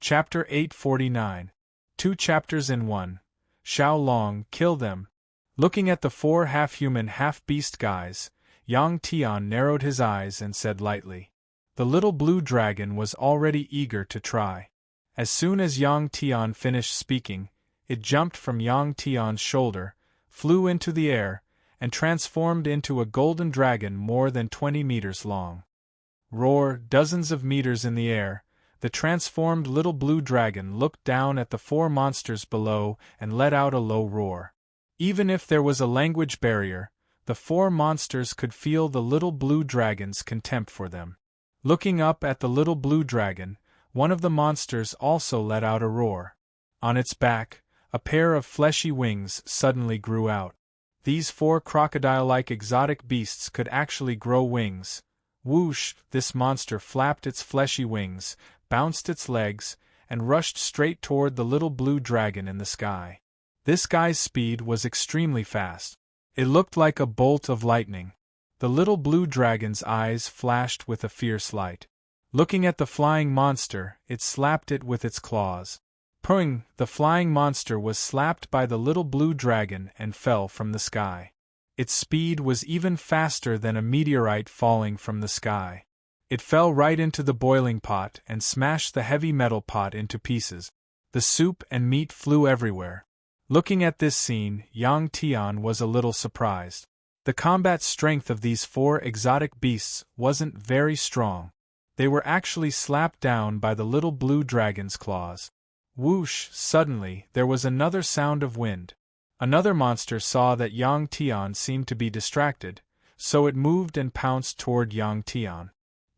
Chapter 849. 2 chapters in 1. Xiao Long, kill them. Looking at the 4 half-human half-beast guys, Yang Tian narrowed his eyes and said lightly. The little blue dragon was already eager to try. As soon as Yang Tian finished speaking, it jumped from Yang Tian's shoulder, flew into the air, and transformed into a golden dragon more than 20 meters long. Roar, dozens of meters in the air, the transformed little blue dragon looked down at the 4 monsters below and let out a low roar. Even if there was a language barrier, the 4 monsters could feel the little blue dragon's contempt for them. Looking up at the little blue dragon, one of the monsters also let out a roar. On its back, a pair of fleshy wings suddenly grew out. These 4 crocodile-like exotic beasts could actually grow wings. Whoosh! This monster flapped its fleshy wings, bounced its legs, and rushed straight toward the little blue dragon in the sky. This guy's speed was extremely fast. It looked like a bolt of lightning. The little blue dragon's eyes flashed with a fierce light. Looking at the flying monster, it slapped it with its claws. Pung! The flying monster was slapped by the little blue dragon and fell from the sky. Its speed was even faster than a meteorite falling from the sky. It fell right into the boiling pot and smashed the heavy metal pot into pieces. The soup and meat flew everywhere. Looking at this scene, Yang Tian was a little surprised. The combat strength of these 4 exotic beasts wasn't very strong. They were actually slapped down by the little blue dragon's claws. Whoosh! Suddenly, there was another sound of wind. Another monster saw that Yang Tian seemed to be distracted, so it moved and pounced toward Yang Tian.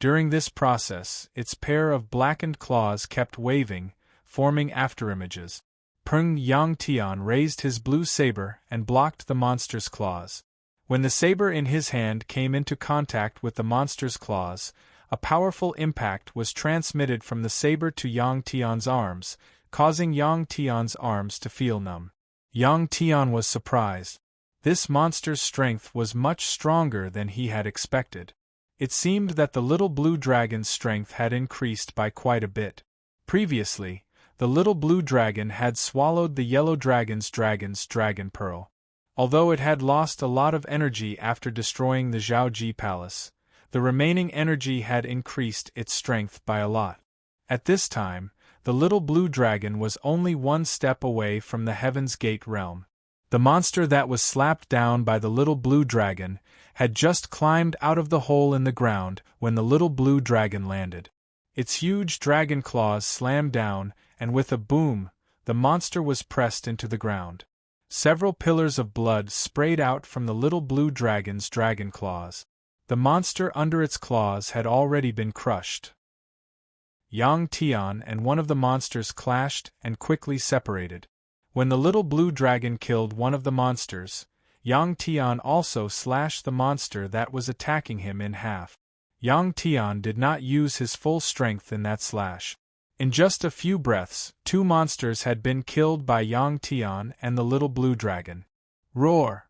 During this process, its pair of blackened claws kept waving, forming afterimages. Pung! Yang Tian raised his blue saber and blocked the monster's claws. When the saber in his hand came into contact with the monster's claws, a powerful impact was transmitted from the saber to Yang Tian's arms, causing Yang Tian's arms to feel numb. Yang Tian was surprised. This monster's strength was much stronger than he had expected. It seemed that the little blue dragon's strength had increased by quite a bit. Previously, the little blue dragon had swallowed the yellow dragon's dragon pearl. Although it had lost a lot of energy after destroying the Zhaoji palace, the remaining energy had increased its strength by a lot. At this time, the little blue dragon was only 1 step away from the Heaven's Gate realm. The monster that was slapped down by the little blue dragon had just climbed out of the hole in the ground when the little blue dragon landed. Its huge dragon claws slammed down, and with a boom, the monster was pressed into the ground. Several pillars of blood sprayed out from the little blue dragon's dragon claws. The monster under its claws had already been crushed. Yang Tian and one of the monsters clashed and quickly separated. When the little blue dragon killed one of the monsters, Yang Tian also slashed the monster that was attacking him in half. Yang Tian did not use his full strength in that slash. In just a few breaths, 2 monsters had been killed by Yang Tian and the little blue dragon. Roar!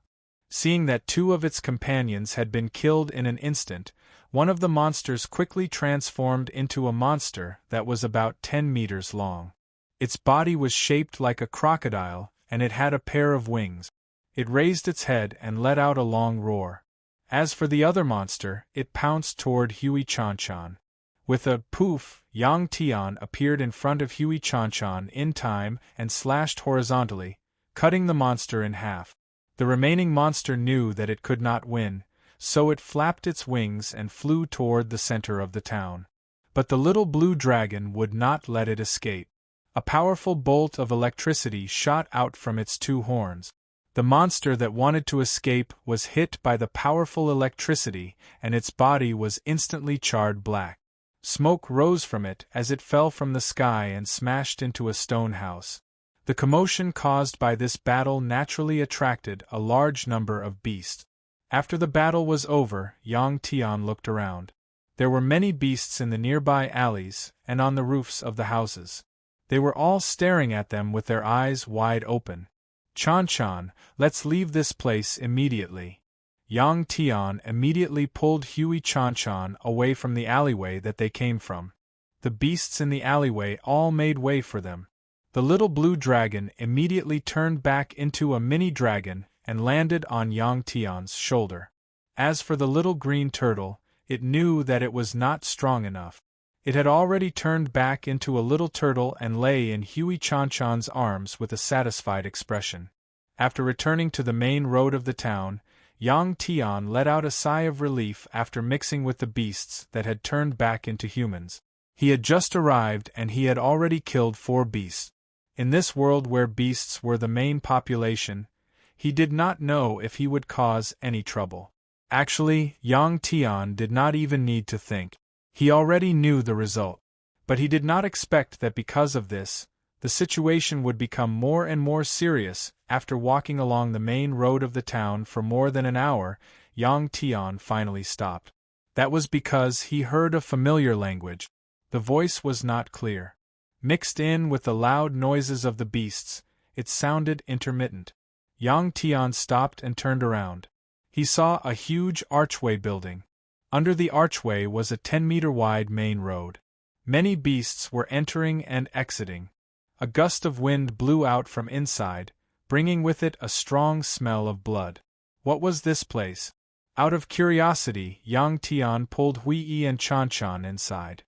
Seeing that 2 of its companions had been killed in an instant, one of the monsters quickly transformed into a monster that was about 10 meters long. Its body was shaped like a crocodile, and it had a pair of wings. It raised its head and let out a long roar. As for the other monster, it pounced toward Hui Chanchan. With a poof, Yang Tian appeared in front of Hui Chanchan in time and slashed horizontally, cutting the monster in half. The remaining monster knew that it could not win, so it flapped its wings and flew toward the center of the town. But the little blue dragon would not let it escape. A powerful bolt of electricity shot out from its 2 horns. The monster that wanted to escape was hit by the powerful electricity, and its body was instantly charred black. Smoke rose from it as it fell from the sky and smashed into a stone house. The commotion caused by this battle naturally attracted a large number of beasts. After the battle was over, Yang Tian looked around. There were many beasts in the nearby alleys and on the roofs of the houses. They were all staring at them with their eyes wide open. Chanchan, let's leave this place immediately. Yang Tian immediately pulled Hui Chanchan away from the alleyway that they came from. The beasts in the alleyway all made way for them. The little blue dragon immediately turned back into a mini dragon and landed on Yang Tian's shoulder. As for the little green turtle, it knew that it was not strong enough. It had already turned back into a little turtle and lay in Huey Chanchan's arms with a satisfied expression. After returning to the main road of the town, Yang Tian let out a sigh of relief after mixing with the beasts that had turned back into humans. He had just arrived and he had already killed 4 beasts. In this world where beasts were the main population, he did not know if he would cause any trouble. Actually, Yang Tian did not even need to think. He already knew the result. But he did not expect that because of this, the situation would become more and more serious. After walking along the main road of the town for more than an hour, Yang Tian finally stopped. That was because he heard a familiar language. The voice was not clear. Mixed in with the loud noises of the beasts, it sounded intermittent. Yang Tian stopped and turned around. He saw a huge archway building. Under the archway was a 10-meter-wide main road. Many beasts were entering and exiting. A gust of wind blew out from inside, bringing with it a strong smell of blood. What was this place? Out of curiosity, Yang Tian pulled Hui and Chanchan inside.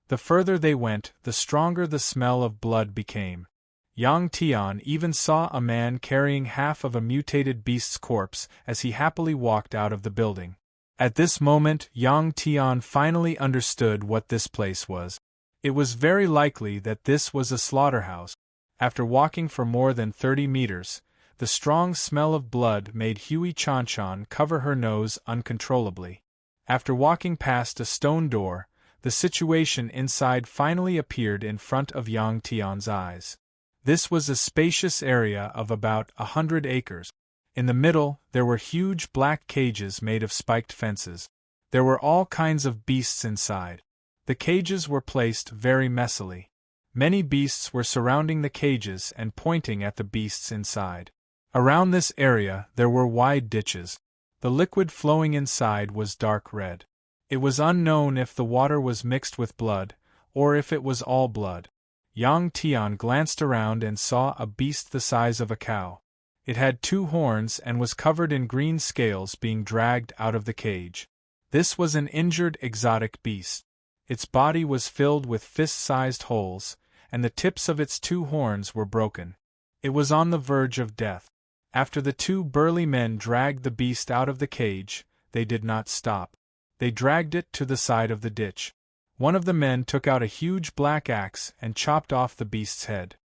The further they went, the stronger the smell of blood became. Yang Tian even saw a man carrying half of a mutated beast's corpse as he happily walked out of the building. At this moment, Yang Tian finally understood what this place was. It was very likely that this was a slaughterhouse. After walking for more than 30 meters, the strong smell of blood made Huey Chanchan cover her nose uncontrollably. After walking past a stone door, the situation inside finally appeared in front of Yang Tian's eyes. This was a spacious area of about 100 acres. In the middle, there were huge black cages made of spiked fences. There were all kinds of beasts inside. The cages were placed very messily. Many beasts were surrounding the cages and pointing at the beasts inside. Around this area, there were wide ditches. The liquid flowing inside was dark red. It was unknown if the water was mixed with blood, or if it was all blood. Yang Tian glanced around and saw a beast the size of a cow. It had 2 horns and was covered in green scales being dragged out of the cage. This was an injured exotic beast. Its body was filled with fist-sized holes, and the tips of its 2 horns were broken. It was on the verge of death. After the 2 burly men dragged the beast out of the cage, they did not stop. They dragged it to the side of the ditch. One of the men took out a huge black axe and chopped off the beast's head.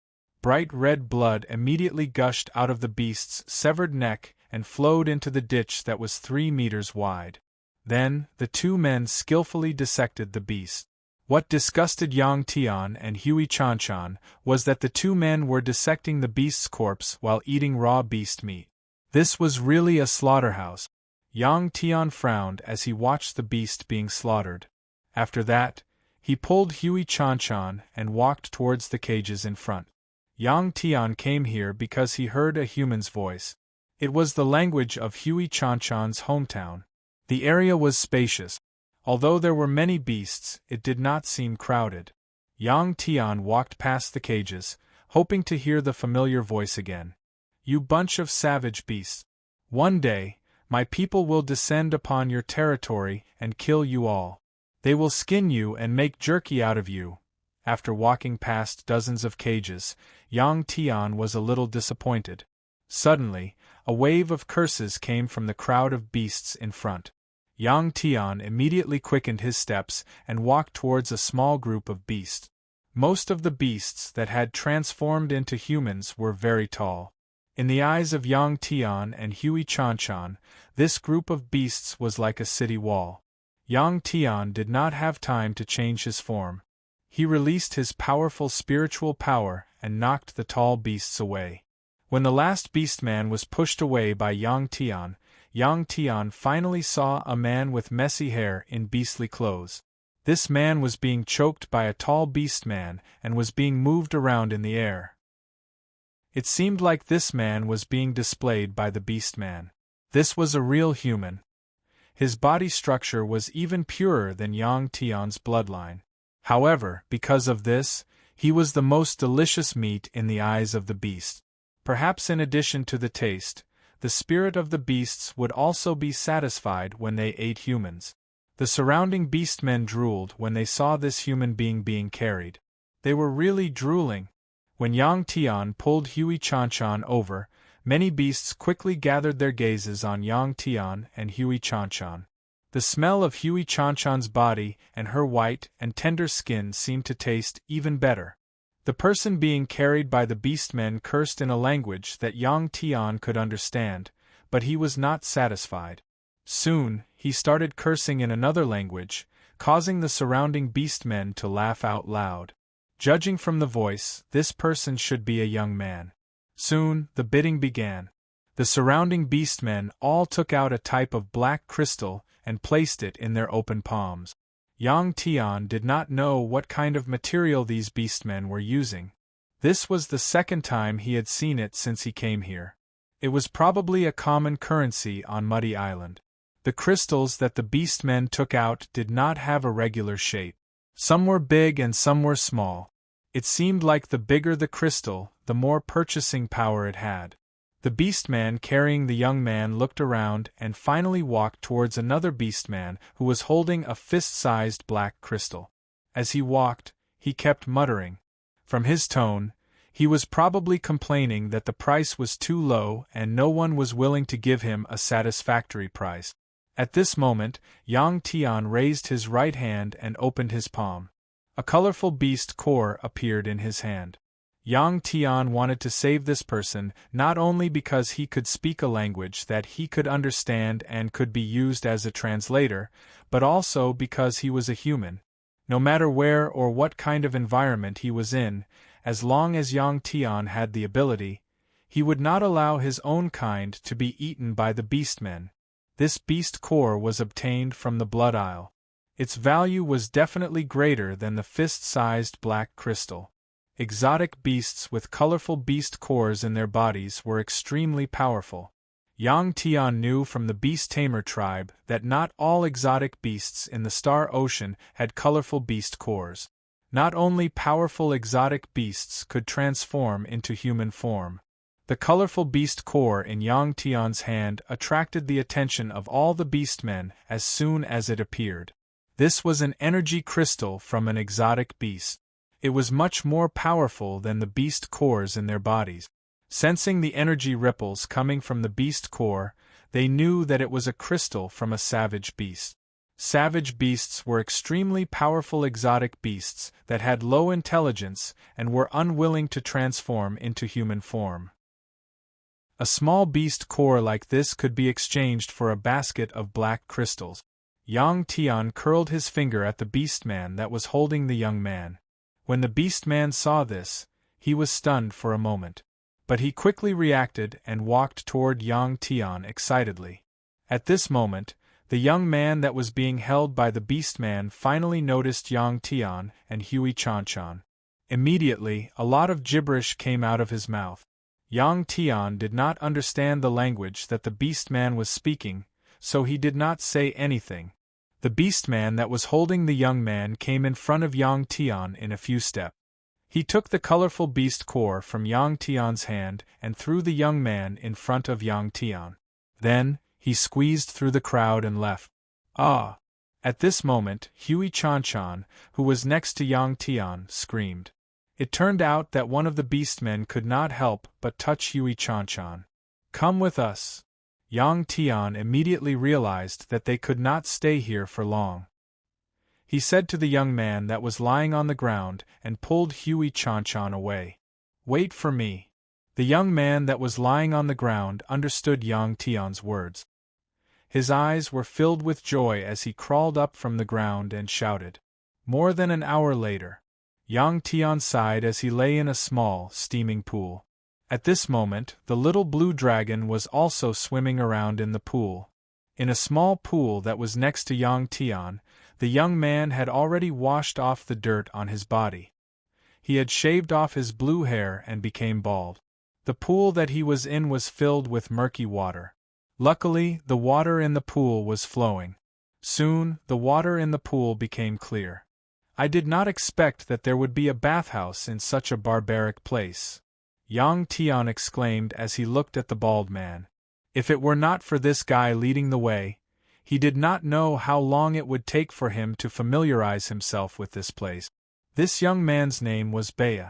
Bright red blood immediately gushed out of the beast's severed neck and flowed into the ditch that was 3 meters wide. Then, the 2 men skillfully dissected the beast. What disgusted Yang Tian and Huey Chanchan was that the 2 men were dissecting the beast's corpse while eating raw beast meat. This was really a slaughterhouse. Yang Tian frowned as he watched the beast being slaughtered. After that, he pulled Huey Chanchan and walked towards the cages in front. Yang Tian came here because he heard a human's voice. It was the language of Huey Chanchan's hometown. The area was spacious. Although there were many beasts, it did not seem crowded. Yang Tian walked past the cages, hoping to hear the familiar voice again. You bunch of savage beasts. One day, my people will descend upon your territory and kill you all. They will skin you and make jerky out of you. After walking past dozens of cages, Yang Tian was a little disappointed. Suddenly, a wave of curses came from the crowd of beasts in front. Yang Tian immediately quickened his steps and walked towards a small group of beasts. Most of the beasts that had transformed into humans were very tall. In the eyes of Yang Tian and Huey Chanchan, this group of beasts was like a city wall. Yang Tian did not have time to change his form. He released his powerful spiritual power and knocked the tall beasts away. When the last beastman was pushed away by Yang Tian finally saw a man with messy hair in beastly clothes. This man was being choked by a tall beastman and was being moved around in the air. It seemed like this man was being displayed by the beastman. This was a real human. His body structure was even purer than Yang Tian's bloodline. However, because of this, he was the most delicious meat in the eyes of the beasts. Perhaps in addition to the taste, the spirit of the beasts would also be satisfied when they ate humans. The surrounding beastmen drooled when they saw this human being carried. They were really drooling. When Yang Tian pulled Huey Chanchan over, many beasts quickly gathered their gazes on Yang Tian and Huey Chanchan. The smell of Huey Chanchan's body and her white and tender skin seemed to taste even better. The person being carried by the beastmen cursed in a language that Yang Tian could understand, but he was not satisfied. Soon, he started cursing in another language, causing the surrounding beastmen to laugh out loud. Judging from the voice, this person should be a young man. Soon, the bidding began. The surrounding beastmen all took out a type of black crystal and placed it in their open palms. Yang Tian did not know what kind of material these beastmen were using. This was the second time he had seen it since he came here. It was probably a common currency on Muddy Island. The crystals that the beastmen took out did not have a regular shape. Some were big and some were small. It seemed like the bigger the crystal, the more purchasing power it had. The beastman carrying the young man looked around and finally walked towards another beastman who was holding a fist-sized black crystal. As he walked, he kept muttering. From his tone, he was probably complaining that the price was too low and no one was willing to give him a satisfactory price. At this moment, Yang Tian raised his right hand and opened his palm. A colorful beast core appeared in his hand. Yang Tian wanted to save this person not only because he could speak a language that he could understand and could be used as a translator, but also because he was a human. No matter where or what kind of environment he was in, as long as Yang Tian had the ability, he would not allow his own kind to be eaten by the beastmen. This beast core was obtained from the Blood Isle. Its value was definitely greater than the fist-sized black crystal. Exotic beasts with colorful beast cores in their bodies were extremely powerful. Yang Tian knew from the beast tamer tribe that not all exotic beasts in the Star Ocean had colorful beast cores. Not only powerful exotic beasts could transform into human form. The colorful beast core in Yang Tian's hand attracted the attention of all the beastmen as soon as it appeared. This was an energy crystal from an exotic beast. It was much more powerful than the beast cores in their bodies. Sensing the energy ripples coming from the beast core, they knew that it was a crystal from a savage beast. Savage beasts were extremely powerful exotic beasts that had low intelligence and were unwilling to transform into human form. A small beast core like this could be exchanged for a basket of black crystals. Yang Tian curled his finger at the beastman that was holding the young man. When the beastman saw this, he was stunned for a moment. But he quickly reacted and walked toward Yang Tian excitedly. At this moment, the young man that was being held by the beastman finally noticed Yang Tian and Huey Chanchan. Immediately, a lot of gibberish came out of his mouth. Yang Tian did not understand the language that the beastman was speaking, so he did not say anything. The beastman that was holding the young man came in front of Yang Tian in a few steps. He took the colorful beast core from Yang Tian's hand and threw the young man in front of Yang Tian. Then, he squeezed through the crowd and left. Ah! At this moment, Huey Chanchan, who was next to Yang Tian, screamed. It turned out that one of the beastmen could not help but touch Huey Chanchan. Come with us. Yang Tian immediately realized that they could not stay here for long. He said to the young man that was lying on the ground and pulled Huey Chanchan away. Wait for me. The young man that was lying on the ground understood Yang Tian's words. His eyes were filled with joy as he crawled up from the ground and shouted. More than an hour later, Yang Tian sighed as he lay in a small, steaming pool. At this moment, the little blue dragon was also swimming around in the pool. In a small pool that was next to Yang Tian, the young man had already washed off the dirt on his body. He had shaved off his blue hair and became bald. The pool that he was in was filled with murky water. Luckily, the water in the pool was flowing. Soon, the water in the pool became clear. I did not expect that there would be a bathhouse in such a barbaric place," Yang Tian exclaimed as he looked at the bald man. If it were not for this guy leading the way, he did not know how long it would take for him to familiarize himself with this place. This young man's name was Bea.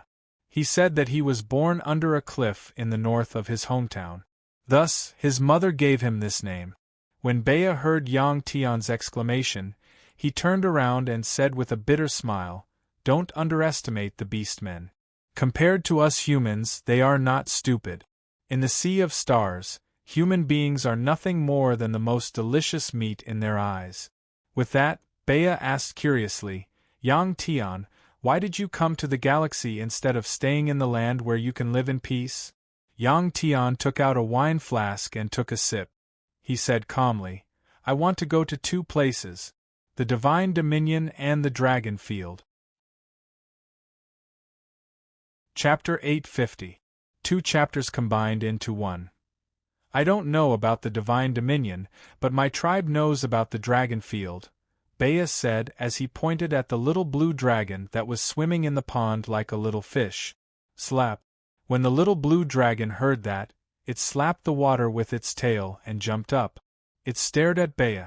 He said that he was born under a cliff in the north of his hometown. Thus, his mother gave him this name. When Bea heard Yang Tian's exclamation, he turned around and said with a bitter smile, "Don't underestimate the beastmen. Compared to us humans, they are not stupid. In the sea of stars, human beings are nothing more than the most delicious meat in their eyes." With that, Bea asked curiously, "Yang Tian, why did you come to the galaxy instead of staying in the land where you can live in peace?" Yang Tian took out a wine flask and took a sip. He said calmly, "I want to go to two places, the Divine Dominion and the Dragon Field." Chapter 850. 2 chapters combined into one. "I don't know about the Divine Dominion, but my tribe knows about the Dragon Field," Bea said as he pointed at the little blue dragon that was swimming in the pond like a little fish. Slap! When the little blue dragon heard that, it slapped the water with its tail and jumped up. It stared at Bea.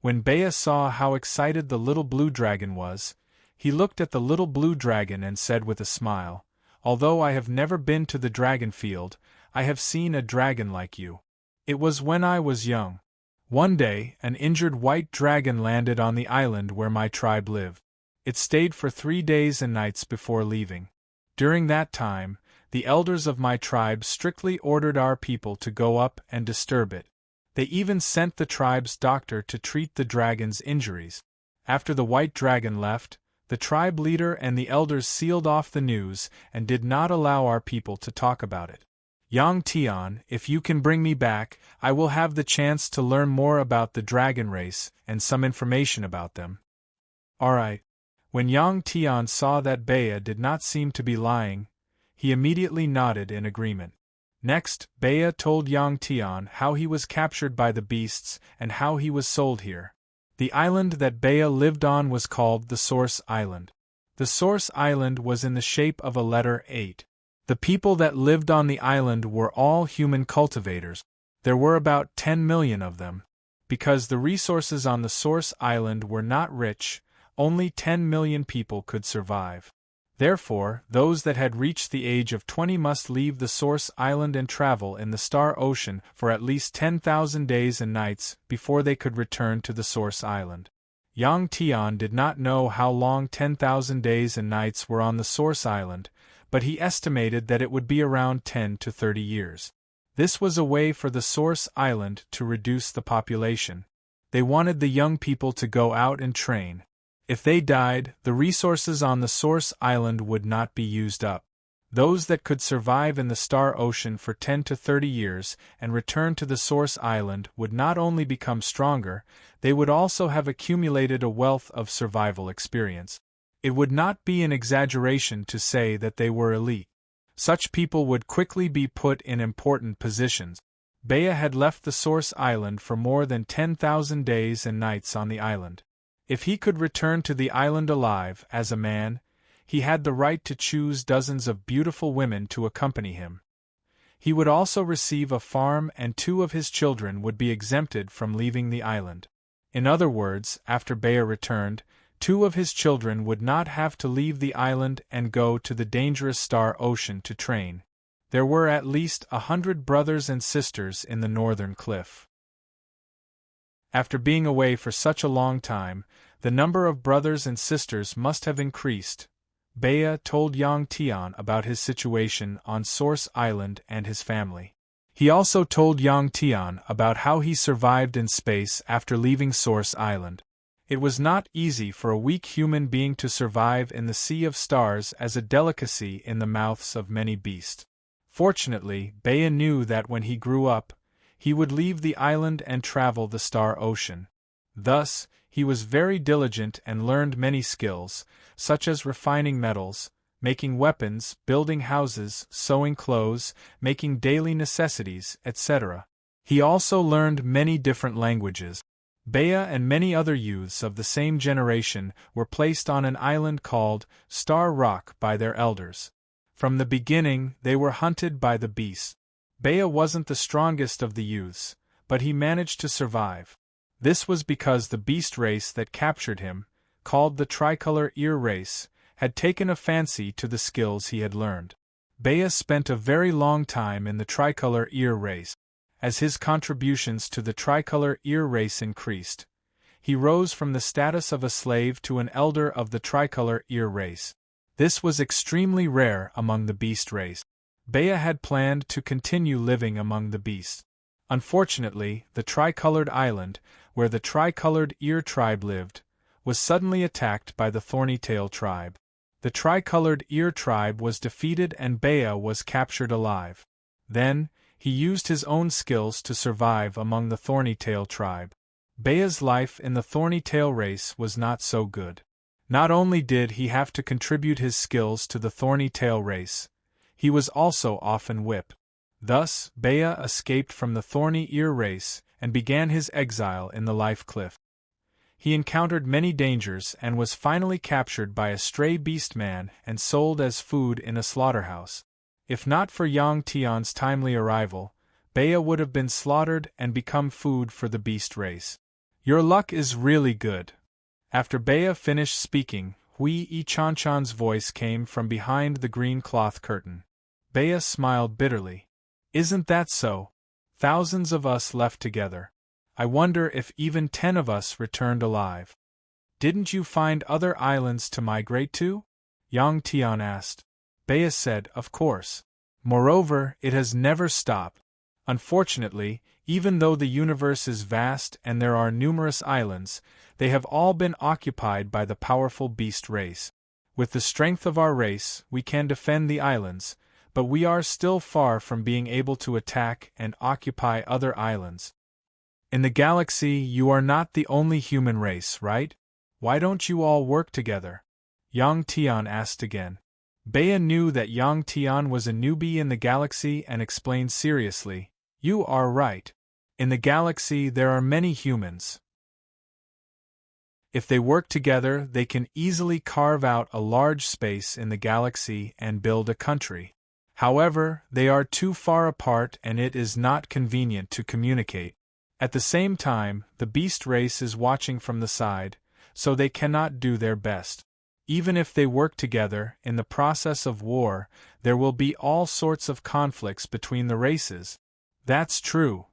When Bea saw how excited the little blue dragon was, he looked at the little blue dragon and said with a smile, "Although I have never been to the Dragon Field, I have seen a dragon like you. It was when I was young. One day, an injured white dragon landed on the island where my tribe lived. It stayed for 3 days and nights before leaving. During that time, the elders of my tribe strictly ordered our people to go up and disturb it. They even sent the tribe's doctor to treat the dragon's injuries. After the white dragon left, the tribe leader and the elders sealed off the news and did not allow our people to talk about it. Yang Tian, if you can bring me back, I will have the chance to learn more about the dragon race and some information about them." "Alright." When Yang Tian saw that Bea did not seem to be lying, he immediately nodded in agreement. Next, Bea told Yang Tian how he was captured by the beasts and how he was sold here. The island that Bea lived on was called the Source Island. The Source Island was in the shape of a letter 8. The people that lived on the island were all human cultivators. There were about 10 million of them. Because the resources on the Source Island were not rich, only 10 million people could survive. Therefore, those that had reached the age of 20 must leave the Source Island and travel in the Star Ocean for at least 10,000 days and nights before they could return to the Source Island. Yang Tian did not know how long 10,000 days and nights were on the Source Island, but he estimated that it would be around 10 to 30 years. This was a way for the Source Island to reduce the population. They wanted the young people to go out and train. If they died, the resources on the Source Island would not be used up. Those that could survive in the Star Ocean for 10 to 30 years and return to the Source Island would not only become stronger, they would also have accumulated a wealth of survival experience. It would not be an exaggeration to say that they were elite. Such people would quickly be put in important positions. Bea had left the Source Island for more than 10,000 days and nights on the island. If he could return to the island alive as a man, he had the right to choose dozens of beautiful women to accompany him. He would also receive a farm and 2 of his children would be exempted from leaving the island. In other words, after Bea returned, 2 of his children would not have to leave the island and go to the dangerous Star Ocean to train. There were at least 100 brothers and sisters in the northern cliff. After being away for such a long time, the number of brothers and sisters must have increased. Bea told Yang Tian about his situation on Source Island and his family. He also told Yang Tian about how he survived in space after leaving Source Island. It was not easy for a weak human being to survive in the sea of stars as a delicacy in the mouths of many beasts. Fortunately, Bea knew that when he grew up, he would leave the island and travel the Star Ocean. Thus, he was very diligent and learned many skills, such as refining metals, making weapons, building houses, sewing clothes, making daily necessities, etc. He also learned many different languages. Bea and many other youths of the same generation were placed on an island called Star Rock by their elders. From the beginning, they were hunted by the beasts. Bea wasn't the strongest of the youths, but he managed to survive. This was because the beast race that captured him, called the tricolor ear race, had taken a fancy to the skills he had learned. Bea spent a very long time in the tricolor ear race. As his contributions to the tricolor ear race increased, he rose from the status of a slave to an elder of the tricolor ear race. This was extremely rare among the beast race. Bea had planned to continue living among the beasts. Unfortunately, the tricolored island, where the tricolored ear tribe lived, was suddenly attacked by the thorny-tail tribe. The tricolored ear tribe was defeated and Bea was captured alive. Then, he used his own skills to survive among the thorny-tail tribe. Bea's life in the thorny-tail race was not so good. Not only did he have to contribute his skills to the thorny-tail race, he was also often whipped. Thus, Bea escaped from the thorny ear race and began his exile in the life cliff. He encountered many dangers and was finally captured by a stray beast man and sold as food in a slaughterhouse. If not for Yang Tian's timely arrival, Bea would have been slaughtered and become food for the beast race. Your luck is really good. After Bea finished speaking, Hui Chanchan's voice came from behind the green cloth curtain. Bea smiled bitterly. Isn't that so? Thousands of us left together. I wonder if even 10 of us returned alive. Didn't you find other islands to migrate to? Yang Tian asked. Bea said, of course. Moreover, it has never stopped. Unfortunately, even though the universe is vast and there are numerous islands, they have all been occupied by the powerful beast race. With the strength of our race, we can defend the islands, but we are still far from being able to attack and occupy other islands. In the galaxy, you are not the only human race, right? Why don't you all work together? Yang Tian asked again. Bea knew that Yang Tian was a newbie in the galaxy and explained seriously, You are right. In the galaxy there are many humans. If they work together, they can easily carve out a large space in the galaxy and build a country. However, they are too far apart and it is not convenient to communicate. At the same time, the beast race is watching from the side, so they cannot do their best. Even if they work together, in the process of war, there will be all sorts of conflicts between the races. That's true.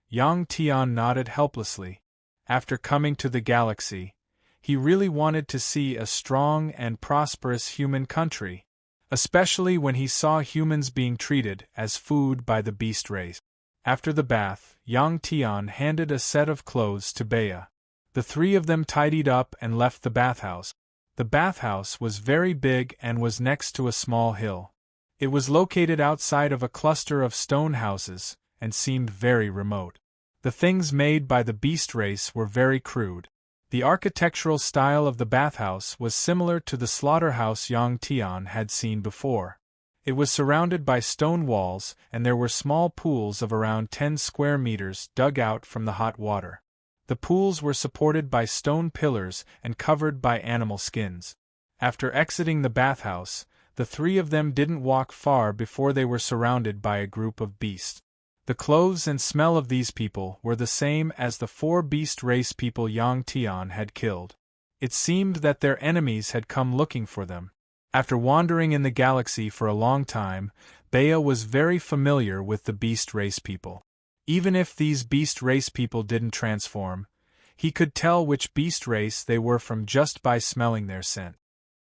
Yang Tian nodded helplessly. After coming to the galaxy, he really wanted to see a strong and prosperous human country, especially when he saw humans being treated as food by the beast race. After the bath, Yang Tian handed a set of clothes to Bea. The 3 of them tidied up and left the bathhouse. The bathhouse was very big and was next to a small hill. It was located outside of a cluster of stone houses and seemed very remote. The things made by the beast race were very crude. The architectural style of the bathhouse was similar to the slaughterhouse Yang Tian had seen before. It was surrounded by stone walls and there were small pools of around 10 square meters dug out from the hot water. The pools were supported by stone pillars and covered by animal skins. After exiting the bathhouse, the 3 of them didn't walk far before they were surrounded by a group of beasts. The clothes and smell of these people were the same as the 4 beast race people Yang Tian had killed. It seemed that their enemies had come looking for them. After wandering in the galaxy for a long time, Bea was very familiar with the beast race people. Even if these beast race people didn't transform, he could tell which beast race they were from just by smelling their scent.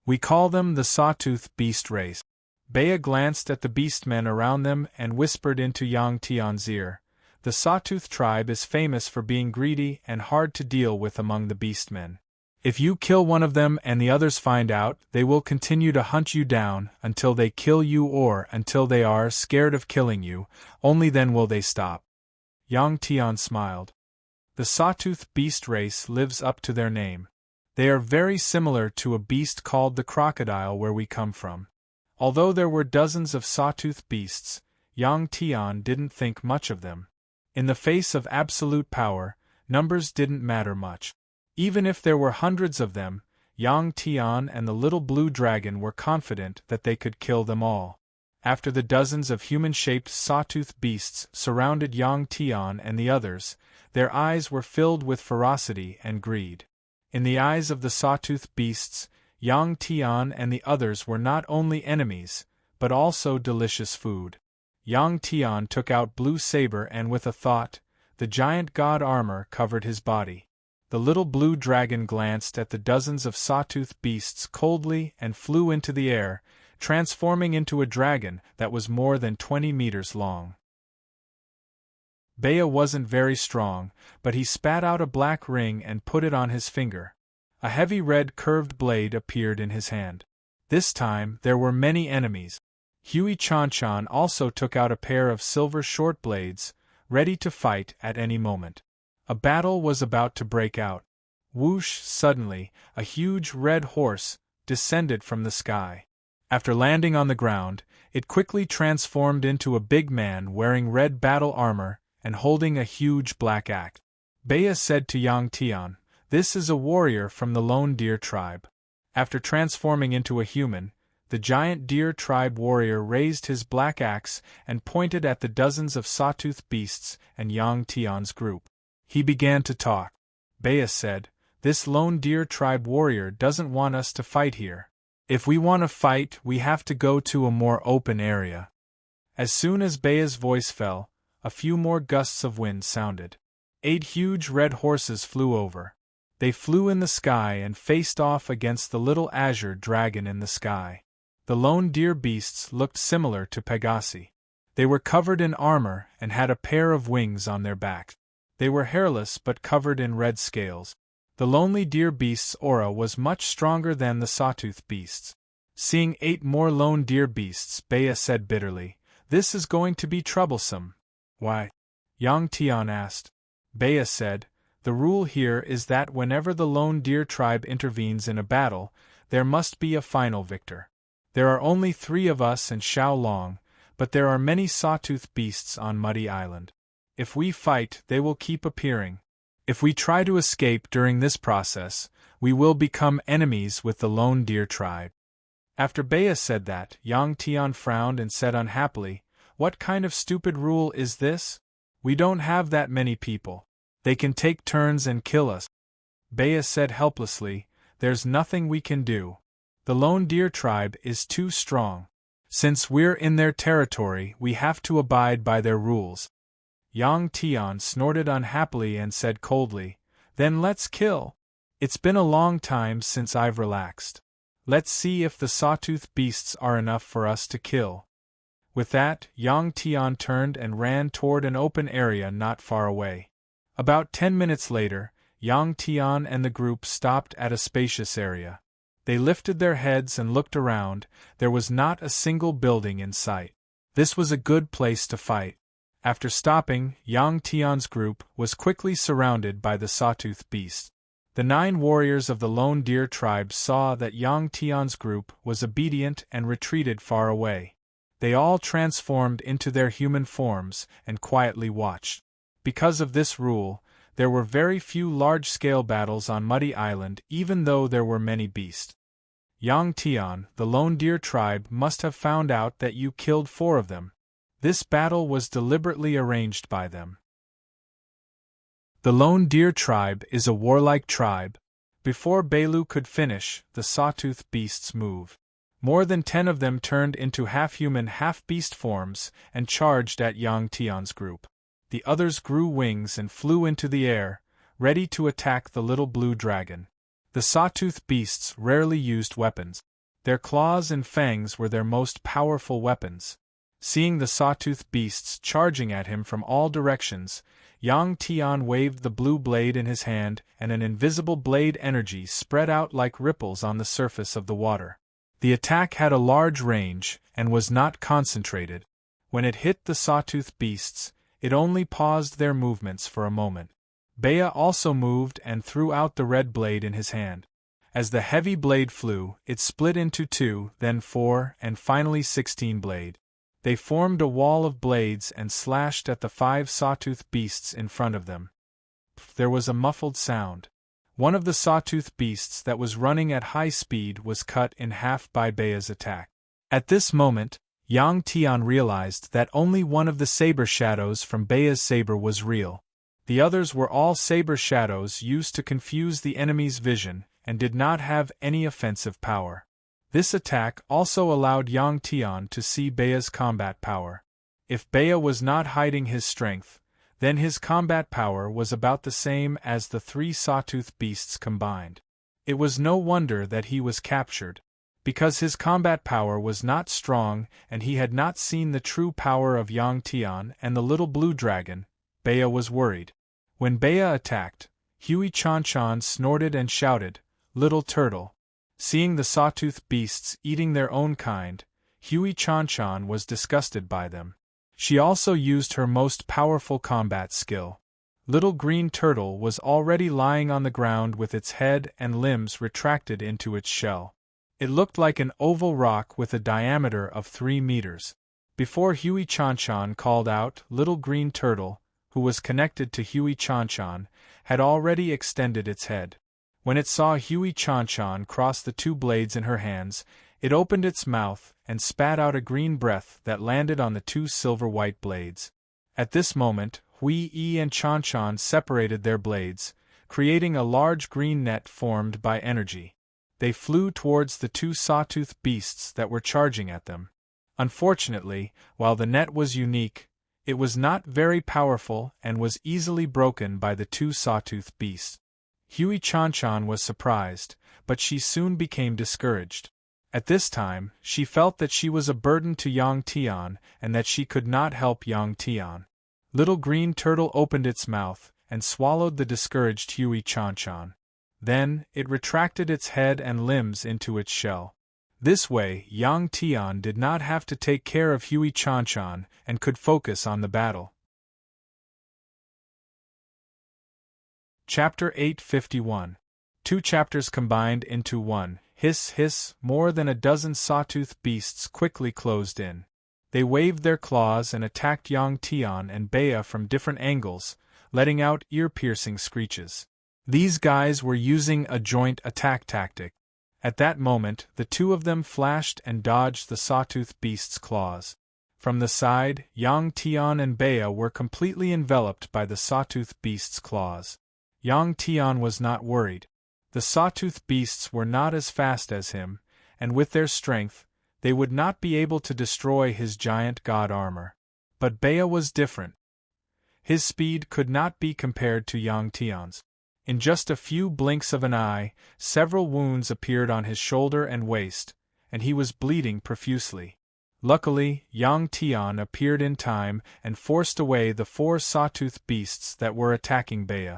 We call them the sawtooth beast race. Bea glanced at the beastmen around them and whispered into Yang Tian's ear, The sawtooth tribe is famous for being greedy and hard to deal with among the beastmen. If you kill one of them and the others find out, they will continue to hunt you down until they kill you or until they are scared of killing you, only then will they stop. Yang Tian smiled. The sawtooth beast race lives up to their name. They are very similar to a beast called the crocodile where we come from. Although there were dozens of sawtooth beasts, Yang Tian didn't think much of them. In the face of absolute power, Numbers didn't matter much. Even if there were hundreds of them, Yang Tian and the little blue dragon were confident that they could kill them all. After the dozens of human-shaped sawtooth beasts surrounded Yang Tian and the others, their eyes were filled with ferocity and greed. In the eyes of the sawtooth beasts, Yang Tian and the others were not only enemies, but also delicious food. Yang Tian took out Blue Saber and with a thought, the giant god armor covered his body. The little blue dragon glanced at the dozens of sawtooth beasts coldly and flew into the air, transforming into a dragon that was more than 20 meters long. Bea wasn't very strong, but he spat out a black ring and put it on his finger. A heavy red curved blade appeared in his hand. This time there were many enemies. Huey Chanchan also took out a pair of silver short blades, ready to fight at any moment. A battle was about to break out. Whoosh! Suddenly, a huge red horse descended from the sky. After landing on the ground, it quickly transformed into a big man wearing red battle armor and holding a huge black axe. Bea said to Yang Tian, "This is a warrior from the Lone Deer tribe." After transforming into a human, the giant deer tribe warrior raised his black axe and pointed at the dozens of sawtooth beasts and Yang Tian's group. He began to talk. Bea said, "This Lone Deer tribe warrior doesn't want us to fight here. If we want to fight, we have to go to a more open area." As soon as Bea's voice fell, a few more gusts of wind sounded. 8 huge red horses flew over. They flew in the sky and faced off against the little azure dragon in the sky. The Lone Deer beasts looked similar to Pegasi. They were covered in armor and had a pair of wings on their backs. They were hairless but covered in red scales. The Lonely Deer beast's aura was much stronger than the sawtooth beasts. Seeing 8 more Lone Deer beasts, Bea said bitterly, "This is going to be troublesome." "Why?" Yang Tian asked. Bea said, "The rule here is that whenever the Lone Deer tribe intervenes in a battle, there must be a final victor. There are only 3 of us and Xiao Long, but there are many sawtooth beasts on Muddy Island. If we fight, they will keep appearing. If we try to escape during this process, we will become enemies with the Lone Deer tribe." After Bea said that, Yang Tian frowned and said unhappily, "What kind of stupid rule is this? We don't have that many people. They can take turns and kill us." Bea said helplessly, "There's nothing we can do. The Lone Deer tribe is too strong. Since we're in their territory, we have to abide by their rules." Yang Tian snorted unhappily and said coldly, "Then let's kill. It's been a long time since I've relaxed. Let's see if the sawtooth beasts are enough for us to kill." With that, Yang Tian turned and ran toward an open area not far away. About 10 minutes later, Yang Tian and the group stopped at a spacious area. They lifted their heads and looked around. There was not a single building in sight. This was a good place to fight. After stopping, Yang Tian's group was quickly surrounded by the sawtooth beast. The 9 warriors of the Lone Deer tribe saw that Yang Tian's group was obedient and retreated far away. They all transformed into their human forms and quietly watched. Because of this rule, there were very few large-scale battles on Muddy Island even though there were many beasts. "Yang Tian, the Lone Deer tribe must have found out that you killed 4 of them. This battle was deliberately arranged by them." The Lone Deer tribe is a warlike tribe. Before Belu could finish, the sawtooth beasts moved. More than 10 of them turned into half-human, half-beast forms and charged at Yang Tian's group. The others grew wings and flew into the air, ready to attack the little blue dragon. The sawtooth beasts rarely used weapons. Their claws and fangs were their most powerful weapons. Seeing the sawtooth beasts charging at him from all directions, Yang Tian waved the blue blade in his hand and an invisible blade energy spread out like ripples on the surface of the water. The attack had a large range and was not concentrated. When it hit the sawtooth beasts, it only paused their movements for a moment. Bea also moved and threw out the red blade in his hand. As the heavy blade flew, it split into 2, then 4, and finally 16 blade. They formed a wall of blades and slashed at the 5 sawtooth beasts in front of them. itself there was a muffled sound. One of the sawtooth beasts that was running at high speed was cut in half by Bea's attack. At this moment, Yang Tian realized that only one of the saber shadows from Bea's saber was real. The others were all saber shadows used to confuse the enemy's vision and did not have any offensive power. This attack also allowed Yang Tian to see Bea's combat power. If Bea was not hiding his strength, then his combat power was about the same as the three sawtooth beasts combined. It was no wonder that he was captured, because his combat power was not strong and he had not seen the true power of Yang Tian and the little blue dragon. Bea was worried. When Bea attacked, Huey Chan snorted and shouted, "Little turtle!" Seeing the sawtooth beasts eating their own kind, Huey Chan was disgusted by them. She also used her most powerful combat skill. Little green turtle was already lying on the ground with its head and limbs retracted into its shell. It looked like an oval rock with a diameter of 3 meters. Before Huey Chan called out, Little Green Turtle, who was connected to Huey Chan, had already extended its head. When it saw Huey Chan cross the two blades in her hands, it opened its mouth and spat out a green breath that landed on the two silver-white blades. At this moment, Hui and Chan separated their blades, creating a large green net formed by energy. They flew towards the two sawtooth beasts that were charging at them. Unfortunately, while the net was unique, it was not very powerful and was easily broken by the two sawtooth beasts. Huey Chan was surprised, but she soon became discouraged. At this time, she felt that she was a burden to Yang Tian and that she could not help Yang Tian. Little Green Turtle opened its mouth and swallowed the discouraged Huey Chan. Then, it retracted its head and limbs into its shell. This way, Yang Tian did not have to take care of Huey Chan and could focus on the battle. Chapter 851. 2 chapters combined into one. Hiss, hiss, more than a dozen sawtooth beasts quickly closed in. They waved their claws and attacked Yang Tian and Bea from different angles, letting out ear-piercing screeches. These guys were using a joint attack tactic. At that moment, the two of them flashed and dodged the sawtooth beast's claws. From the side, Yang Tian and Bea were completely enveloped by the sawtooth beast's claws. Yang Tian was not worried. The sawtooth beasts were not as fast as him, and with their strength, they would not be able to destroy his giant god armor. But Bea was different. His speed could not be compared to Yang Tian's. In just a few blinks of an eye, several wounds appeared on his shoulder and waist, and he was bleeding profusely. Luckily, Yang Tian appeared in time and forced away the 4 sawtooth beasts that were attacking Bea.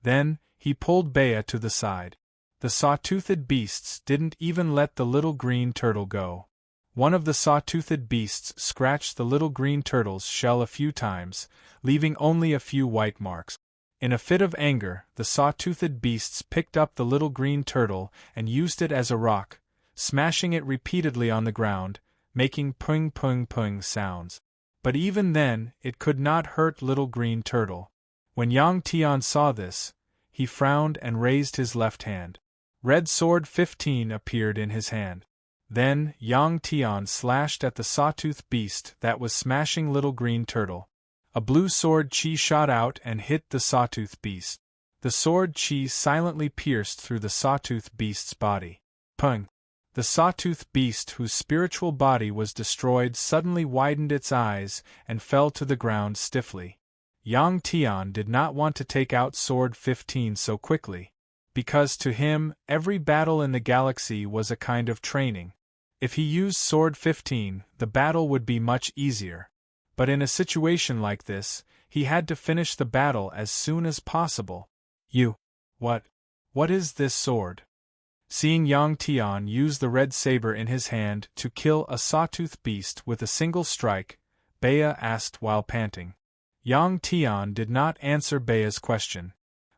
Then, he pulled Bea to the side. The saw-toothed beasts didn't even let the little green turtle go. One of the saw-toothed beasts scratched the little green turtle's shell a few times, leaving only a few white marks. In a fit of anger, the saw-toothed beasts picked up the little green turtle and used it as a rock, smashing it repeatedly on the ground, making pung sounds. But even then, it could not hurt little green turtle. When Yang Tian saw this, he frowned and raised his left hand. Red Sword 15 appeared in his hand. Then, Yang Tian slashed at the sawtooth beast that was smashing little green turtle. A blue sword chi shot out and hit the sawtooth beast. The sword chi silently pierced through the sawtooth beast's body. Pung! The sawtooth beast, whose spiritual body was destroyed, suddenly widened its eyes and fell to the ground stiffly. Yang Tian did not want to take out Sword 15 so quickly, because to him, every battle in the galaxy was a kind of training. If he used Sword 15, the battle would be much easier. But in a situation like this, he had to finish the battle as soon as possible. What is this sword? Seeing Yang Tian use the red saber in his hand to kill a sawtooth beast with a single strike, Bea asked while panting. Yang Tian did not answer Bea's question.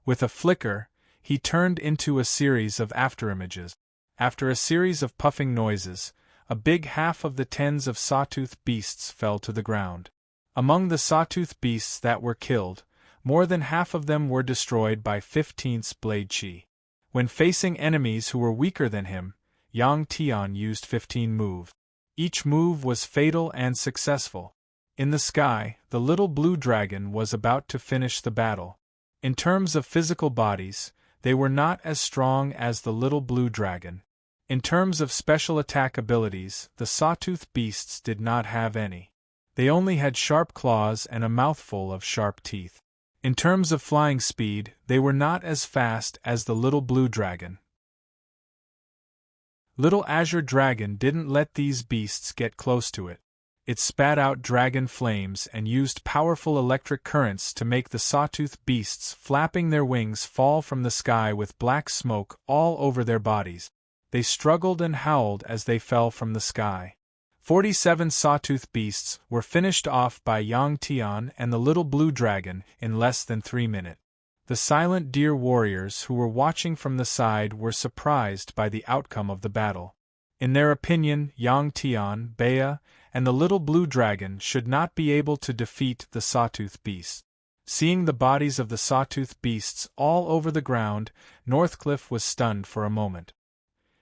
With a flicker, he turned into a series of afterimages. After a series of puffing noises, a big half of the tens of sawtooth beasts fell to the ground. Among the sawtooth beasts that were killed, more than half of them were destroyed by 15th Blade Chi. When facing enemies who were weaker than him, Yang Tian used 15 moves. Each move was fatal and successful. In the sky, the little blue dragon was about to finish the battle. In terms of physical bodies, they were not as strong as the little blue dragon. In terms of special attack abilities, the sawtooth beasts did not have any. They only had sharp claws and a mouthful of sharp teeth. In terms of flying speed, they were not as fast as the little blue dragon. Little Azure Dragon didn't let these beasts get close to it. It spat out dragon flames and used powerful electric currents to make the sawtooth beasts flapping their wings fall from the sky with black smoke all over their bodies. They struggled and howled as they fell from the sky. 47 sawtooth beasts were finished off by Yang Tian and the little blue dragon in less than 3 minutes. The silent deer warriors who were watching from the side were surprised by the outcome of the battle. In their opinion, Yang Tian, Bea, and the little blue dragon should not be able to defeat the sawtooth beasts. Seeing the bodies of the sawtooth beasts all over the ground, Northcliffe was stunned for a moment.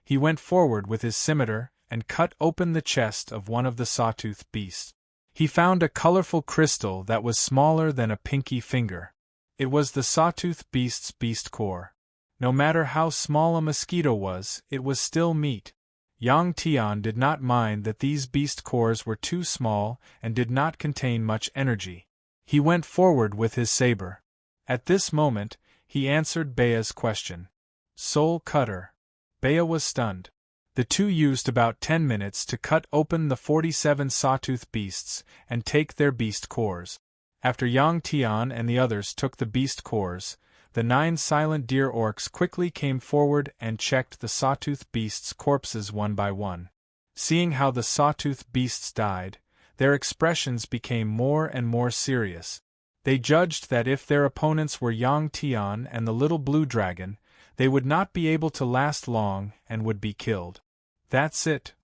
He went forward with his scimitar and cut open the chest of one of the sawtooth beasts. He found a colorful crystal that was smaller than a pinky finger. It was the sawtooth beast's beast core. No matter how small a mosquito was, it was still meat. Yang Tian did not mind that these beast cores were too small and did not contain much energy. He went forward with his saber. At this moment, he answered Bea's question. Soul Cutter. Bea was stunned. The two used about 10 minutes to cut open the 47 sawtooth beasts and take their beast cores. After Yang Tian and the others took the beast cores, the 9 silent deer orcs quickly came forward and checked the sawtooth beasts' corpses one by one. Seeing how the sawtooth beasts died, their expressions became more and more serious. They judged that if their opponents were Yang Tian and the little blue dragon, they would not be able to last long and would be killed. That's it.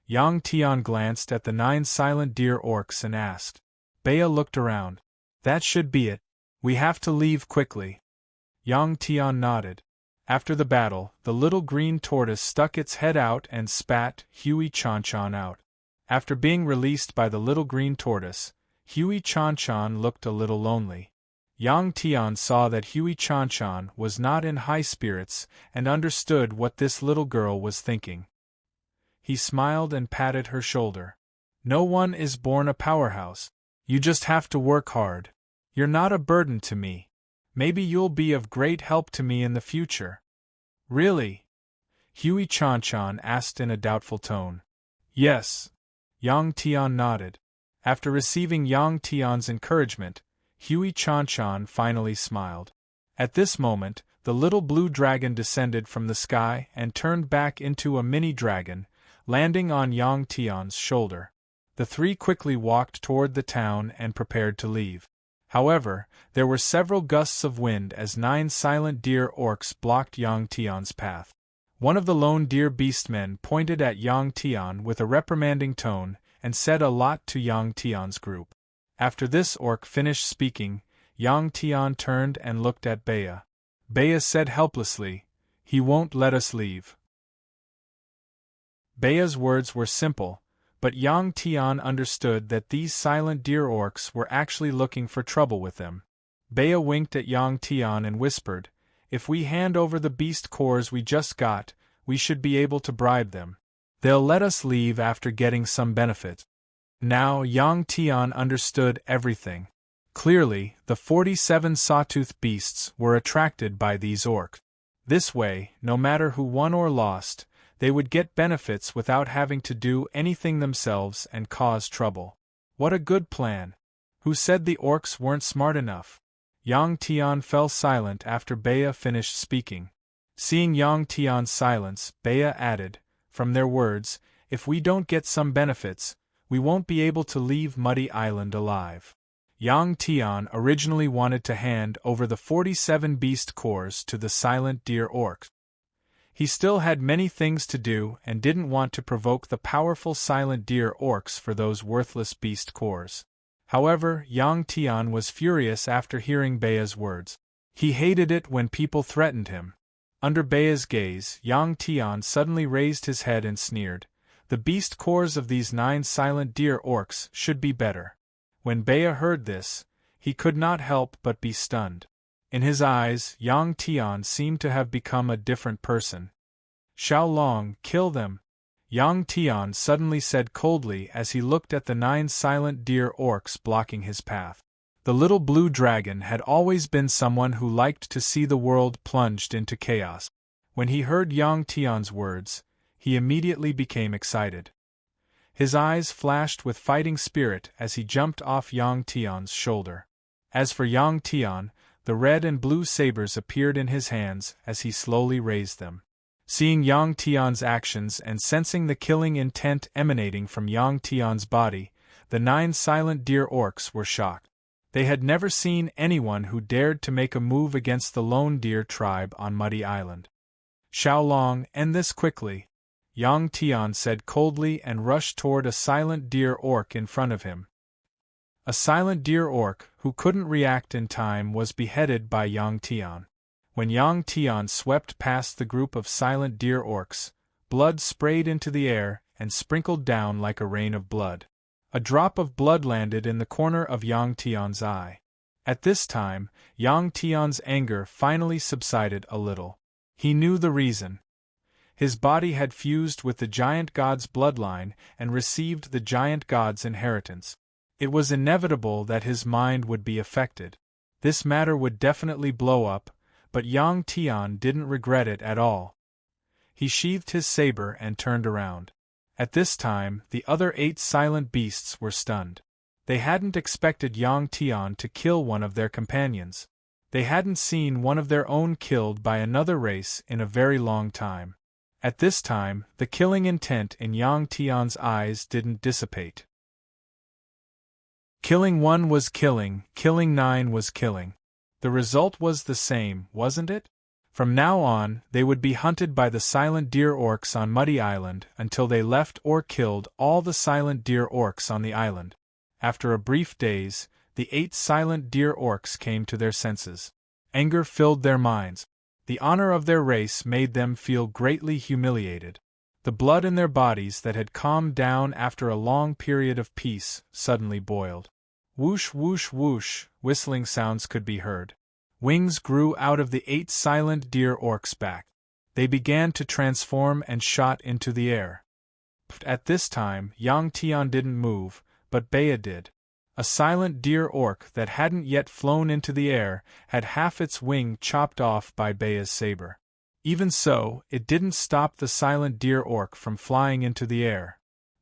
Yang Tian glanced at the 9 silent deer orcs and asked. Bea looked around. That should be it. We have to leave quickly. Yang Tian nodded. After the battle, the little green tortoise stuck its head out and spat Huey Chan out. After being released by the little green tortoise, Huey Chan looked a little lonely. Yang Tian saw that Huey Chan was not in high spirits and understood what this little girl was thinking. He smiled and patted her shoulder. No one is born a powerhouse. You just have to work hard. You're not a burden to me. Maybe you'll be of great help to me in the future. Really? Huey Chan asked in a doubtful tone. Yes. Yang Tian nodded. After receiving Yang Tian's encouragement, Huey Chan finally smiled. At this moment, the little blue dragon descended from the sky and turned back into a mini dragon, landing on Yang Tian's shoulder. The three quickly walked toward the town and prepared to leave. However, there were several gusts of wind as 9 silent deer orcs blocked Yang Tian's path. One of the lone deer beastmen pointed at Yang Tian with a reprimanding tone and said a lot to Yang Tian's group. After this orc finished speaking, Yang Tian turned and looked at Bea. Bea said helplessly, "He won't let us leave." Bea's words were simple, but Yang Tian understood that these silent deer orcs were actually looking for trouble with them. Bea winked at Yang Tian and whispered, "If we hand over the beast cores we just got, we should be able to bribe them. They'll let us leave after getting some benefit." Now Yang Tian understood everything. Clearly, the 47 sawtooth beasts were attracted by these orcs. This way, no matter who won or lost, they would get benefits without having to do anything themselves and cause trouble. What a good plan! Who said the orcs weren't smart enough? Yang Tian fell silent after Bea finished speaking. Seeing Yang Tian's silence, Bea added, "From their words, if we don't get some benefits, we won't be able to leave Muddy Island alive." Yang Tian originally wanted to hand over the 47 beast cores to the silent deer orcs. He still had many things to do and didn't want to provoke the powerful silent deer orcs for those worthless beast cores. However, Yang Tian was furious after hearing Bea's words. He hated it when people threatened him. Under Bea's gaze, Yang Tian suddenly raised his head and sneered. The beast cores of these 9 silent deer orcs should be better. When Bea heard this, he could not help but be stunned. In his eyes, Yang Tian seemed to have become a different person. Xiaolong, kill them, Yang Tian suddenly said coldly as he looked at the 9 silent deer orcs blocking his path. The little blue dragon had always been someone who liked to see the world plunged into chaos. When he heard Yang Tian's words, he immediately became excited. His eyes flashed with fighting spirit as he jumped off Yang Tian's shoulder. As for Yang Tian, the red and blue sabers appeared in his hands as he slowly raised them. Seeing Yang Tian's actions and sensing the killing intent emanating from Yang Tian's body, the 9 silent deer orcs were shocked. They had never seen anyone who dared to make a move against the lone deer tribe on Muddy Island. Xiaolong, end this quickly, Yang Tian said coldly and rushed toward a silent deer orc in front of him. A silent deer orc, who couldn't react in time, was beheaded by Yang Tian. When Yang Tian swept past the group of silent deer orcs, blood sprayed into the air and sprinkled down like a rain of blood. A drop of blood landed in the corner of Yang Tian's eye. At this time, Yang Tian's anger finally subsided a little. He knew the reason. His body had fused with the giant god's bloodline and received the giant god's inheritance. It was inevitable that his mind would be affected. This matter would definitely blow up, but Yang Tian didn't regret it at all. He sheathed his saber and turned around. At this time, the other 8 silent beasts were stunned. They hadn't expected Yang Tian to kill one of their companions. They hadn't seen one of their own killed by another race in a very long time. At this time, the killing intent in Yang Tian's eyes didn't dissipate. Killing 1 was killing 9 was killing. The result was the same, wasn't it? From now on, they would be hunted by the silent deer orcs on Muddy Island until they left or killed all the silent deer orcs on the island. After a brief daze, the 8 silent deer orcs came to their senses. Anger filled their minds. The honor of their race made them feel greatly humiliated. The blood in their bodies that had calmed down after a long period of peace suddenly boiled. Whoosh whoosh whoosh, whistling sounds could be heard. Wings grew out of the 8 silent deer orcs' back. They began to transform and shot into the air. At this time, Yang Tian didn't move, but Bea did. A silent deer orc that hadn't yet flown into the air had half its wing chopped off by Bea's saber. Even so, it didn't stop the silent deer orc from flying into the air.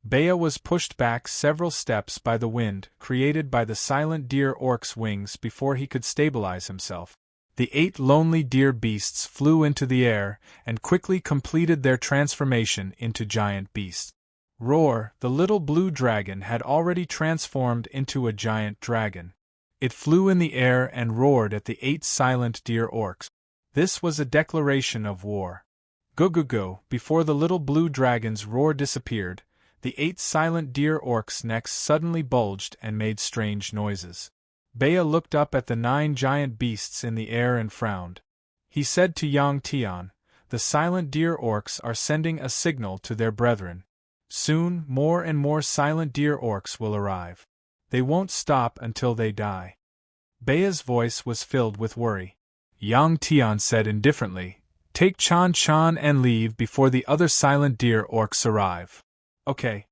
Bea was pushed back several steps by the wind created by the silent deer orc's wings before he could stabilize himself. The 8 lonely deer beasts flew into the air and quickly completed their transformation into giant beasts. Roar, the little blue dragon had already transformed into a giant dragon. It flew in the air and roared at the 8 silent deer orcs. This was a declaration of war. Go go go, before the little blue dragon's roar disappeared, the 8 silent deer orcs' necks suddenly bulged and made strange noises. Bea looked up at the 9 giant beasts in the air and frowned. He said to Yang Tian, "The silent deer orcs are sending a signal to their brethren. Soon, more and more silent deer orcs will arrive. They won't stop until they die." Bea's voice was filled with worry. Yang Tian said indifferently, "Take Chan Chan and leave before the other silent deer orcs arrive." Okay.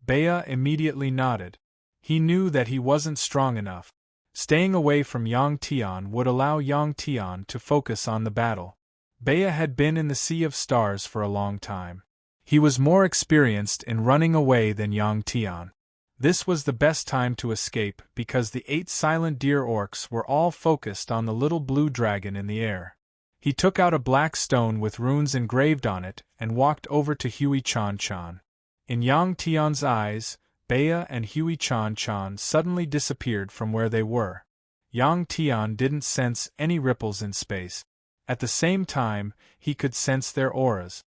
Bea immediately nodded. He knew that he wasn't strong enough. Staying away from Yang Tian would allow Yang Tian to focus on the battle. Bea had been in the Sea of Stars for a long time. He was more experienced in running away than Yang Tian. This was the best time to escape because the 8 silent deer orcs were all focused on the little blue dragon in the air. He took out a black stone with runes engraved on it and walked over to Huey Chan Chan. In Yang Tian's eyes, Bea and Huey Chan Chan suddenly disappeared from where they were. Yang Tian didn't sense any ripples in space. At the same time, he could sense their auras.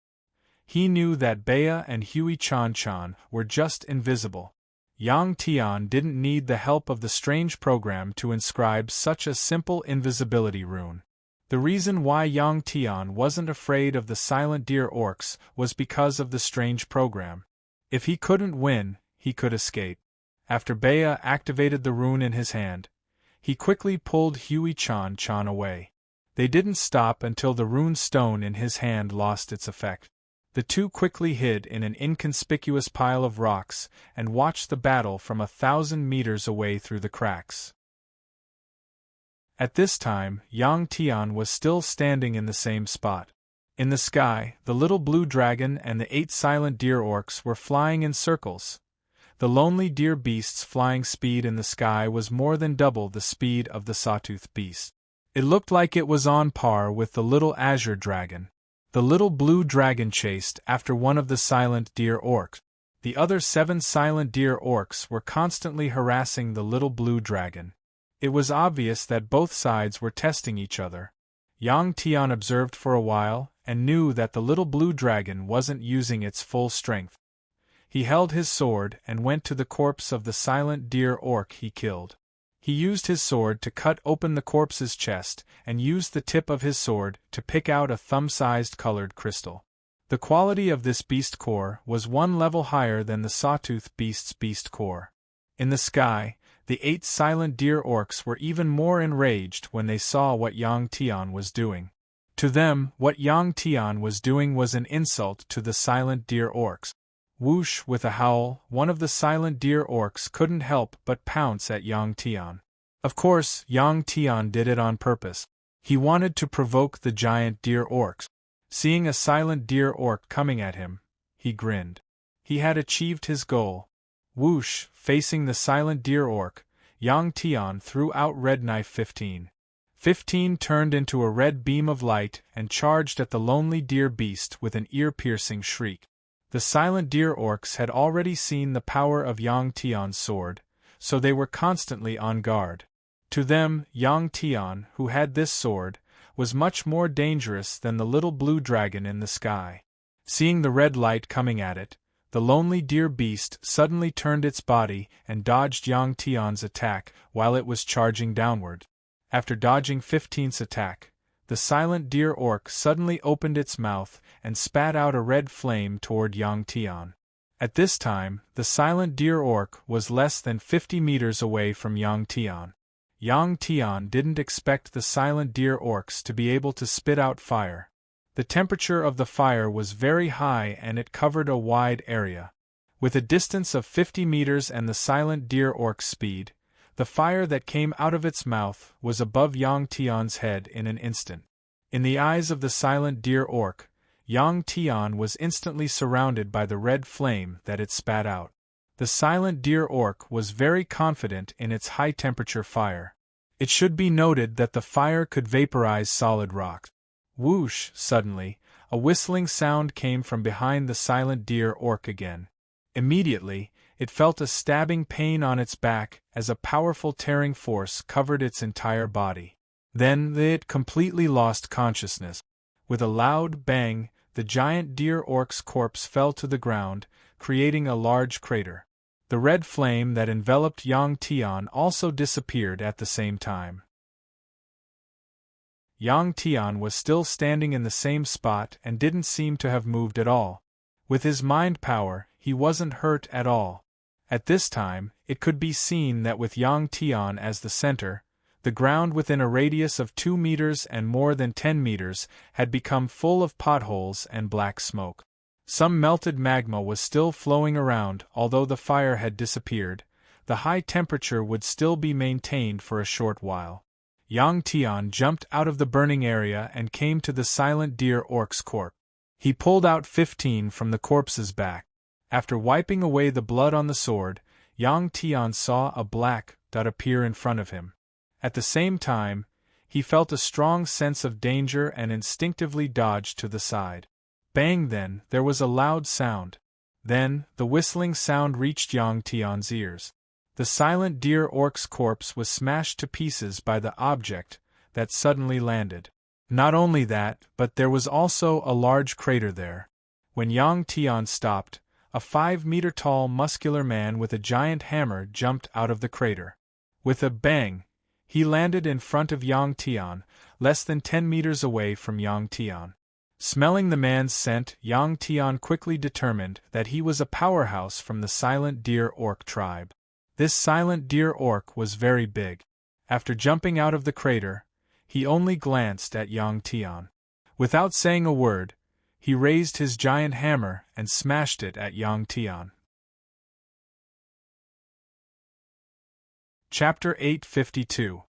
He knew that Bea and Huey Chan Chan were just invisible. Yang Tian didn't need the help of the strange program to inscribe such a simple invisibility rune. The reason why Yang Tian wasn't afraid of the silent deer orcs was because of the strange program. If he couldn't win, he could escape. After Bea activated the rune in his hand, he quickly pulled Hui Chan away. They didn't stop until the rune stone in his hand lost its effect. The two quickly hid in an inconspicuous pile of rocks and watched the battle from 1,000 meters away through the cracks. At this time, Yang Tian was still standing in the same spot. In the sky, the little blue dragon and the 8 silent deer orcs were flying in circles. The lonely deer beast's flying speed in the sky was more than double the speed of the sawtooth beast. It looked like it was on par with the little azure dragon. The little blue dragon chased after one of the silent deer orcs. The other 7 silent deer orcs were constantly harassing the little blue dragon. It was obvious that both sides were testing each other. Yang Tian observed for a while and knew that the little blue dragon wasn't using its full strength. He held his sword and went to the corpse of the silent deer orc he killed. He used his sword to cut open the corpse's chest and used the tip of his sword to pick out a thumb-sized colored crystal. The quality of this beast core was 1 level higher than the sawtooth beast's beast core. In the sky, the 8 silent deer orcs were even more enraged when they saw what Yang Tian was doing. To them, what Yang Tian was doing was an insult to the silent deer orcs. Whoosh! With a howl, one of the silent deer orcs couldn't help but pounce at Yang Tian. Of course, Yang Tian did it on purpose. He wanted to provoke the giant deer orcs. Seeing a silent deer orc coming at him, he grinned. He had achieved his goal. Whoosh! Facing the silent deer orc, Yang Tian threw out Red Knife 15. 15 turned into a red beam of light and charged at the lonely deer beast with an ear-piercing shriek. The silent deer orcs had already seen the power of Yang Tian's sword, so they were constantly on guard. To them, Yang Tian, who had this sword, was much more dangerous than the little blue dragon in the sky. Seeing the red light coming at it, the lonely deer beast suddenly turned its body and dodged Yang Tian's attack while it was charging downward. After dodging 15's attack, the silent deer orc suddenly opened its mouth and spat out a red flame toward Yang Tian. At this time, the silent deer orc was less than 50 meters away from Yang Tian. Yang Tian didn't expect the silent deer orcs to be able to spit out fire. The temperature of the fire was very high and it covered a wide area. With a distance of 50 meters and the silent deer orc's speed, the fire that came out of its mouth was above Yang Tian's head in an instant. In the eyes of the silent deer orc, Yang Tian was instantly surrounded by the red flame that it spat out. The silent deer orc was very confident in its high-temperature fire. It should be noted that the fire could vaporize solid rock. Whoosh! Suddenly, a whistling sound came from behind the silent deer orc again. Immediately, it felt a stabbing pain on its back as a powerful tearing force covered its entire body. Then it completely lost consciousness. With a loud bang, the giant deer orc's corpse fell to the ground, creating a large crater. The red flame that enveloped Yang Tian also disappeared at the same time. Yang Tian was still standing in the same spot and didn't seem to have moved at all. With his mind power, he wasn't hurt at all. At this time, it could be seen that with Yang Tian as the center, the ground within a radius of 2 meters and more than 10 meters had become full of potholes and black smoke. Some melted magma was still flowing around. Although the fire had disappeared, the high temperature would still be maintained for a short while. Yang Tian jumped out of the burning area and came to the silent deer orc's corpse. He pulled out 15 from the corpse's back. After wiping away the blood on the sword, Yang Tian saw a black dot appear in front of him. At the same time, he felt a strong sense of danger and instinctively dodged to the side. Bang! Then, there was a loud sound. Then, the whistling sound reached Yang Tian's ears. The silent deer orc's corpse was smashed to pieces by the object that suddenly landed. Not only that, but there was also a large crater there. When Yang Tian stopped, A 5-meter-tall muscular man with a giant hammer jumped out of the crater. With a bang, he landed in front of Yang Tian, less than 10 meters away from Yang Tian. Smelling the man's scent, Yang Tian quickly determined that he was a powerhouse from the Silent Deer Orc tribe. This Silent Deer Orc was very big. After jumping out of the crater, he only glanced at Yang Tian. Without saying a word, he raised his giant hammer and smashed it at Yang Tian. Chapter 852.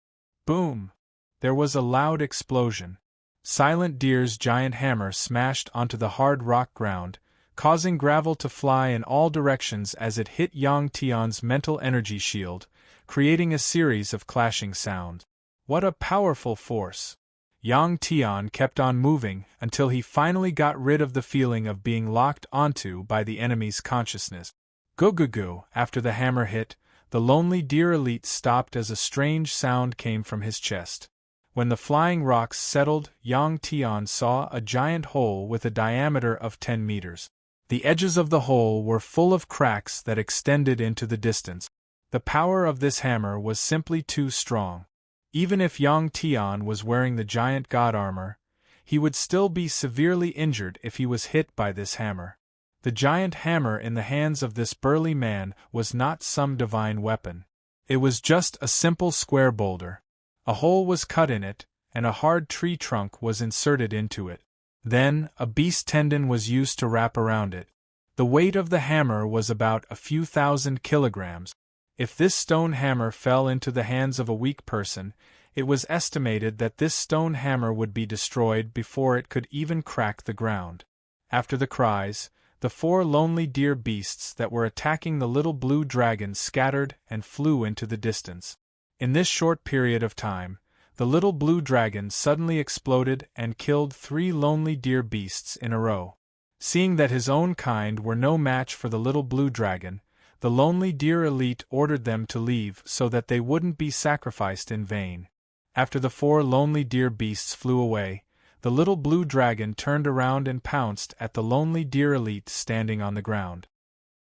Boom! There was a loud explosion. Silent Deer's giant hammer smashed onto the hard rock ground, causing gravel to fly in all directions as it hit Yang Tian's mental energy shield, creating a series of clashing sounds. What a powerful force! Yang Tian kept on moving until he finally got rid of the feeling of being locked onto by the enemy's consciousness. Go-go-go! After the hammer hit, the lonely deer elite stopped as a strange sound came from his chest. When the flying rocks settled, Yang Tian saw a giant hole with a diameter of 10 meters. The edges of the hole were full of cracks that extended into the distance. The power of this hammer was simply too strong. Even if Yang Tian was wearing the giant god armor, he would still be severely injured if he was hit by this hammer. The giant hammer in the hands of this burly man was not some divine weapon. It was just a simple square boulder. A hole was cut in it, and a hard tree trunk was inserted into it. Then, a beast tendon was used to wrap around it. The weight of the hammer was about a few thousand kilograms. If this stone hammer fell into the hands of a weak person, it was estimated that this stone hammer would be destroyed before it could even crack the ground. After the cries, the 4 lonely deer beasts that were attacking the little blue dragon scattered and flew into the distance. In this short period of time, the little blue dragon suddenly exploded and killed 3 lonely deer beasts in a row. Seeing that his own kind were no match for the little blue dragon, the lonely deer elite ordered them to leave so that they wouldn't be sacrificed in vain. After the 4 lonely deer beasts flew away, the little blue dragon turned around and pounced at the lonely deer elite standing on the ground.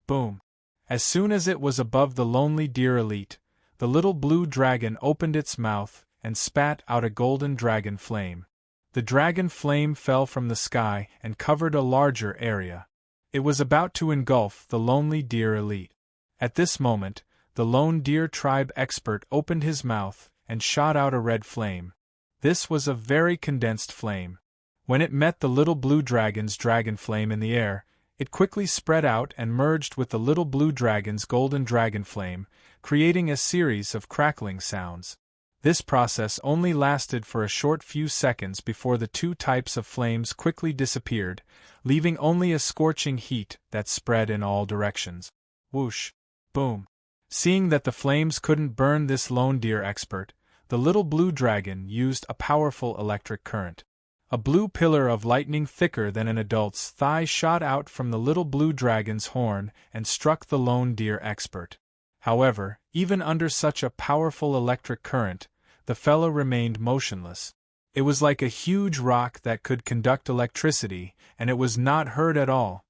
Boom! As soon as it was above the lonely deer elite, the little blue dragon opened its mouth and spat out a golden dragon flame. The dragon flame fell from the sky and covered a larger area. It was about to engulf the lonely deer elite. At this moment, the lone deer tribe expert opened his mouth and shot out a red flame. This was a very condensed flame. When it met the little blue dragon's dragon flame in the air, it quickly spread out and merged with the little blue dragon's golden dragon flame, creating a series of crackling sounds. This process only lasted for a short few seconds before the 2 types of flames quickly disappeared, leaving only a scorching heat that spread in all directions. Whoosh! Boom! Seeing that the flames couldn't burn this lone deer expert, the little blue dragon used a powerful electric current. A blue pillar of lightning thicker than an adult's thigh shot out from the little blue dragon's horn and struck the lone deer expert. However, even under such a powerful electric current, the fellow remained motionless. It was like a huge rock that could conduct electricity, and it was not hurt at all.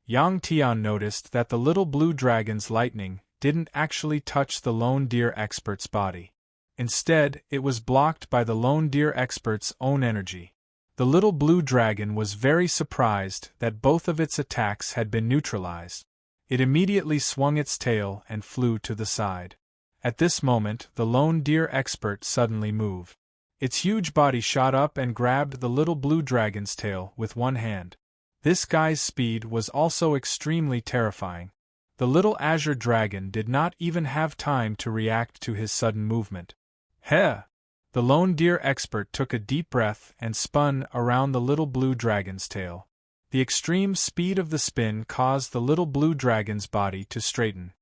Yang Tian noticed that the little blue dragon's lightning didn't actually touch the lone deer expert's body. Instead, it was blocked by the lone deer expert's own energy. The little blue dragon was very surprised that both of its attacks had been neutralized. It immediately swung its tail and flew to the side. At this moment, the lone deer expert suddenly moved. Its huge body shot up and grabbed the little blue dragon's tail with one hand. This guy's speed was also extremely terrifying. The little azure dragon did not even have time to react to his sudden movement. Heh! The lone deer expert took a deep breath and spun around the little blue dragon's tail. The extreme speed of the spin caused the little blue dragon's body to straighten.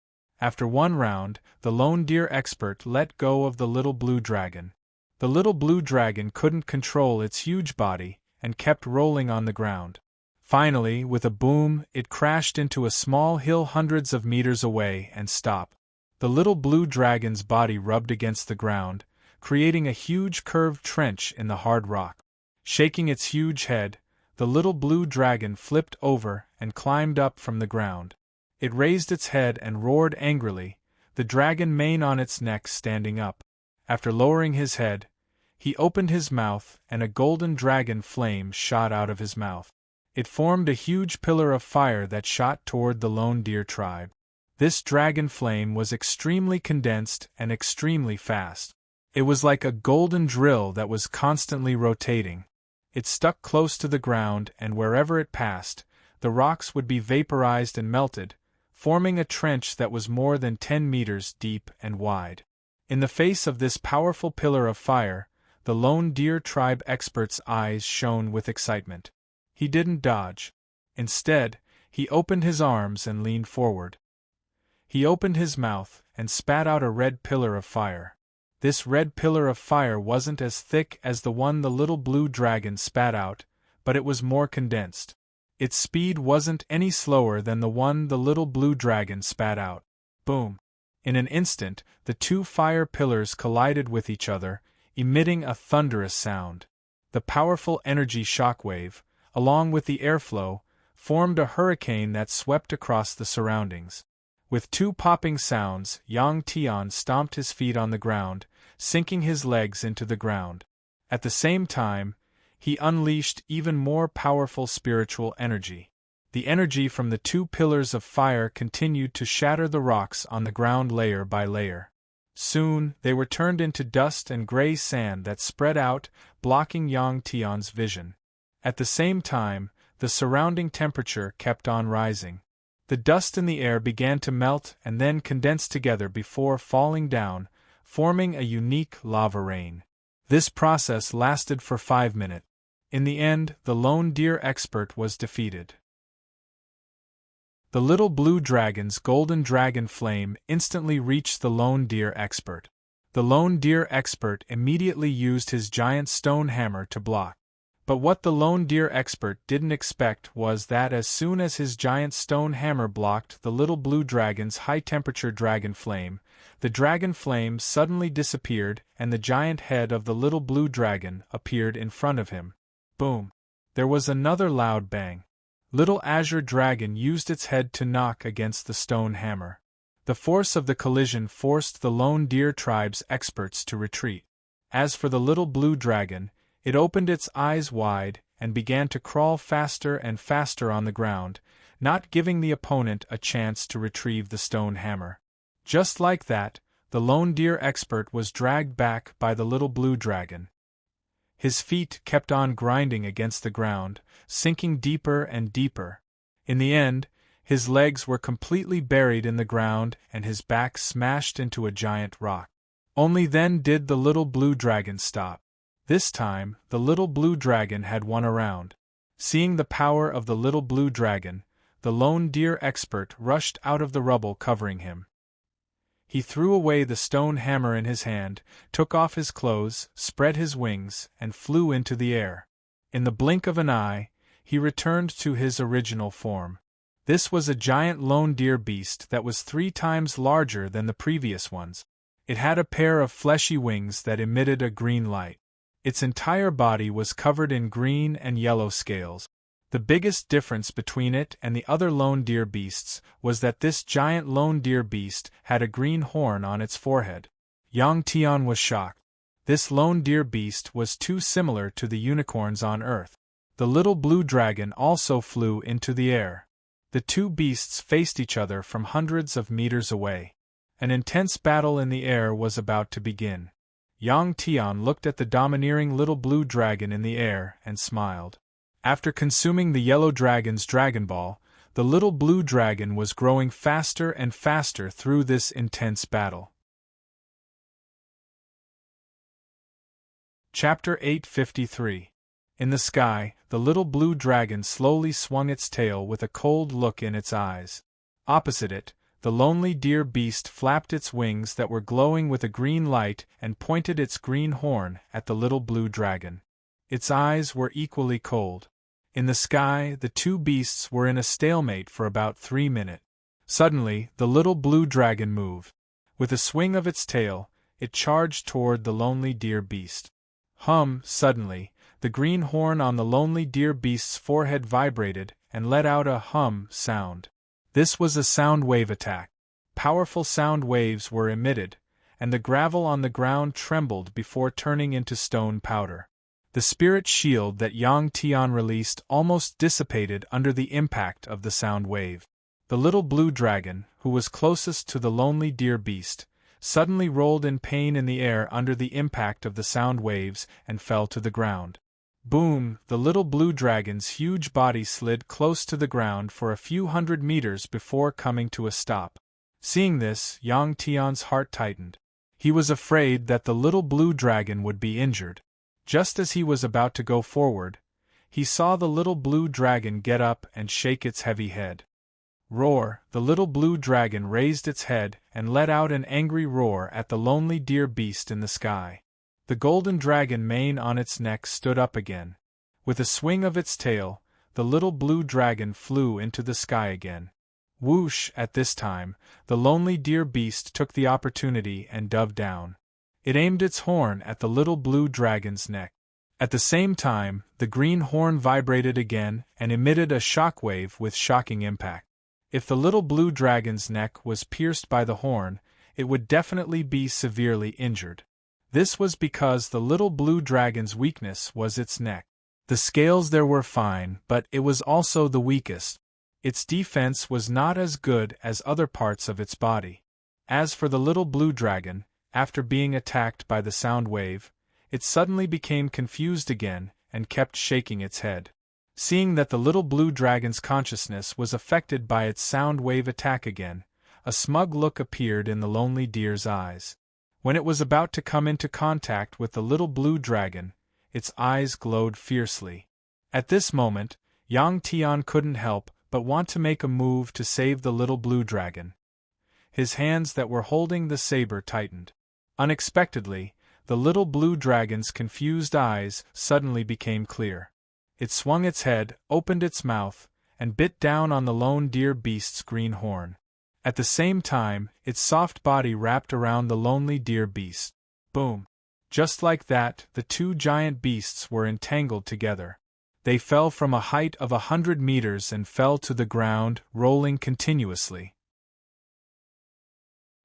After one round, the lone deer expert let go of the little blue dragon. The little blue dragon couldn't control its huge body and kept rolling on the ground. Finally, with a boom, it crashed into a small hill hundreds of meters away and stopped. The little blue dragon's body rubbed against the ground, creating a huge curved trench in the hard rock. Shaking its huge head, the little blue dragon flipped over and climbed up from the ground. It raised its head and roared angrily, the dragon mane on its neck standing up. After lowering his head, he opened his mouth and a golden dragon flame shot out of his mouth. It formed a huge pillar of fire that shot toward the lone deer tribe. This dragon flame was extremely condensed and extremely fast. It was like a golden drill that was constantly rotating. It stuck close to the ground, and wherever it passed, the rocks would be vaporized and melted, forming a trench that was more than 10 meters deep and wide. In the face of this powerful pillar of fire, the lone deer tribe expert's eyes shone with excitement. He didn't dodge. Instead, he opened his arms and leaned forward. He opened his mouth and spat out a red pillar of fire. This red pillar of fire wasn't as thick as the one the little blue dragon spat out, but it was more condensed. Its speed wasn't any slower than the one the little blue dragon spat out. Boom! In an instant, the two fire pillars collided with each other, emitting a thunderous sound. The powerful energy shockwave, along with the airflow, formed a hurricane that swept across the surroundings. With two popping sounds, Yang Tian stomped his feet on the ground, sinking his legs into the ground. At the same time, he unleashed even more powerful spiritual energy. The energy from the two pillars of fire continued to shatter the rocks on the ground layer by layer. Soon, they were turned into dust and gray sand that spread out, blocking Yang Tian's vision. At the same time, the surrounding temperature kept on rising. The dust in the air began to melt and then condense together before falling down, forming a unique lava rain. This process lasted for 5 minutes. In the end, the lone deer expert was defeated. The little blue dragon's golden dragon flame instantly reached the lone deer expert. The lone deer expert immediately used his giant stone hammer to block. But what the lone deer expert didn't expect was that as soon as his giant stone hammer blocked the little blue dragon's high-temperature dragon flame, the dragon flame suddenly disappeared and the giant head of the little blue dragon appeared in front of him. Boom! There was another loud bang. Little Azure Dragon used its head to knock against the stone hammer. The force of the collision forced the lone deer tribe's experts to retreat. As for the little blue dragon, it opened its eyes wide and began to crawl faster and faster on the ground, not giving the opponent a chance to retrieve the stone hammer. Just like that, the lone deer expert was dragged back by the little blue dragon. His feet kept on grinding against the ground, sinking deeper and deeper. In the end, his legs were completely buried in the ground and his back smashed into a giant rock. Only then did the little blue dragon stop. This time, the little blue dragon had won a round. Seeing the power of the little blue dragon, the lone deer expert rushed out of the rubble covering him. He threw away the stone hammer in his hand, took off his clothes, spread his wings, and flew into the air. In the blink of an eye, he returned to his original form. This was a giant lone deer beast that was 3 times larger than the previous ones. It had a pair of fleshy wings that emitted a green light. Its entire body was covered in green and yellow scales. The biggest difference between it and the other lone deer beasts was that this giant lone deer beast had a green horn on its forehead. Yang Tian was shocked. This lone deer beast was too similar to the unicorns on Earth. The little blue dragon also flew into the air. The two beasts faced each other from hundreds of meters away. An intense battle in the air was about to begin. Yang Tian looked at the domineering little blue dragon in the air and smiled. After consuming the yellow dragon's Dragon Ball, the little blue dragon was growing faster and faster through this intense battle. Chapter 853. In the sky, the little blue dragon slowly swung its tail with a cold look in its eyes. Opposite it, the lonely deer beast flapped its wings that were glowing with a green light and pointed its green horn at the little blue dragon. Its eyes were equally cold. In the sky, the two beasts were in a stalemate for about 3 minutes. Suddenly, the little blue dragon moved. With a swing of its tail, it charged toward the lonely deer beast. Suddenly, The green horn on the lonely deer beast's forehead vibrated and let out a hum sound. This was a sound wave attack. Powerful sound waves were emitted, and the gravel on the ground trembled before turning into stone powder. The spirit shield that Yang Tian released almost dissipated under the impact of the sound wave. The little blue dragon, who was closest to the lonely deer beast, suddenly rolled in pain in the air under the impact of the sound waves and fell to the ground. Boom! The little blue dragon's huge body slid close to the ground for a few hundred meters before coming to a stop. Seeing this, Yang Tian's heart tightened. He was afraid that the little blue dragon would be injured. Just as he was about to go forward, he saw the little blue dragon get up and shake its heavy head. Roar! The little blue dragon raised its head and let out an angry roar at the lonely deer beast in the sky. The golden dragon mane on its neck stood up again. With a swing of its tail, the little blue dragon flew into the sky again. Whoosh! At this time, the lonely deer beast took the opportunity and dove down. It aimed its horn at the little blue dragon's neck. At the same time, the green horn vibrated again and emitted a shock wave with shocking impact. If the little blue dragon's neck was pierced by the horn, it would definitely be severely injured. This was because the little blue dragon's weakness was its neck. The scales there were fine, but it was also the weakest. Its defense was not as good as other parts of its body. As for the little blue dragon, after being attacked by the sound wave, it suddenly became confused again and kept shaking its head. Seeing that the little blue dragon's consciousness was affected by its sound wave attack again, a smug look appeared in the lonely deer's eyes. When it was about to come into contact with the little blue dragon, its eyes glowed fiercely. At this moment, Yang Tian couldn't help but want to make a move to save the little blue dragon. His hands that were holding the saber tightened. Unexpectedly, the little blue dragon's confused eyes suddenly became clear. It swung its head, opened its mouth, and bit down on the lone deer beast's green horn. At the same time, its soft body wrapped around the lonely deer beast. Boom! Just like that, the two giant beasts were entangled together. They fell from a height of 100 meters and fell to the ground, rolling continuously.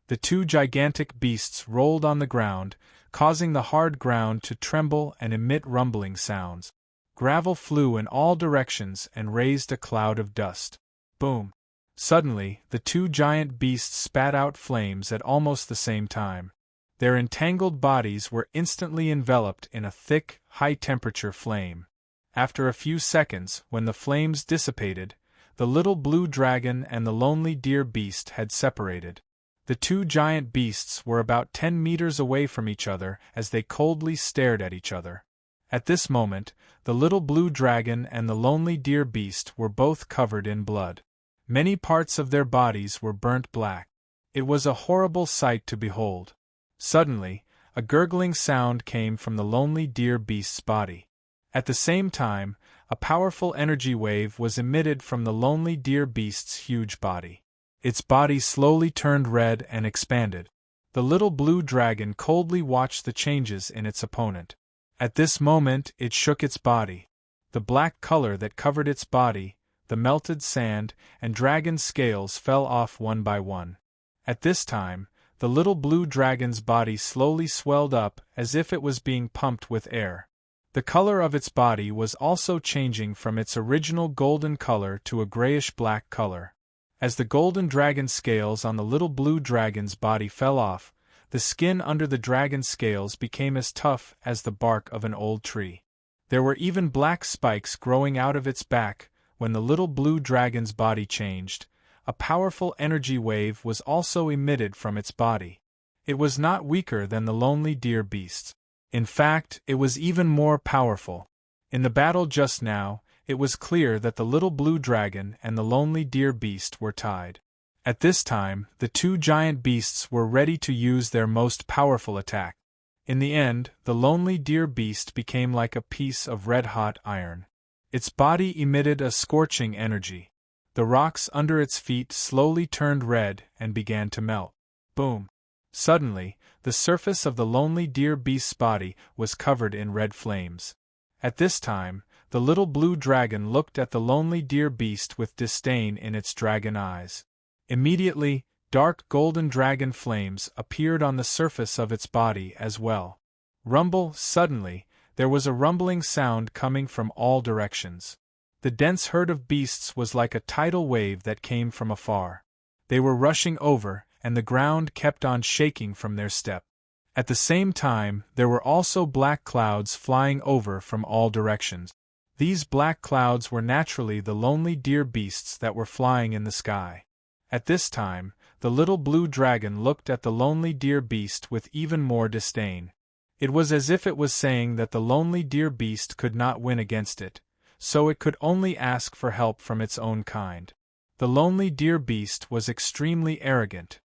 The two gigantic beasts rolled on the ground, causing the hard ground to tremble and emit rumbling sounds. Gravel flew in all directions and raised a cloud of dust. Boom! Suddenly, the two giant beasts spat out flames at almost the same time. Their entangled bodies were instantly enveloped in a thick, high-temperature flame. After a few seconds, when the flames dissipated, the little blue dragon and the lonely deer beast had separated. The two giant beasts were about 10 meters away from each other as they coldly stared at each other. At this moment, the little blue dragon and the lonely deer beast were both covered in blood. Many parts of their bodies were burnt black. It was a horrible sight to behold. Suddenly, a gurgling sound came from the lonely deer beast's body. At the same time, a powerful energy wave was emitted from the lonely deer beast's huge body. Its body slowly turned red and expanded. The little blue dragon coldly watched the changes in its opponent. At this moment, it shook its body. The black color that covered its body, the melted sand, and dragon scales fell off one by one. At this time, the little blue dragon's body slowly swelled up as if it was being pumped with air. The color of its body was also changing from its original golden color to a grayish-black color. As the golden dragon scales on the little blue dragon's body fell off, the skin under the dragon scales became as tough as the bark of an old tree. There were even black spikes growing out of its back. When the little blue dragon's body changed, a powerful energy wave was also emitted from its body. It was not weaker than the lonely deer beast. In fact, it was even more powerful. In the battle just now, it was clear that the little blue dragon and the lonely deer beast were tied. At this time, the two giant beasts were ready to use their most powerful attack. In the end, the lonely deer beast became like a piece of red-hot iron. Its body emitted a scorching energy. The rocks under its feet slowly turned red and began to melt. Boom! Suddenly, the surface of the lonely deer beast's body was covered in red flames. At this time, the little blue dragon looked at the lonely deer beast with disdain in its dragon eyes. Immediately, dark golden dragon flames appeared on the surface of its body as well. Suddenly, there was a rumbling sound coming from all directions. The dense herd of beasts was like a tidal wave that came from afar. They were rushing over, and the ground kept on shaking from their step. At the same time, there were also black clouds flying over from all directions. These black clouds were naturally the lonely deer beasts that were flying in the sky. At this time, the little blue dragon looked at the lonely deer beast with even more disdain. It was as if it was saying that the lonely deer beast could not win against it, so it could only ask for help from its own kind. The lonely deer beast was extremely arrogant.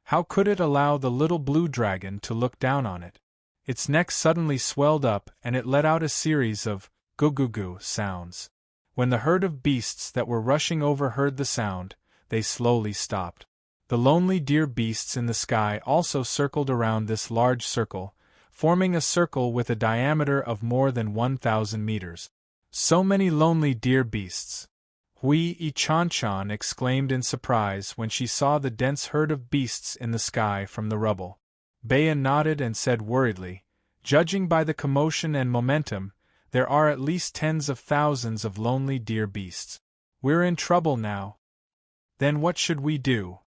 How could it allow the little blue dragon to look down on it? Its neck suddenly swelled up and it let out a series of goo-goo-goo sounds. When the herd of beasts that were rushing over heard the sound, they slowly stopped. The lonely deer beasts in the sky also circled around this large circle, forming a circle with a diameter of more than 1,000 meters. So many lonely deer beasts! Chan exclaimed in surprise when she saw the dense herd of beasts in the sky from the rubble. Bea nodded and said worriedly, "Judging by the commotion and momentum, there are at least tens of thousands of lonely deer beasts. We're in trouble now." "Then what should we do?"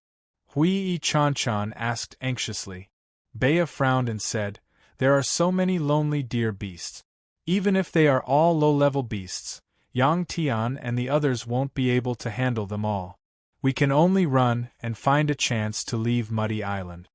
Chan asked anxiously. Bea frowned and said, "There are so many lonely deer beasts. Even if they are all low-level beasts, Yang Tian and the others won't be able to handle them all. We can only run and find a chance to leave Muddy Island."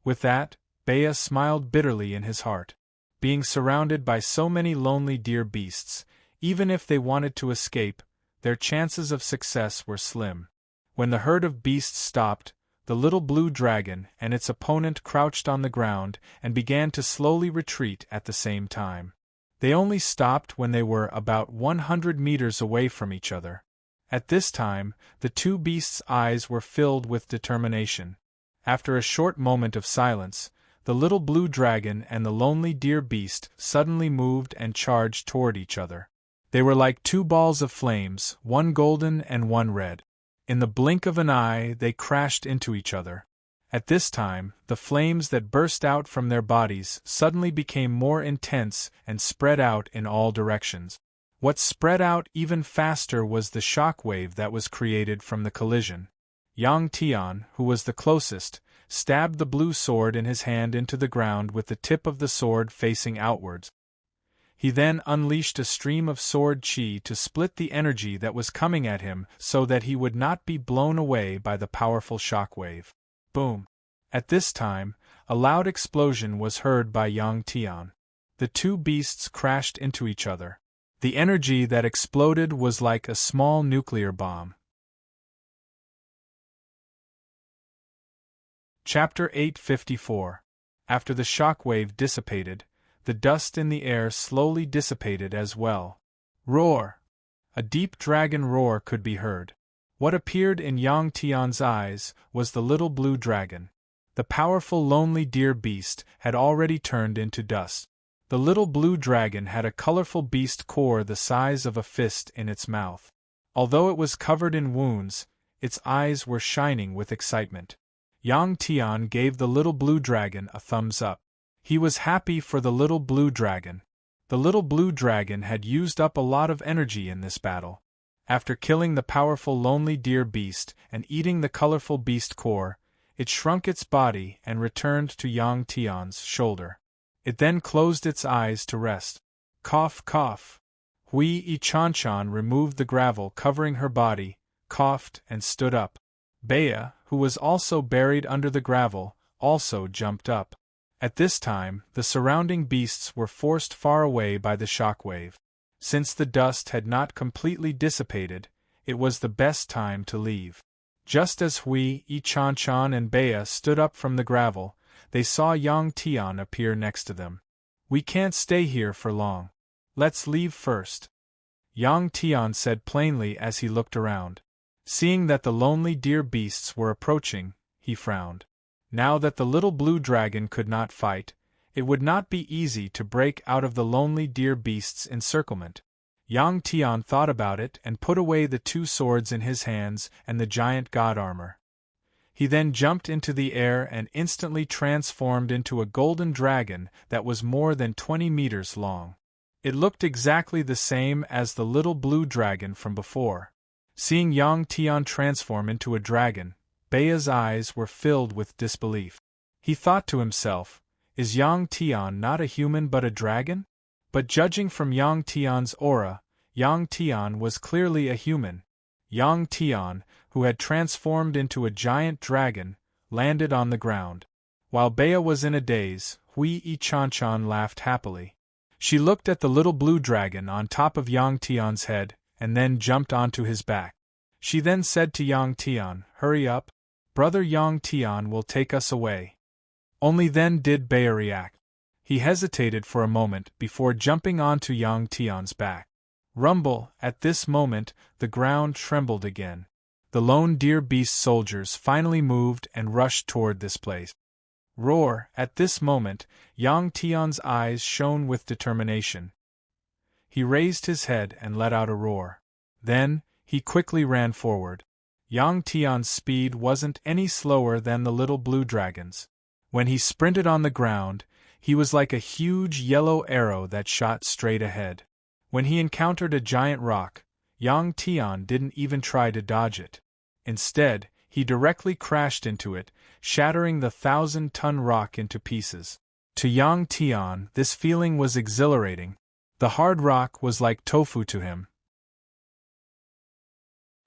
With that, Bea smiled bitterly in his heart. Being surrounded by so many lonely deer beasts, even if they wanted to escape, their chances of success were slim. When the herd of beasts stopped, the little blue dragon and its opponent crouched on the ground and began to slowly retreat at the same time. They only stopped when they were about 100 meters away from each other. At this time, the two beasts' eyes were filled with determination. After a short moment of silence, the little blue dragon and the lonely deer beast suddenly moved and charged toward each other. They were like two balls of flames, one golden and one red. In the blink of an eye, they crashed into each other. At this time, the flames that burst out from their bodies suddenly became more intense and spread out in all directions. What spread out even faster was the shock wave that was created from the collision. Yang Tian, who was the closest, stabbed the blue sword in his hand into the ground with the tip of the sword facing outwards. He then unleashed a stream of sword chi to split the energy that was coming at him so that he would not be blown away by the powerful shock wave. Boom! At this time, a loud explosion was heard by Yang Tian. The two beasts crashed into each other. The energy that exploded was like a small nuclear bomb. Chapter 854. After the shock wave dissipated, the dust in the air slowly dissipated as well. Roar! A deep dragon roar could be heard. What appeared in Yang Tian's eyes was the little blue dragon. The powerful lonely deer beast had already turned into dust. The little blue dragon had a colorful beast core the size of a fist in its mouth. Although it was covered in wounds, its eyes were shining with excitement. Yang Tian gave the little blue dragon a thumbs up. He was happy for the little blue dragon. The little blue dragon had used up a lot of energy in this battle. After killing the powerful lonely deer beast and eating the colorful beast core, it shrunk its body and returned to Yang Tian's shoulder. It then closed its eyes to rest. Cough, cough. Chan removed the gravel covering her body, coughed and stood up. Bea, who was also buried under the gravel, also jumped up. At this time, the surrounding beasts were forced far away by the shockwave. Since the dust had not completely dissipated, it was the best time to leave. Just as Chan and Bea stood up from the gravel, they saw Yang Tian appear next to them. "We can't stay here for long. Let's leave first," Yang Tian said plainly as he looked around. Seeing that the lonely deer beasts were approaching, he frowned. Now that the little blue dragon could not fight, It would not be easy to break out of the lonely deer beast's encirclement. Yang Tian thought about it and put away the 2 swords in his hands and the giant god armor. He then jumped into the air and instantly transformed into a golden dragon that was more than 20 meters long. It looked exactly the same as the little blue dragon from before. Seeing Yang Tian transform into a dragon, Bea's eyes were filled with disbelief. He thought to himself, is Yang Tian not a human but a dragon? But judging from Yang Tian's aura, Yang Tian was clearly a human. Yang Tian, who had transformed into a giant dragon, landed on the ground. While Bea was in a daze, Hui Chanchan laughed happily. She looked at the little blue dragon on top of Yang Tian's head, and then jumped onto his back. She then said to Yang Tian, "Hurry up, brother Yang Tian will take us away." Only then did Bea react. He hesitated for a moment before jumping onto Yang Tian's back. Rumble, at this moment, the ground trembled again. The lone deer beast soldiers finally moved and rushed toward this place. Roar, at this moment, Yang Tian's eyes shone with determination. He raised his head and let out a roar. Then, he quickly ran forward. Yang Tian's speed wasn't any slower than the little blue dragon's. When he sprinted on the ground, he was like a huge yellow arrow that shot straight ahead. When he encountered a giant rock, Yang Tian didn't even try to dodge it. Instead, he directly crashed into it, shattering the 1,000-ton rock into pieces. To Yang Tian, this feeling was exhilarating. The hard rock was like tofu to him.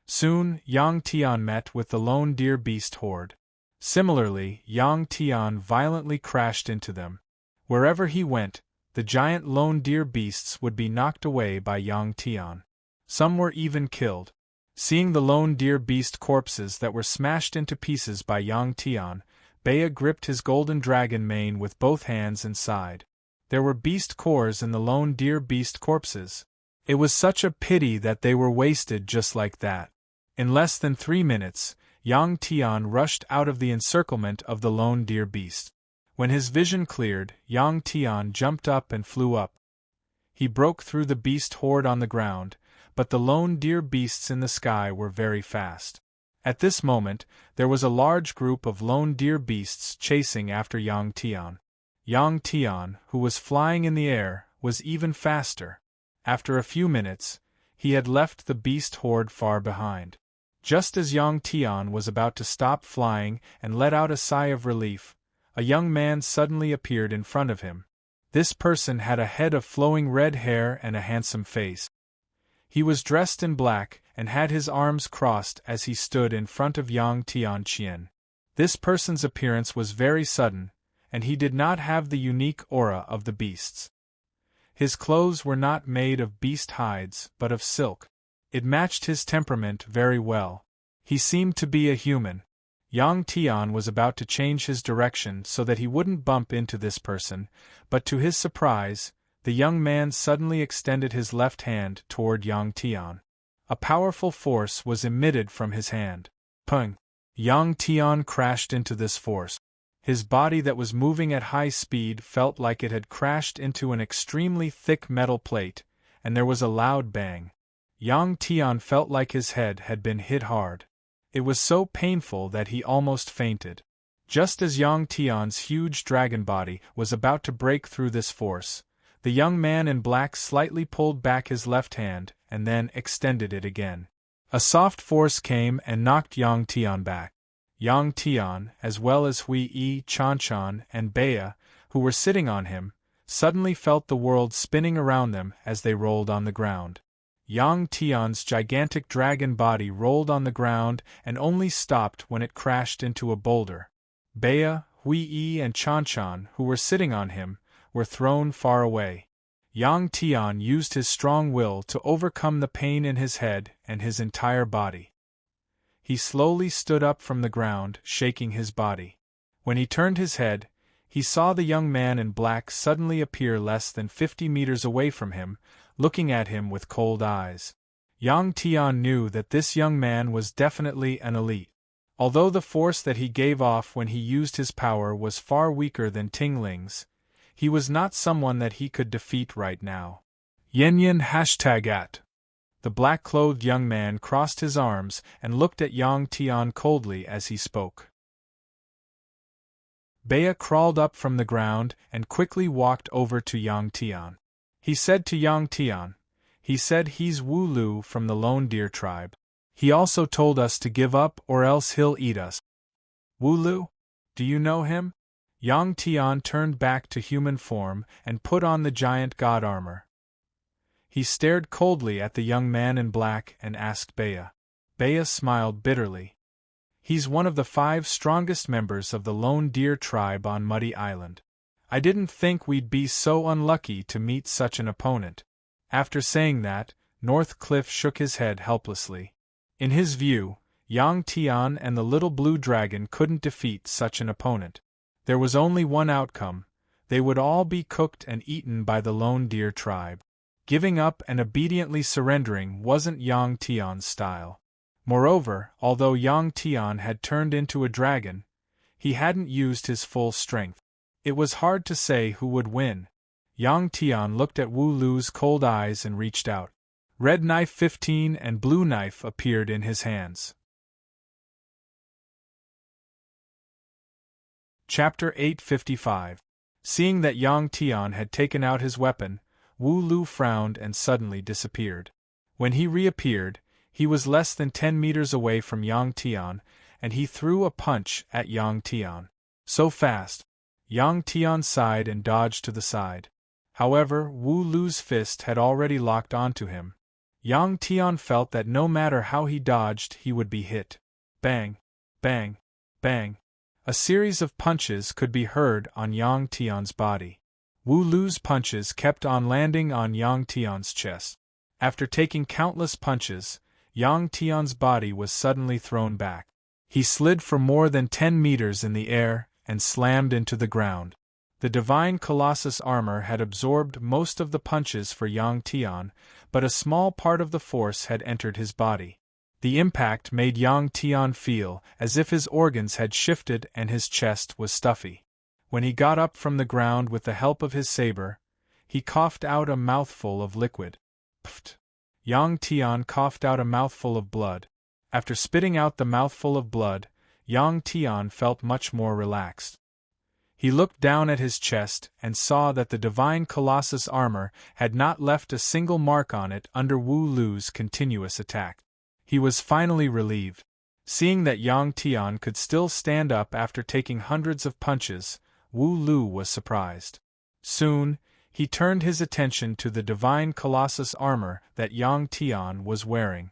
Soon, Yang Tian met with the lone deer beast horde. Similarly, Yang Tian violently crashed into them. Wherever he went, the giant lone deer beasts would be knocked away by Yang Tian. Some were even killed. Seeing the lone deer beast corpses that were smashed into pieces by Yang Tian, Bea gripped his golden dragon mane with both hands and sighed. There were beast cores in the lone deer beast corpses. It was such a pity that they were wasted just like that. In less than 3 minutes, Yang Tian rushed out of the encirclement of the lone deer beast. When his vision cleared, Yang Tian jumped up and flew up. He broke through the beast horde on the ground, but the lone deer beasts in the sky were very fast. At this moment, there was a large group of lone deer beasts chasing after Yang Tian. Yang Tian, who was flying in the air, was even faster. After a few minutes, he had left the beast horde far behind. Just as Yang Tian was about to stop flying and let out a sigh of relief, a young man suddenly appeared in front of him. This person had a head of flowing red hair and a handsome face. He was dressed in black and had his arms crossed as he stood in front of Yang Tianqian. This person's appearance was very sudden, and he did not have the unique aura of the beasts. His clothes were not made of beast hides but of silk. It matched his temperament very well. He seemed to be a human. Yang Tian was about to change his direction so that he wouldn't bump into this person, but to his surprise, the young man suddenly extended his left hand toward Yang Tian. A powerful force was emitted from his hand. Pung! Yang Tian crashed into this force. His body that was moving at high speed felt like it had crashed into an extremely thick metal plate, and there was a loud bang. Yang Tian felt like his head had been hit hard. It was so painful that he almost fainted. Just as Yang Tian's huge dragon body was about to break through this force, the young man in black slightly pulled back his left hand and then extended it again. A soft force came and knocked Yang Tian back. Yang Tian, as well as Hui Chanchan and Bea, who were sitting on him, suddenly felt the world spinning around them as they rolled on the ground. Yang Tian's gigantic dragon body rolled on the ground and only stopped when it crashed into a boulder. Bea, Hui and Chanchan, who were sitting on him, were thrown far away. Yang Tian used his strong will to overcome the pain in his head and his entire body. He slowly stood up from the ground, shaking his body. When he turned his head, he saw the young man in black suddenly appear less than 50 meters away from him, looking at him with cold eyes. Yang Tian knew that this young man was definitely an elite. Although the force that he gave off when he used his power was far weaker than Ting Ling's, He was not someone that he could defeat right now. Yen #at. The black-clothed young man crossed his arms and looked at Yang Tian coldly as he spoke. Bea crawled up from the ground and quickly walked over to Yang Tian. He said to Yang Tian, "He said he's Wu Lu from the Lone Deer tribe. He also told us to give up or else he'll eat us." "Wu Lu? Do you know him?" Yang Tian turned back to human form and put on the giant god armor. He stared coldly at the young man in black and asked Bea. Bea smiled bitterly. "He's one of the 5 strongest members of the Lone Deer tribe on Muddy Island. I didn't think we'd be so unlucky to meet such an opponent." After saying that, Northcliffe shook his head helplessly. In his view, Yang Tian and the little blue dragon couldn't defeat such an opponent. There was only one outcome: they would all be cooked and eaten by the Lone Deer tribe. Giving up and obediently surrendering wasn't Yang Tian's style. Moreover, although Yang Tian had turned into a dragon, he hadn't used his full strength. It was hard to say who would win. Yang Tian looked at Wu Lu's cold eyes and reached out. Red knife 15 and blue knife appeared in his hands. Chapter 855. Seeing that Yang Tian had taken out his weapon, Wu Lu frowned and suddenly disappeared. When he reappeared, he was less than 10 meters away from Yang Tian, and he threw a punch at Yang Tian. So fast, Yang Tian sighed and dodged to the side. However, Wu Lu's fist had already locked onto him. Yang Tian felt that no matter how he dodged, he would be hit. Bang! Bang! Bang! A series of punches could be heard on Yang Tian's body. Wu Lu's punches kept on landing on Yang Tian's chest. After taking countless punches, Yang Tian's body was suddenly thrown back. He slid for more than 10 meters in the air and slammed into the ground. The Divine Colossus armor had absorbed most of the punches for Yang Tian, but a small part of the force had entered his body. The impact made Yang Tian feel as if his organs had shifted and his chest was stuffy. When he got up from the ground with the help of his saber, he coughed out a mouthful of liquid. Pfft! Yang Tian coughed out a mouthful of blood. After spitting out the mouthful of blood, Yang Tian felt much more relaxed. He looked down at his chest and saw that the Divine Colossus armor had not left a single mark on it under Wu Lu's continuous attack. He was finally relieved. Seeing that Yang Tian could still stand up after taking hundreds of punches, Wu Lu was surprised. Soon, he turned his attention to the Divine Colossus armor that Yang Tian was wearing.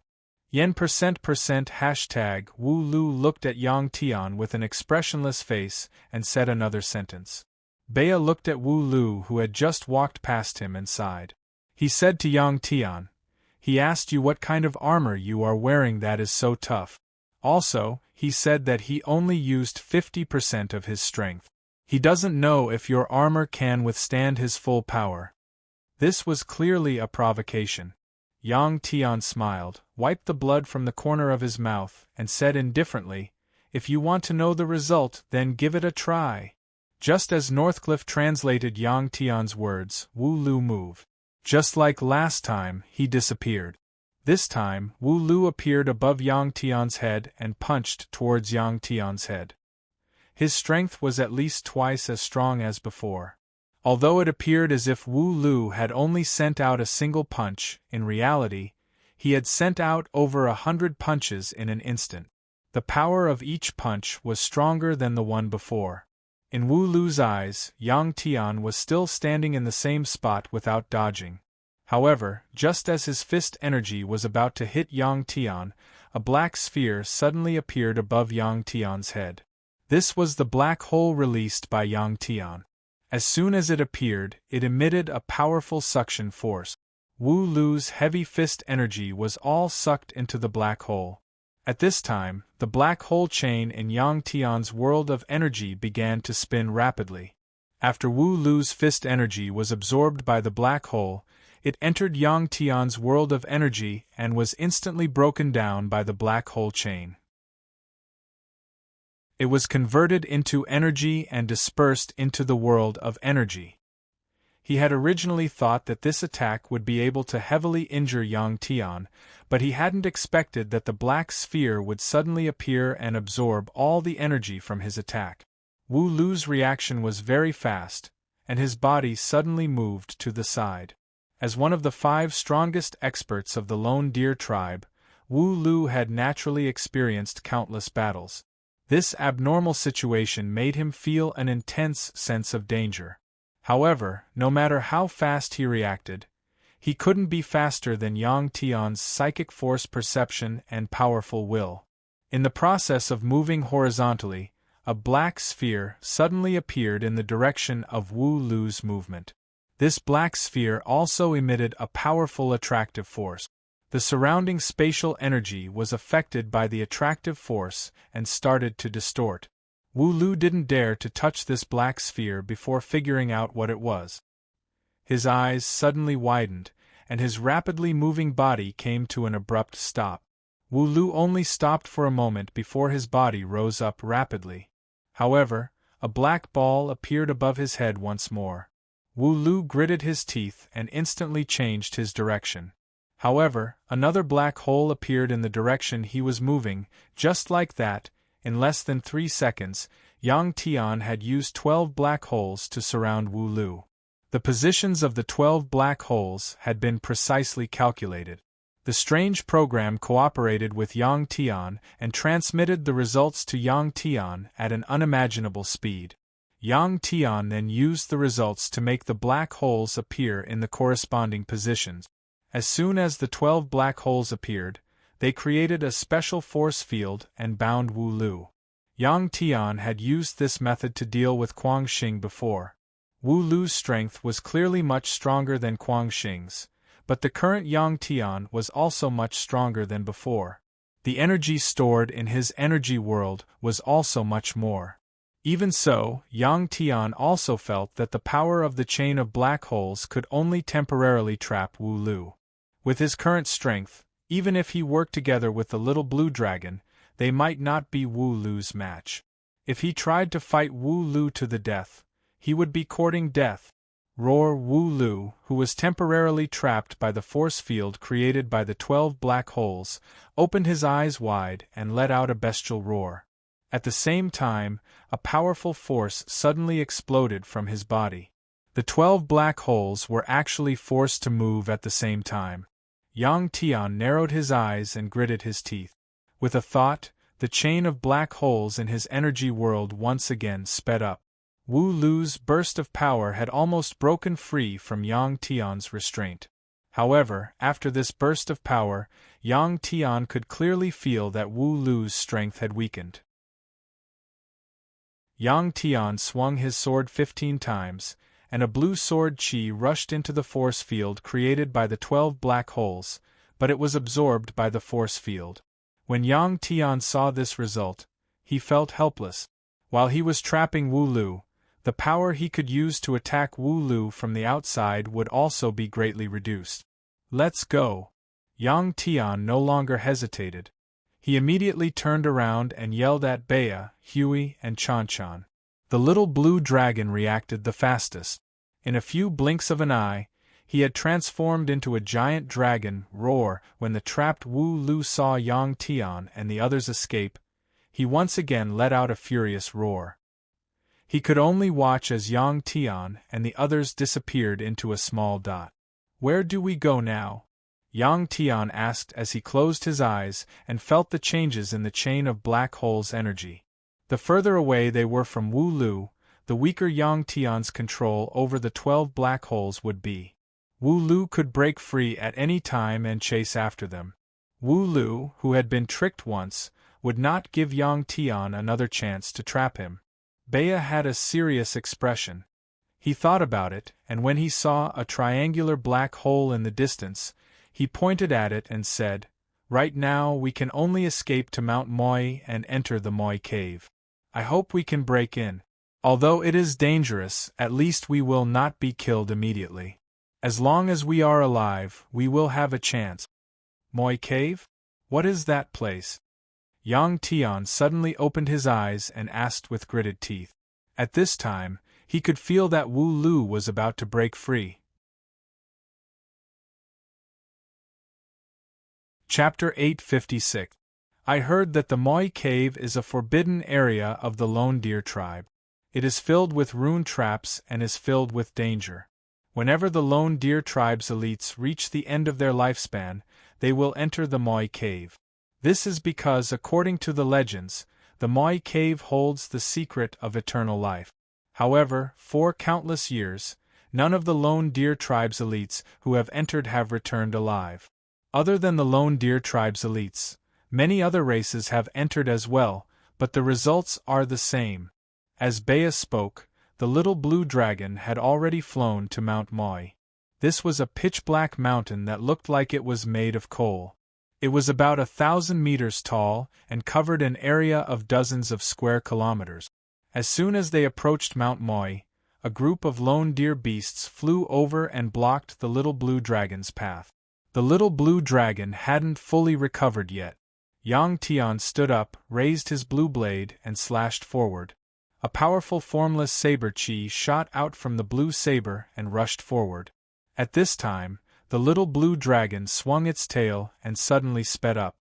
yen%% Wu Lu looked at Yang Tian with an expressionless face and said another sentence. Bea looked at Wu Lu, who had just walked past him, and sighed. He said to Yang Tian, "He asked you what kind of armor you are wearing that is so tough. Also, he said that he only used 50% of his strength. He doesn't know if your armor can withstand his full power." This was clearly a provocation. Yang Tian smiled, wiped the blood from the corner of his mouth, and said indifferently, "If you want to know the result, then give it a try." Just as Northcliffe translated Yang Tian's words, Wu Lu moved. Just like last time, he disappeared. This time, Wu Lu appeared above Yang Tian's head and punched towards Yang Tian's head. His strength was at least twice as strong as before. Although it appeared as if Wu Lu had only sent out a single punch, in reality, he had sent out over 100 punches in an instant. The power of each punch was stronger than the one before. In Wu Lu's eyes, Yang Tian was still standing in the same spot without dodging. However, just as his fist energy was about to hit Yang Tian, a black sphere suddenly appeared above Yang Tian's head. This was the black hole released by Yang Tian. As soon as it appeared, it emitted a powerful suction force. Wu Lu's heavy fist energy was all sucked into the black hole. At this time, the black hole chain in Yang Tian's world of energy began to spin rapidly. After Wu Lu's fist energy was absorbed by the black hole, it entered Yang Tian's world of energy and was instantly broken down by the black hole chain. It was converted into energy and dispersed into the world of energy. He had originally thought that this attack would be able to heavily injure Yang Tian, but he hadn't expected that the black sphere would suddenly appear and absorb all the energy from his attack. Wu Lu's reaction was very fast, and his body suddenly moved to the side. As one of the 5 strongest experts of the Lone Deer tribe, Wu Lu had naturally experienced countless battles. This abnormal situation made him feel an intense sense of danger. However, no matter how fast he reacted, he couldn't be faster than Yang Tian's psychic force perception and powerful will. In the process of moving horizontally, a black sphere suddenly appeared in the direction of Wu Lu's movement. This black sphere also emitted a powerful attractive force. The surrounding spatial energy was affected by the attractive force and started to distort. Wu Lu didn't dare to touch this black sphere before figuring out what it was. His eyes suddenly widened, and his rapidly moving body came to an abrupt stop. Wu Lu only stopped for a moment before his body rose up rapidly. However, a black ball appeared above his head once more. Wu Lu gritted his teeth and instantly changed his direction. However, another black hole appeared in the direction he was moving. Just like that, in less than 3 seconds, Yang Tian had used 12 black holes to surround Wu Lu. The positions of the 12 black holes had been precisely calculated. The strange program cooperated with Yang Tian and transmitted the results to Yang Tian at an unimaginable speed. Yang Tian then used the results to make the black holes appear in the corresponding positions. As soon as the 12 black holes appeared, they created a special force field and bound Wu Lu. Yang Tian had used this method to deal with Kuang Xing before. Wu Lu's strength was clearly much stronger than Kuang Xing's, but the current Yang Tian was also much stronger than before. The energy stored in his energy world was also much more. Even so, Yang Tian also felt that the power of the chain of black holes could only temporarily trap Wu Lu. With his current strength, even if he worked together with the little blue dragon, they might not be Wu Lu's match. If he tried to fight Wu Lu to the death, he would be courting death. Roar! Wu Lu, who was temporarily trapped by the force field created by the 12 black holes, opened his eyes wide and let out a bestial roar. At the same time, a powerful force suddenly exploded from his body. The 12 black holes were actually forced to move at the same time. Yang Tian narrowed his eyes and gritted his teeth. With a thought, the chain of black holes in his energy world once again sped up. Wu Lu's burst of power had almost broken free from Yang Tian's restraint. However, after this burst of power, Yang Tian could clearly feel that Wu Lu's strength had weakened. Yang Tian swung his sword 15 times, and a blue sword chi rushed into the force field created by the 12 black holes, but it was absorbed by the force field. When Yang Tian saw this result, he felt helpless. While he was trapping Wu Lu, the power he could use to attack Wu Lu from the outside would also be greatly reduced. "Let's go!" Yang Tian no longer hesitated. He immediately turned around and yelled at Bea, Huey, and Chan Chan. The little blue dragon reacted the fastest. In a few blinks of an eye, he had transformed into a giant dragon. Roar! When the trapped Wu Lu saw Yang Tian and the others escape, he once again let out a furious roar. He could only watch as Yang Tian and the others disappeared into a small dot. "Where do we go now?" Yang Tian asked as he closed his eyes and felt the changes in the chain of black holes' energy. The further away they were from Wu Lu, the weaker Yang Tian's control over the 12 black holes would be. Wu Lu could break free at any time and chase after them. Wu Lu, who had been tricked once, would not give Yang Tian another chance to trap him. Bea had a serious expression. He thought about it, and when he saw a triangular black hole in the distance, he pointed at it and said, "Right now we can only escape to Mount Moi and enter the Moi cave. I hope we can break in. Although it is dangerous, at least we will not be killed immediately. As long as we are alive, we will have a chance." "Moi cave? What is that place?" Yang Tian suddenly opened his eyes and asked with gritted teeth. At this time, He could feel that Wu Lu was about to break free. Chapter 856. I heard that the Moi Cave is a forbidden area of the Lone Deer tribe. It is filled with rune traps and is filled with danger. Whenever the Lone Deer tribe's elites reach the end of their lifespan, they will enter the Moi Cave. This is because, according to the legends, the Moi Cave holds the secret of eternal life. However, for countless years, none of the Lone Deer tribe's elites who have entered have returned alive. Other than the Lone Deer tribe's elites, many other races have entered as well, but the results are the same. As Bea spoke, the little blue dragon had already flown to Mount Moi. This was a pitch-black mountain that looked like it was made of coal. It was about 1,000 meters tall and covered an area of dozens of square kilometers. As soon as they approached Mount Moi, a group of lone deer beasts flew over and blocked the little blue dragon's path. The little blue dragon hadn't fully recovered yet. Yang Tian stood up, raised his blue blade, and slashed forward. A powerful formless saber chi shot out from the blue saber and rushed forward. At this time, the little blue dragon swung its tail and suddenly sped up.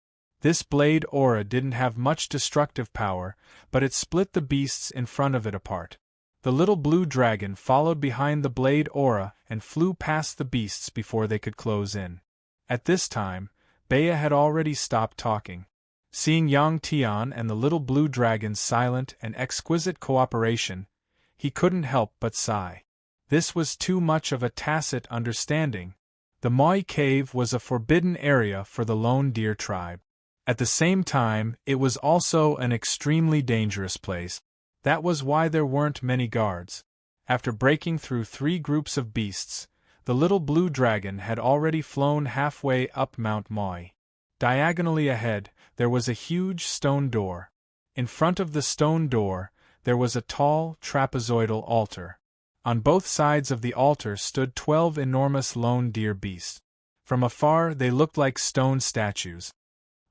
This blade aura didn't have much destructive power, but it split the beasts in front of it apart. The little blue dragon followed behind the blade aura and flew past the beasts before they could close in. At this time, Bea had already stopped talking. Seeing Yang Tian and the little blue dragon's silent and exquisite cooperation, he couldn't help but sigh. This was too much of a tacit understanding. The Moi Cave was a forbidden area for the Lone Deer tribe. At the same time, it was also an extremely dangerous place. That was why there weren't many guards. After breaking through 3 groups of beasts, the little blue dragon had already flown halfway up Mount Moi. Diagonally ahead, there was a huge stone door. In front of the stone door, there was a tall, trapezoidal altar. On both sides of the altar stood 12 enormous lone deer beasts. From afar, they looked like stone statues.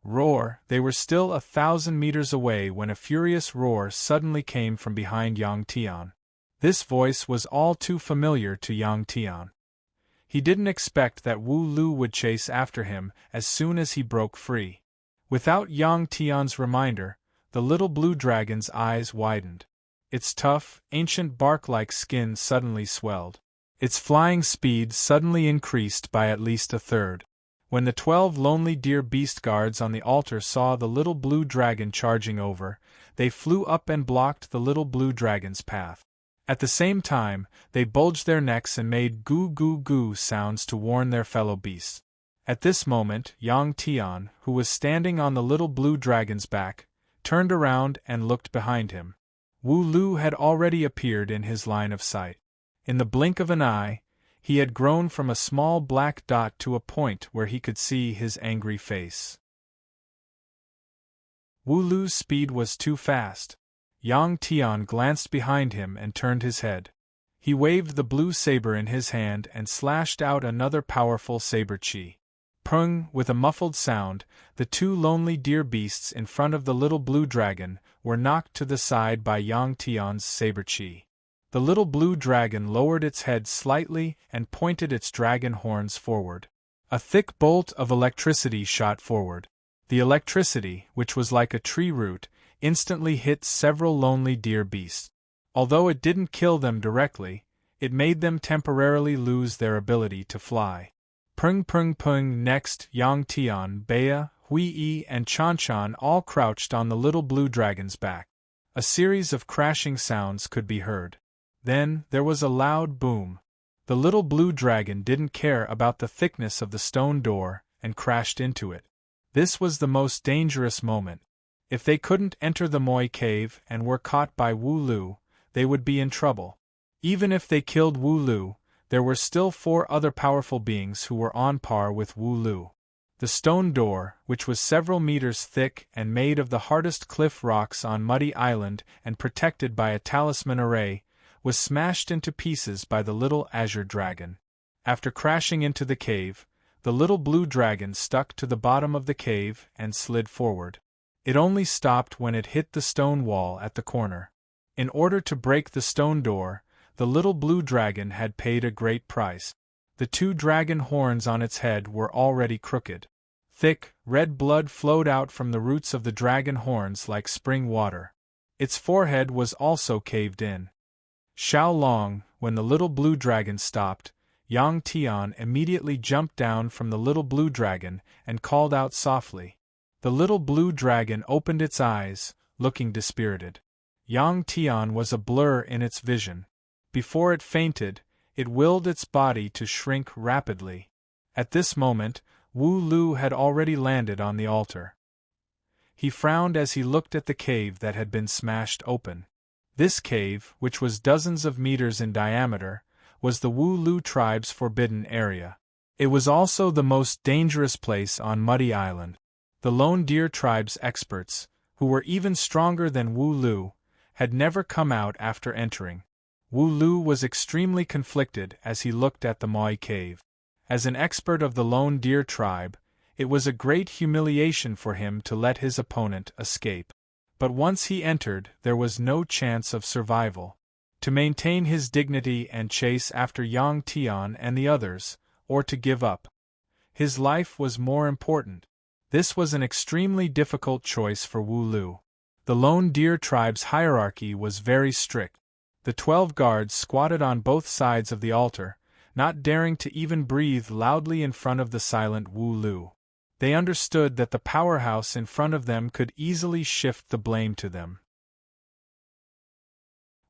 Roar! They were still 1,000 meters away when a furious roar suddenly came from behind Yang Tian. This voice was all too familiar to Yang Tian. He didn't expect that Wu Lu would chase after him as soon as he broke free. Without Yang Tian's reminder, the little blue dragon's eyes widened. Its tough, ancient bark-like skin suddenly swelled. Its flying speed suddenly increased by at least 1/3. When the 12 lonely deer beast guards on the altar saw the little blue dragon charging over, they flew up and blocked the little blue dragon's path. At the same time, they bulged their necks and made goo-goo-goo sounds to warn their fellow beasts. At this moment, Yang Tian, who was standing on the little blue dragon's back, turned around and looked behind him. Wu Lu had already appeared in his line of sight. In the blink of an eye, he had grown from a small black dot to a point where he could see his angry face. Wu Lu's speed was too fast. Yang Tian glanced behind him and turned his head. He waved the blue saber in his hand and slashed out another powerful saber chi. Prung! With a muffled sound, the 2 lonely deer beasts in front of the little blue dragon were knocked to the side by Yang Tian's saber chi. The little blue dragon lowered its head slightly and pointed its dragon horns forward. A thick bolt of electricity shot forward. The electricity, which was like a tree root, instantly hit several lonely deer beasts. Although it didn't kill them directly, it made them temporarily lose their ability to fly. Prung prung prung! Next, Yang Tian, Bea, Hui-yi, and Chan-chan all crouched on the little blue dragon's back. A series of crashing sounds could be heard. Then, there was a loud boom. The little blue dragon didn't care about the thickness of the stone door and crashed into it. This was the most dangerous moment. If they couldn't enter the Moi Cave and were caught by Wu Lu, they would be in trouble. Even if they killed Wu Lu, there were still 4 other powerful beings who were on par with Wu Lu. The stone door, which was several meters thick and made of the hardest cliff rocks on Muddy Island and protected by a talisman array, was smashed into pieces by the little azure dragon. After crashing into the cave, the little blue dragon stuck to the bottom of the cave and slid forward. It only stopped when it hit the stone wall at the corner. In order to break the stone door, the little blue dragon had paid a great price. The 2 dragon horns on its head were already crooked. Thick, red blood flowed out from the roots of the dragon horns like spring water. Its forehead was also caved in. Xiao Long, when the little blue dragon stopped, Yang Tian immediately jumped down from the little blue dragon and called out softly. The little blue dragon opened its eyes, looking dispirited. Yang Tian was a blur in its vision. Before it fainted, it willed its body to shrink rapidly. At this moment, Wu Lu had already landed on the altar. He frowned as he looked at the cave that had been smashed open. This cave, which was dozens of meters in diameter, was the Wu Lu tribe's forbidden area. It was also the most dangerous place on Muddy Island. The Lone Deer tribe's experts, who were even stronger than Wu Lu, had never come out after entering. Wu Lu was extremely conflicted as he looked at the Moi cave. As an expert of the Lone Deer tribe, it was a great humiliation for him to let his opponent escape. But once he entered, there was no chance of survival. To maintain his dignity and chase after Yang Tian and the others, or to give up. His life was more important. This was an extremely difficult choice for Wu Lu. The Lone Deer tribe's hierarchy was very strict. The 12 guards squatted on both sides of the altar, not daring to even breathe loudly in front of the silent Wu Lu. They understood that the powerhouse in front of them could easily shift the blame to them.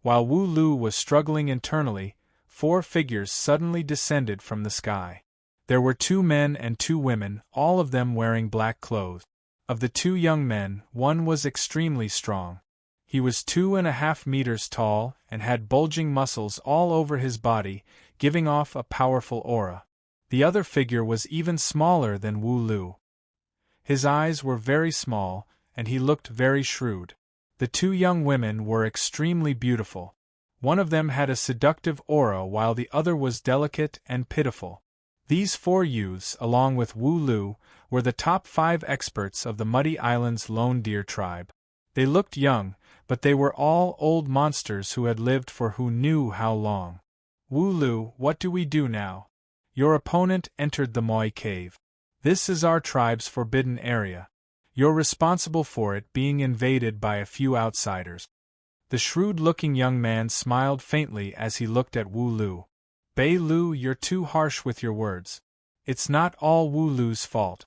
While Wu Lu was struggling internally, 4 figures suddenly descended from the sky. There were 2 men and 2 women, all of them wearing black clothes. Of the 2 young men, one was extremely strong. He was 2.5 meters tall and had bulging muscles all over his body, giving off a powerful aura. The other figure was even smaller than Wu Lu. His eyes were very small, and he looked very shrewd. The 2 young women were extremely beautiful. One of them had a seductive aura while the other was delicate and pitiful. These 4 youths, along with Wu Lu, were the top 5 experts of the Muddy Island's Lone Deer tribe. They looked young, but they were all old monsters who had lived for who knew how long. Wu Lu, what do we do now? Your opponent entered the Moi cave. This is our tribe's forbidden area. You're responsible for it being invaded by a few outsiders. The shrewd-looking young man smiled faintly as he looked at Wu Lu. Bei Lu, you're too harsh with your words. It's not all Wu Lu's fault.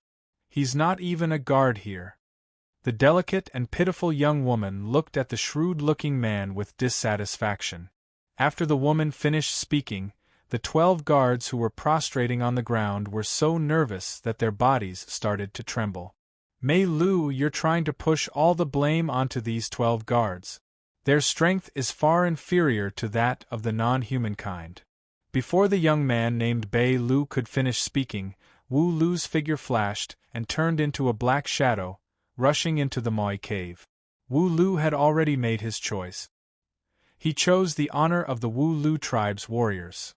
He's not even a guard here. The delicate and pitiful young woman looked at the shrewd-looking man with dissatisfaction. After the woman finished speaking, the 12 guards who were prostrating on the ground were so nervous that their bodies started to tremble. Mei Lu, you're trying to push all the blame onto these 12 guards. Their strength is far inferior to that of the non-human kind. Before the young man named Bei Lu could finish speaking, Wu Lu's figure flashed and turned into a black shadow, rushing into the Moi cave. Wu Lu had already made his choice. He chose the honor of the Wu Lu tribe's warriors.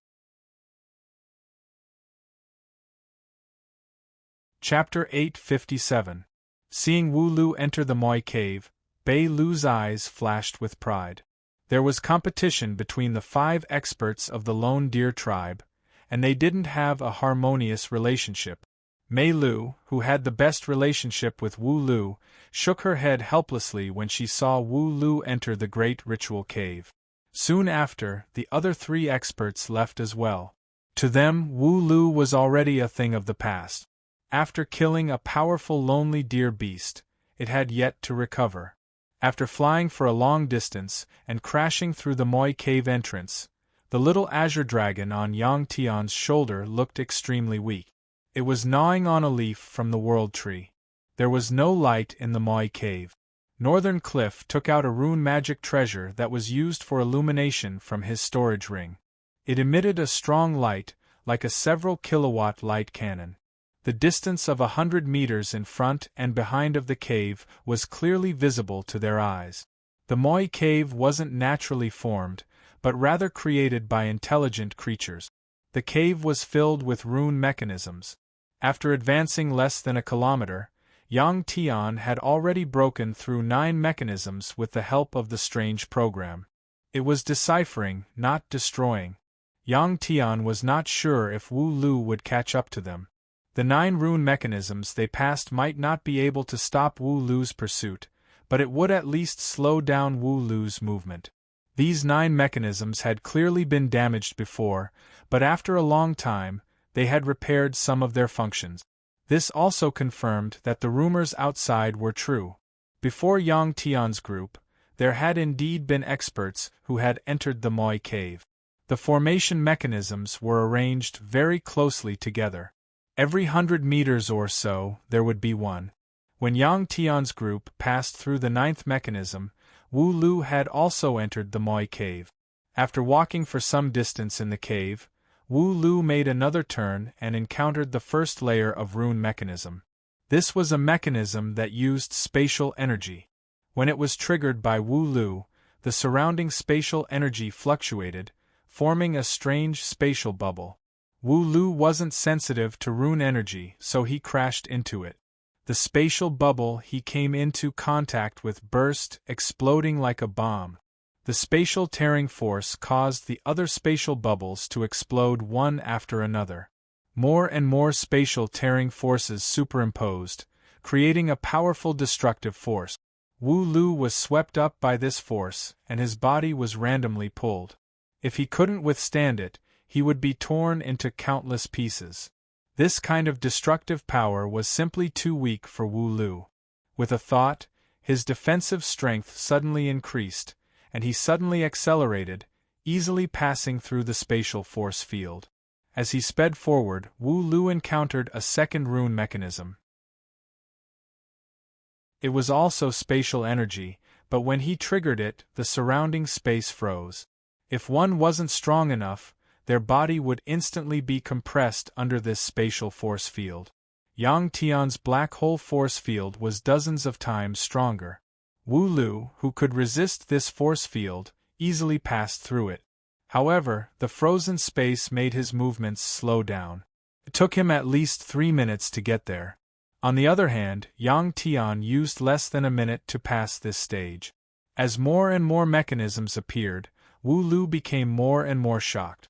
Chapter 857. Seeing Wu Lu enter the Moi cave, Bei Lu's eyes flashed with pride. There was competition between the 5 experts of the Lone Deer tribe, and they didn't have a harmonious relationship. Mei Lu, who had the best relationship with Wu Lu, shook her head helplessly when she saw Wu Lu enter the great ritual cave. Soon after, the other 3 experts left as well. To them, Wu Lu was already a thing of the past. After killing a powerful lonely deer beast, it had yet to recover. After flying for a long distance and crashing through the Moi cave entrance, the little azure dragon on Yang Tian's shoulder looked extremely weak. It was gnawing on a leaf from the world tree. There was no light in the Moi cave. Northern Cliff took out a rune magic treasure that was used for illumination from his storage ring. It emitted a strong light, like a several kilowatt light cannon. The distance of 100 meters in front and behind of the cave was clearly visible to their eyes. The Moi cave wasn't naturally formed, but rather created by intelligent creatures. The cave was filled with rune mechanisms. After advancing less than a kilometer, Yang Tian had already broken through 9 mechanisms with the help of the strange program. It was deciphering, not destroying. Yang Tian was not sure if Wu Lu would catch up to them. The 9 rune mechanisms they passed might not be able to stop Wu Lu's pursuit, but it would at least slow down Wu Lu's movement. These 9 mechanisms had clearly been damaged before, but after a long time, they had repaired some of their functions. This also confirmed that the rumors outside were true. Before Yang Tian's group, there had indeed been experts who had entered the Moi cave. The formation mechanisms were arranged very closely together. Every 100 meters or so, there would be one. When Yang Tian's group passed through the 9th mechanism, Wu Lu had also entered the Moi cave. After walking for some distance in the cave, Wu Lu made another turn and encountered the first layer of rune mechanism. This was a mechanism that used spatial energy. When it was triggered by Wu Lu, the surrounding spatial energy fluctuated, forming a strange spatial bubble. Wu Lu wasn't sensitive to rune energy, so he crashed into it. The spatial bubble he came into contact with burst, exploding like a bomb. The spatial tearing force caused the other spatial bubbles to explode one after another. More and more spatial tearing forces superimposed, creating a powerful destructive force. Wu Lu was swept up by this force, and his body was randomly pulled. If he couldn't withstand it, he would be torn into countless pieces. This kind of destructive power was simply too weak for Wu Lu. With a thought, his defensive strength suddenly increased, and he suddenly accelerated, easily passing through the spatial force field. As he sped forward, Wu Lu encountered a second rune mechanism. It was also spatial energy, but when he triggered it, the surrounding space froze. If one wasn't strong enough, their body would instantly be compressed under this spatial force field. Yang Tian's black hole force field was dozens of times stronger. Wu Lu, who could resist this force field, easily passed through it. However, the frozen space made his movements slow down. It took him at least 3 minutes to get there. On the other hand, Yang Tian used less than a minute to pass this stage. As more and more mechanisms appeared, Wu Lu became more and more shocked.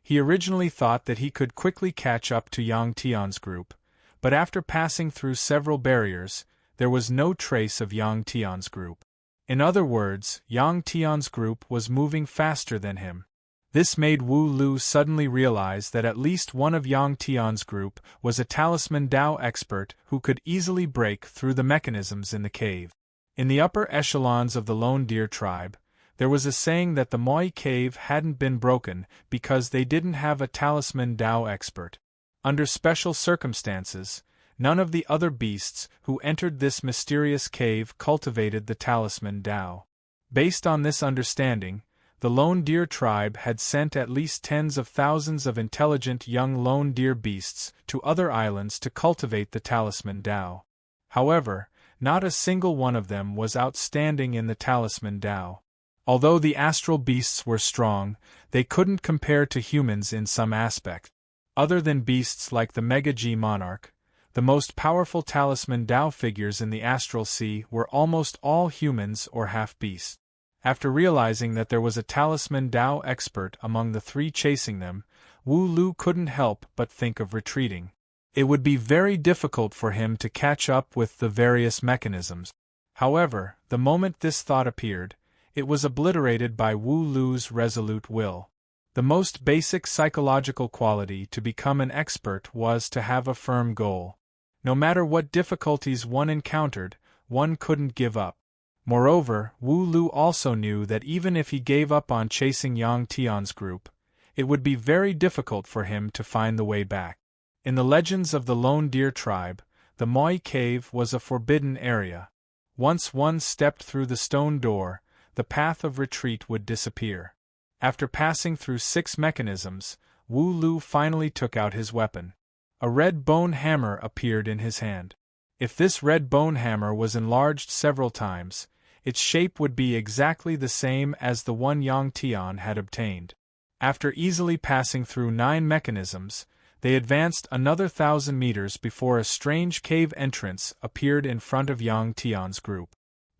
He originally thought that he could quickly catch up to Yang Tian's group, but after passing through several barriers, there was no trace of Yang Tian's group. In other words, Yang Tian's group was moving faster than him. This made Wu Lu suddenly realize that at least one of Yang Tian's group was a talisman Dao expert who could easily break through the mechanisms in the cave. In the upper echelons of the Lone Deer tribe, there was a saying that the Moi cave hadn't been broken because they didn't have a talisman Dao expert. Under special circumstances, none of the other beasts who entered this mysterious cave cultivated the talisman Dao. Based on this understanding, the Lone Deer tribe had sent at least tens of thousands of intelligent young lone deer beasts to other islands to cultivate the talisman Dao. However, not a single one of them was outstanding in the talisman Dao. Although the astral beasts were strong, they couldn't compare to humans in some aspect. Other than beasts like the Mega-G monarch, the most powerful talisman Dao figures in the astral sea were almost all humans or half-beasts. After realizing that there was a talisman Dao expert among the 3 chasing them, Wu Lu couldn't help but think of retreating. It would be very difficult for him to catch up with the various mechanisms. However, the moment this thought appeared, it was obliterated by Wu Lu's resolute will. The most basic psychological quality to become an expert was to have a firm goal. No matter what difficulties one encountered, one couldn't give up. Moreover, Wu Lu also knew that even if he gave up on chasing Yang Tian's group, it would be very difficult for him to find the way back. In the legends of the Lone Deer tribe, the Moi cave was a forbidden area. Once one stepped through the stone door, the path of retreat would disappear. After passing through 6 mechanisms, Wu Lu finally took out his weapon. A red bone hammer appeared in his hand. If this red bone hammer was enlarged several times, its shape would be exactly the same as the one Yang Tian had obtained. After easily passing through 9 mechanisms, they advanced another 1,000 meters before a strange cave entrance appeared in front of Yang Tian's group.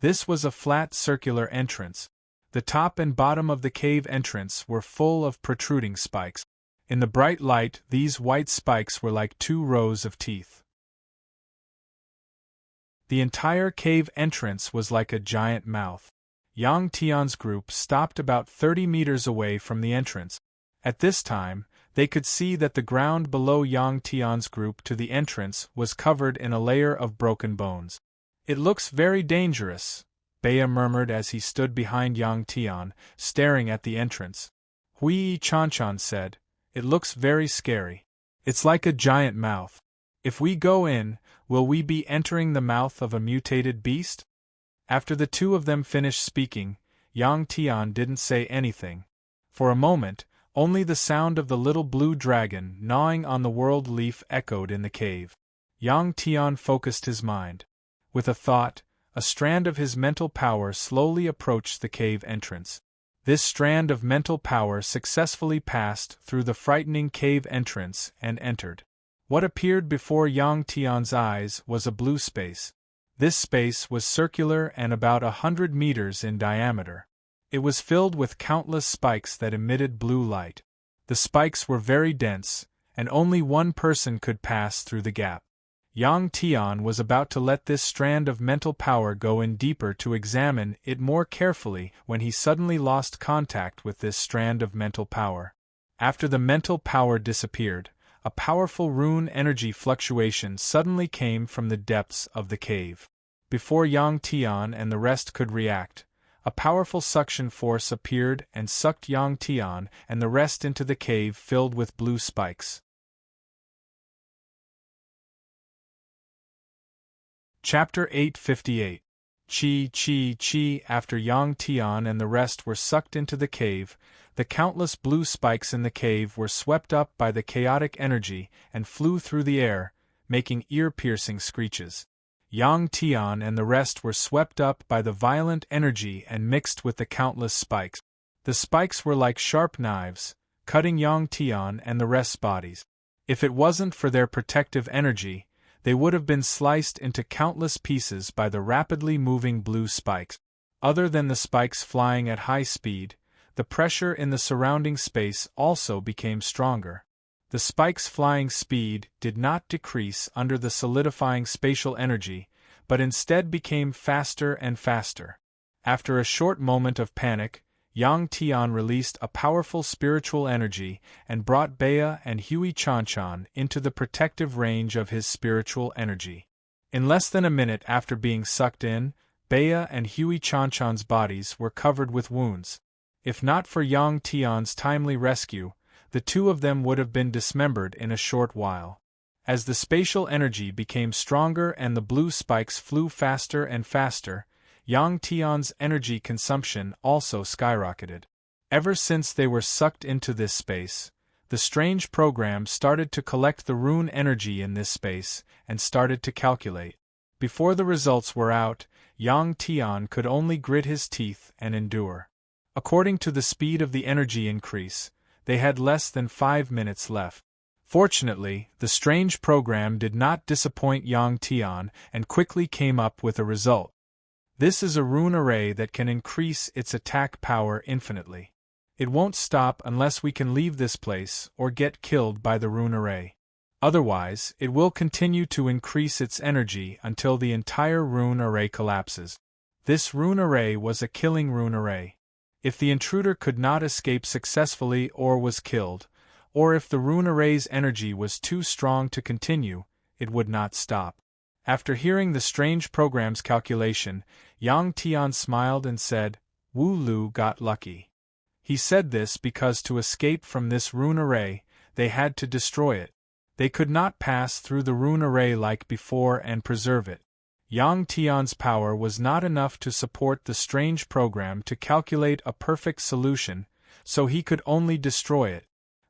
This was a flat circular entrance. The top and bottom of the cave entrance were full of protruding spikes. In the bright light, these white spikes were like 2 rows of teeth. The entire cave entrance was like a giant mouth. Yang Tian's group stopped about 30 meters away from the entrance. At this time, they could see that the ground below Yang Tian's group to the entrance was covered in a layer of broken bones. "It looks very dangerous," Bea murmured as he stood behind Yang Tian, staring at the entrance. Hui Chanchan said, "It looks very scary. It's like a giant mouth. If we go in, will we be entering the mouth of a mutated beast?" After the two of them finished speaking, Yang Tian didn't say anything. For a moment, only the sound of the little blue dragon gnawing on the world leaf echoed in the cave. Yang Tian focused his mind. With a thought, a strand of his mental power slowly approached the cave entrance. This strand of mental power successfully passed through the frightening cave entrance and entered. What appeared before Yang Tian's eyes was a blue space. This space was circular and about 100 meters in diameter. It was filled with countless spikes that emitted blue light. The spikes were very dense, and only one person could pass through the gap. Yang Tian was about to let this strand of mental power go in deeper to examine it more carefully when he suddenly lost contact with this strand of mental power. After the mental power disappeared, a powerful rune energy fluctuation suddenly came from the depths of the cave. Before Yang Tian and the rest could react, a powerful suction force appeared and sucked Yang Tian and the rest into the cave filled with blue spikes. Chapter 858. Chi. After Yang Tian and the rest were sucked into the cave, the countless blue spikes in the cave were swept up by the chaotic energy and flew through the air, making ear-piercing screeches. Yang Tian and the rest were swept up by the violent energy and mixed with the countless spikes. The spikes were like sharp knives, cutting Yang Tian and the rest's bodies. If it wasn't for their protective energy, they would have been sliced into countless pieces by the rapidly moving blue spikes. Other than the spikes flying at high speed, the pressure in the surrounding space also became stronger. The spikes' flying speed did not decrease under the solidifying spatial energy, but instead became faster and faster. After a short moment of panic, Yang Tian released a powerful spiritual energy and brought Bea and Hui Chanchan into the protective range of his spiritual energy. In less than a minute after being sucked in, Bea and Hui Chanchan's bodies were covered with wounds. If not for Yang Tian's timely rescue, the two of them would have been dismembered in a short while. As the spatial energy became stronger and the blue spikes flew faster and faster, Yang Tian's energy consumption also skyrocketed. Ever since they were sucked into this space, the strange program started to collect the rune energy in this space and started to calculate. Before the results were out, Yang Tian could only grit his teeth and endure. According to the speed of the energy increase, they had less than 5 minutes left. Fortunately, the strange program did not disappoint Yang Tian and quickly came up with a result. This is a rune array that can increase its attack power infinitely. It won't stop unless we can leave this place or get killed by the rune array. Otherwise, it will continue to increase its energy until the entire rune array collapses. This rune array was a killing rune array. If the intruder could not escape successfully or was killed, or if the rune array's energy was too strong to continue, it would not stop. After hearing the strange program's calculation, Yang Tian smiled and said, "Wu Lu got lucky." He said this because to escape from this rune array, they had to destroy it. They could not pass through the rune array like before and preserve it. Yang Tian's power was not enough to support the strange program to calculate a perfect solution, so he could only destroy it.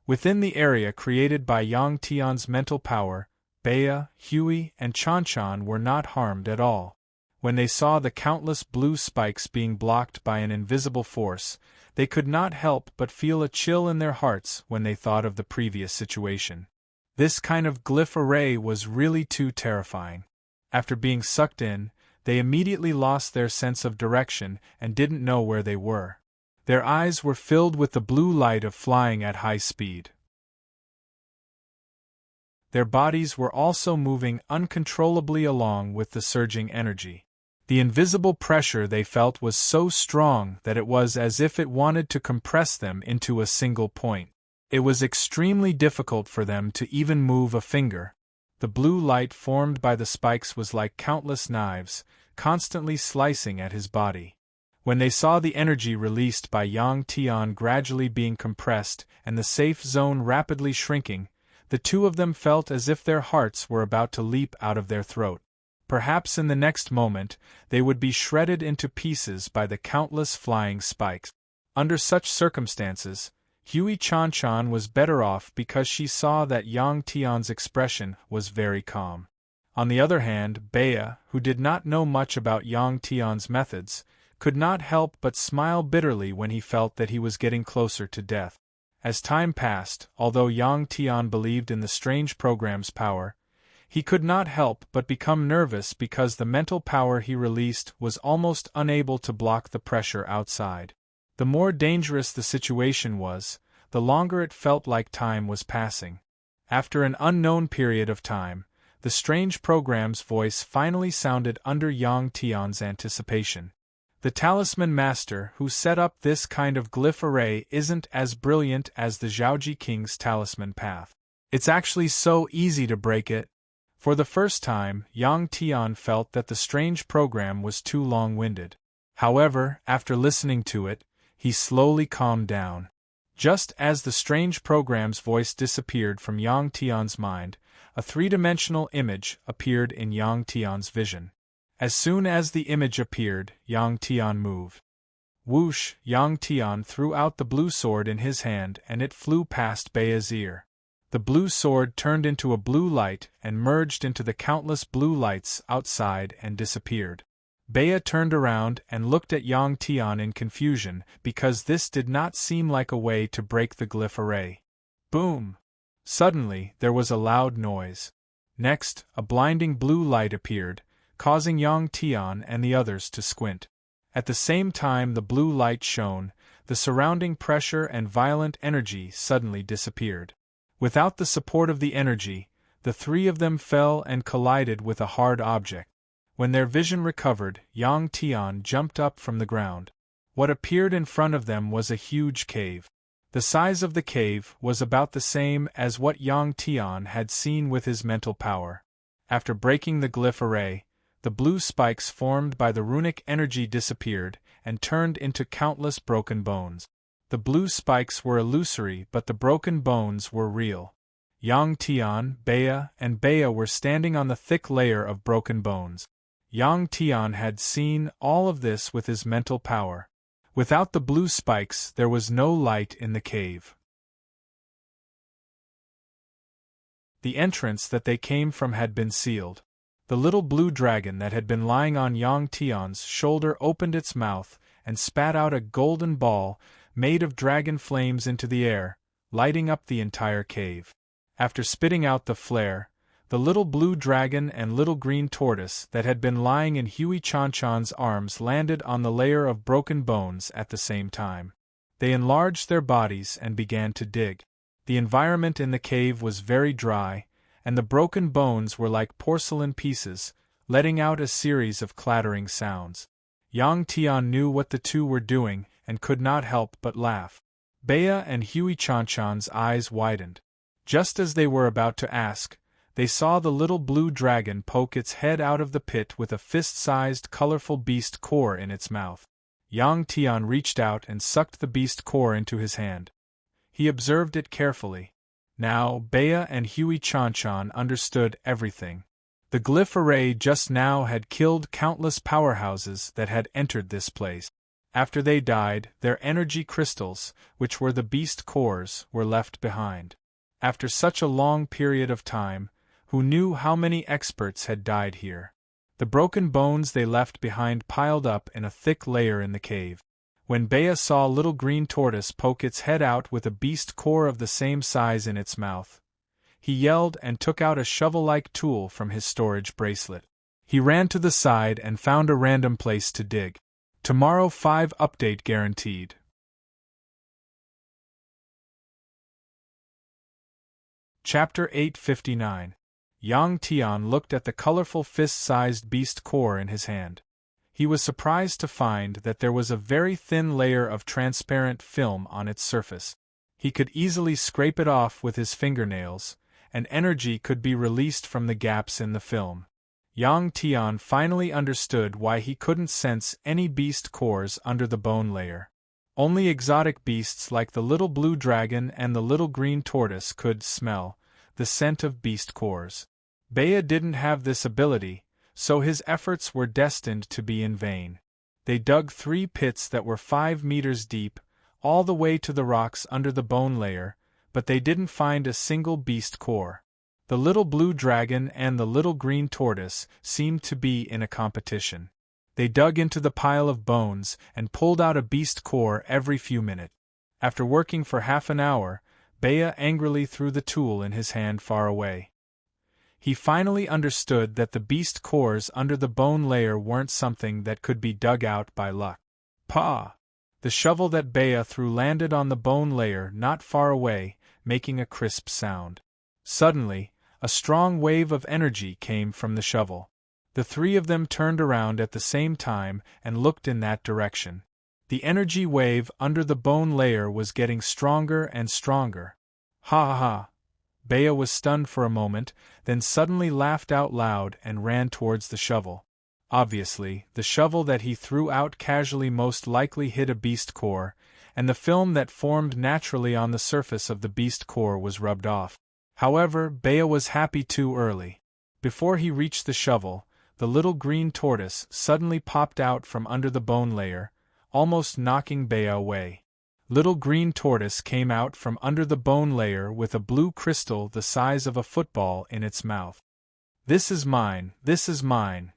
Within the area created by Yang Tian's mental power, Bea, Hui, and Chanchan were not harmed at all. When they saw the countless blue spikes being blocked by an invisible force, they could not help but feel a chill in their hearts when they thought of the previous situation. This kind of glyph array was really too terrifying. After being sucked in, they immediately lost their sense of direction and didn't know where they were. Their eyes were filled with the blue light of flying at high speed. Their bodies were also moving uncontrollably along with the surging energy. The invisible pressure they felt was so strong that it was as if it wanted to compress them into a single point. It was extremely difficult for them to even move a finger. The blue light formed by the spikes was like countless knives, constantly slicing at his body. When they saw the energy released by Yang Tian gradually being compressed and the safe zone rapidly shrinking, the two of them felt as if their hearts were about to leap out of their throat. Perhaps in the next moment, they would be shredded into pieces by the countless flying spikes. Under such circumstances, Hui Chanchan was better off because she saw that Yang Tian's expression was very calm. On the other hand, Bea, who did not know much about Yang Tian's methods, could not help but smile bitterly when he felt that he was getting closer to death. As time passed, although Yang Tian believed in the strange program's power, he could not help but become nervous because the mental power he released was almost unable to block the pressure outside. The more dangerous the situation was, the longer it felt like time was passing. After an unknown period of time, the strange program's voice finally sounded under Yang Tian's anticipation. The talisman master who set up this kind of glyph array isn't as brilliant as the Zhaoji King's talisman path. It's actually so easy to break it. For the first time, Yang Tian felt that the strange program was too long-winded. However, after listening to it, he slowly calmed down. Just as the strange program's voice disappeared from Yang Tian's mind, a three-dimensional image appeared in Yang Tian's vision. As soon as the image appeared, Yang Tian moved. Whoosh! Yang Tian threw out the blue sword in his hand and it flew past Bea's ear. The blue sword turned into a blue light and merged into the countless blue lights outside and disappeared. Bea turned around and looked at Yang Tian in confusion because this did not seem like a way to break the glyph array. Boom! Suddenly, there was a loud noise. Next, a blinding blue light appeared, causing Yang Tian and the others to squint. At the same time the blue light shone, the surrounding pressure and violent energy suddenly disappeared. Without the support of the energy, the three of them fell and collided with a hard object. When their vision recovered, Yang Tian jumped up from the ground. What appeared in front of them was a huge cave. The size of the cave was about the same as what Yang Tian had seen with his mental power. After breaking the glyph array, the blue spikes formed by the runic energy disappeared and turned into countless broken bones. The blue spikes were illusory, but the broken bones were real. Yang Tian, Bea, and Bea were standing on the thick layer of broken bones. Yang Tian had seen all of this with his mental power. Without the blue spikes, there was no light in the cave. The entrance that they came from had been sealed. The little blue dragon that had been lying on Yang Tian's shoulder opened its mouth and spat out a golden ball made of dragon flames into the air, lighting up the entire cave. After spitting out the flare, the little blue dragon and little green tortoise that had been lying in Hui Chanchan's arms landed on the layer of broken bones at the same time. They enlarged their bodies and began to dig. The environment in the cave was very dry, and the broken bones were like porcelain pieces, letting out a series of clattering sounds. Yang Tian knew what the two were doing and could not help but laugh. Bea and Hui Chanchan's eyes widened. Just as they were about to ask, they saw the little blue dragon poke its head out of the pit with a fist-sized colorful beast core in its mouth. Yang Tian reached out and sucked the beast core into his hand. He observed it carefully. Now, Bea and Hui Chanchan understood everything. The glyph array just now had killed countless powerhouses that had entered this place. After they died, their energy crystals, which were the beast cores, were left behind. After such a long period of time, who knew how many experts had died here? The broken bones they left behind piled up in a thick layer in the cave. When Bea saw little green tortoise poke its head out with a beast core of the same size in its mouth, he yelled and took out a shovel-like tool from his storage bracelet. He ran to the side and found a random place to dig. Tomorrow 5 update guaranteed. Chapter 859. Yang Tian looked at the colorful fist-sized beast core in his hand. He was surprised to find that there was a very thin layer of transparent film on its surface. He could easily scrape it off with his fingernails, and energy could be released from the gaps in the film. Yang Tian finally understood why he couldn't sense any beast cores under the bone layer. Only exotic beasts like the little blue dragon and the little green tortoise could smell the scent of beast cores. Bea didn't have this ability, so his efforts were destined to be in vain. They dug 3 pits that were 5 meters deep, all the way to the rocks under the bone layer, but they didn't find a single beast core. The little blue dragon and the little green tortoise seemed to be in a competition. They dug into the pile of bones and pulled out a beast core every few minutes. After working for half an hour, Bea angrily threw the tool in his hand far away. He finally understood that the beast cores under the bone layer weren't something that could be dug out by luck. Pa! The shovel that Bea threw landed on the bone layer not far away, making a crisp sound. Suddenly, a strong wave of energy came from the shovel. The 3 of them turned around at the same time and looked in that direction. The energy wave under the bone layer was getting stronger and stronger. Ha ha ha! Bea was stunned for a moment, then suddenly laughed out loud and ran towards the shovel. Obviously, the shovel that he threw out casually most likely hit a beast core, and the film that formed naturally on the surface of the beast core was rubbed off. However, Bea was happy too early. Before he reached the shovel, the little green tortoise suddenly popped out from under the bone layer, almost knocking Bea away. Little green tortoise came out from under the bone layer with a blue crystal the size of a football in its mouth. "This is mine, this is mine."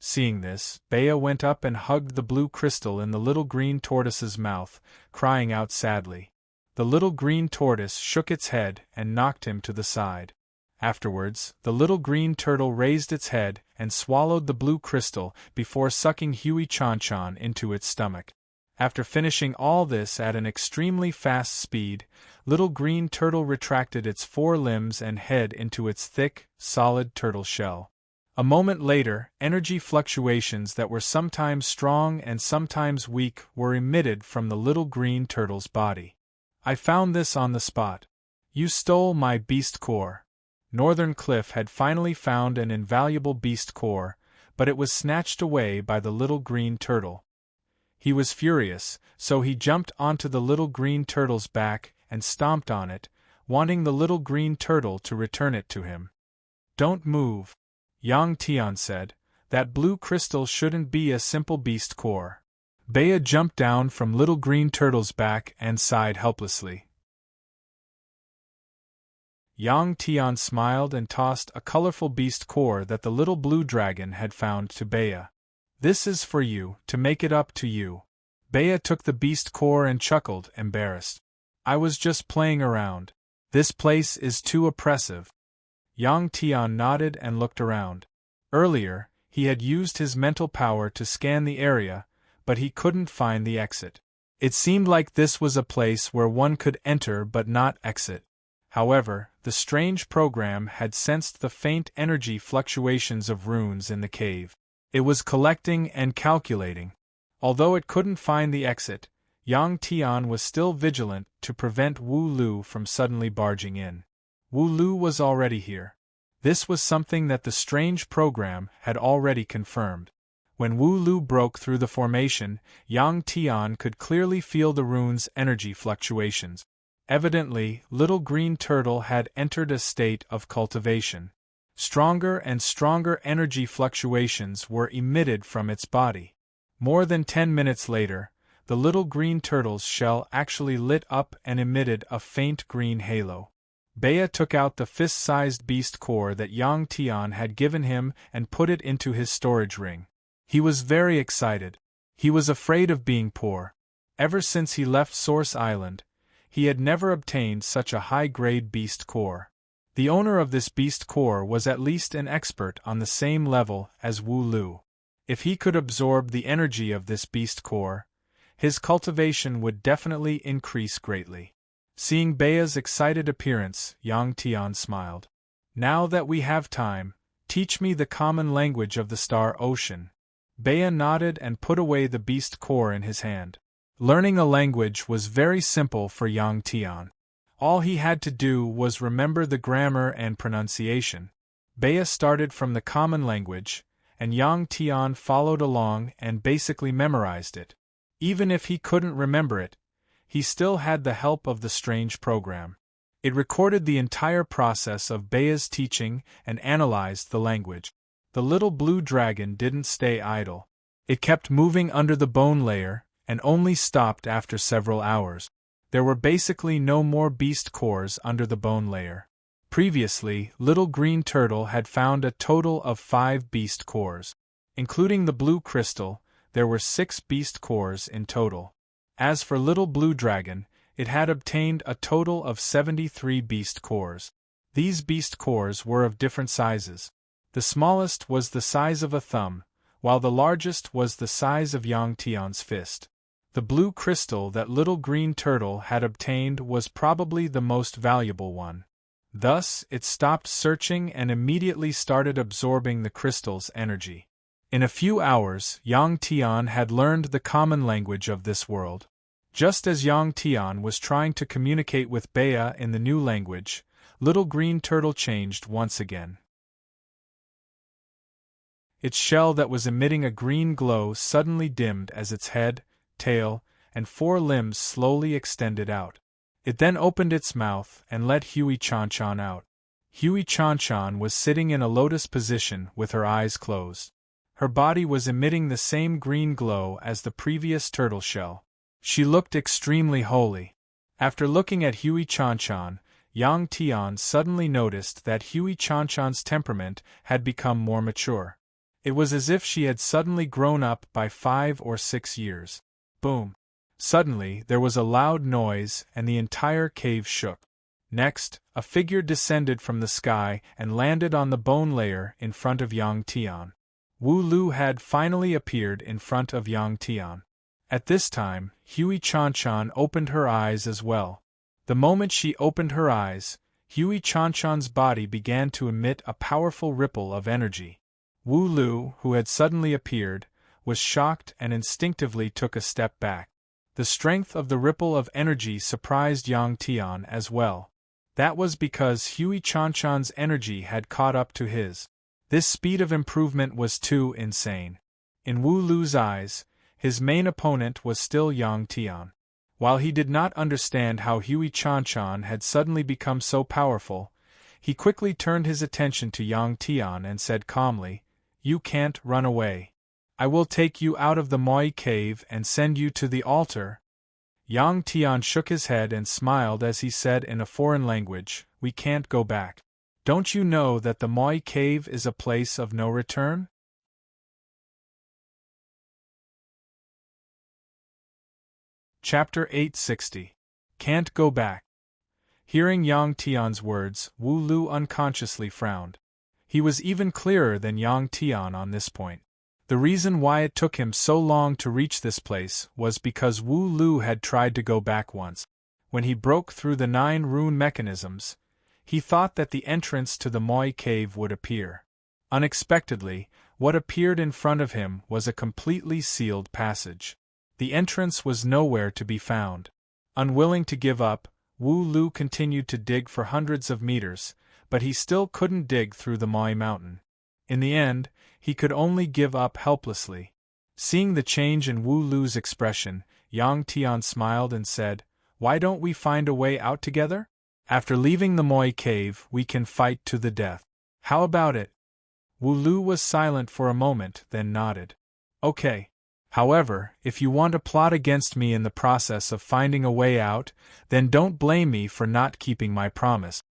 Seeing this, Bea went up and hugged the blue crystal in the little green tortoise's mouth, crying out sadly. The little green tortoise shook its head and knocked him to the side. Afterwards, the little green turtle raised its head and swallowed the blue crystal before sucking Huey Chan-Chan into its stomach. After finishing all this at an extremely fast speed, little green turtle retracted its 4 limbs and head into its thick, solid turtle shell. A moment later, energy fluctuations that were sometimes strong and sometimes weak were emitted from the little green turtle's body. "I found this on the spot. You stole my beast core." Northern Cliff had finally found an invaluable beast core, but it was snatched away by the little green turtle. He was furious, so he jumped onto the little green turtle's back and stomped on it, wanting the little green turtle to return it to him. "Don't move," Yang Tian said. "That blue crystal shouldn't be a simple beast core." Bea jumped down from little green turtle's back and sighed helplessly. Yang Tian smiled and tossed a colorful beast core that the little blue dragon had found to Bea. "This is for you, to make it up to you." Bea took the beast core and chuckled, embarrassed. "I was just playing around. This place is too oppressive." Yang Tian nodded and looked around. Earlier, he had used his mental power to scan the area, but he couldn't find the exit. It seemed like this was a place where one could enter but not exit. However, the strange program had sensed the faint energy fluctuations of runes in the cave. It was collecting and calculating. Although it couldn't find the exit, Yang Tian was still vigilant to prevent Wu Lu from suddenly barging in. Wu Lu was already here. This was something that the strange program had already confirmed. When Wu Lu broke through the formation, Yang Tian could clearly feel the rune's energy fluctuations. Evidently, little green turtle had entered a state of cultivation. Stronger and stronger energy fluctuations were emitted from its body. More than 10 minutes later, the little green turtle's shell actually lit up and emitted a faint green halo. Bea took out the fist-sized beast core that Yang Tian had given him and put it into his storage ring. He was very excited. He was afraid of being poor. Ever since he left Source Island, he had never obtained such a high-grade beast core. The owner of this beast core was at least an expert on the same level as Wu Lu. If he could absorb the energy of this beast core, his cultivation would definitely increase greatly. Seeing Bea's excited appearance, Yang Tian smiled. Now that we have time, teach me the common language of the star ocean. Bea nodded and put away the beast core in his hand. Learning a language was very simple for Yang Tian. All he had to do was remember the grammar and pronunciation. Bea started from the common language, and Yang Tian followed along and basically memorized it. Even if he couldn't remember it, he still had the help of the strange program. It recorded the entire process of Bea's teaching and analyzed the language. The little blue dragon didn't stay idle. It kept moving under the bone layer, and only stopped after several hours. There were basically no more beast cores under the bone layer. Previously, Little Green Turtle had found a total of 5 beast cores. Including the blue crystal, there were 6 beast cores in total. As for Little Blue Dragon, it had obtained a total of 73 beast cores. These beast cores were of different sizes. The smallest was the size of a thumb, while the largest was the size of Yang Tian's fist. The blue crystal that Little Green Turtle had obtained was probably the most valuable one. Thus, it stopped searching and immediately started absorbing the crystal's energy. In a few hours, Yang Tian had learned the common language of this world. Just as Yang Tian was trying to communicate with Bea in the new language, Little Green Turtle changed once again. Its shell that was emitting a green glow suddenly dimmed as its head, tail, and 4 limbs slowly extended out. It then opened its mouth and let Huey Chan out. Huey Chan was sitting in a lotus position with her eyes closed. Her body was emitting the same green glow as the previous turtle shell. She looked extremely holy. After looking at Huey Chan, Yang Tian suddenly noticed that Huey Chan's temperament had become more mature. It was as if she had suddenly grown up by 5 or 6 years. Boom! Suddenly, there was a loud noise and the entire cave shook. Next, a figure descended from the sky and landed on the bone layer in front of Yang Tian. Wu Lu had finally appeared in front of Yang Tian. At this time, Huey Chan opened her eyes as well. The moment she opened her eyes, Huey Chan's body began to emit a powerful ripple of energy. Wu Lu, who had suddenly appeared, was shocked and instinctively took a step back. The strength of the ripple of energy surprised Yang Tian as well. That was because Huey Chan's energy had caught up to his. This speed of improvement was too insane. In Wu Lu's eyes, his main opponent was still Yang Tian. While he did not understand how Huey Chan had suddenly become so powerful, he quickly turned his attention to Yang Tian and said calmly, "You can't run away. I will take you out of the Moi cave and send you to the altar." Yang Tian shook his head and smiled as he said in a foreign language, "We can't go back. Don't you know that the Moi cave is a place of no return?" Chapter 860. Can't Go Back. Hearing Yang Tian's words, Wu Lu unconsciously frowned. He was even clearer than Yang Tian on this point. The reason why it took him so long to reach this place was because Wu Lu had tried to go back once. When he broke through the 9 rune mechanisms, he thought that the entrance to the Moi cave would appear. Unexpectedly, what appeared in front of him was a completely sealed passage. The entrance was nowhere to be found. Unwilling to give up, Wu Lu continued to dig for hundreds of meters, but he still couldn't dig through the Moi mountain. In the end, he could only give up helplessly. Seeing the change in Wu Lu's expression, Yang Tian smiled and said, "Why don't we find a way out together? After leaving the Moi cave, we can fight to the death. How about it?" Wu Lu was silent for a moment, then nodded. "Okay. However, if you want to plot against me in the process of finding a way out, then don't blame me for not keeping my promise."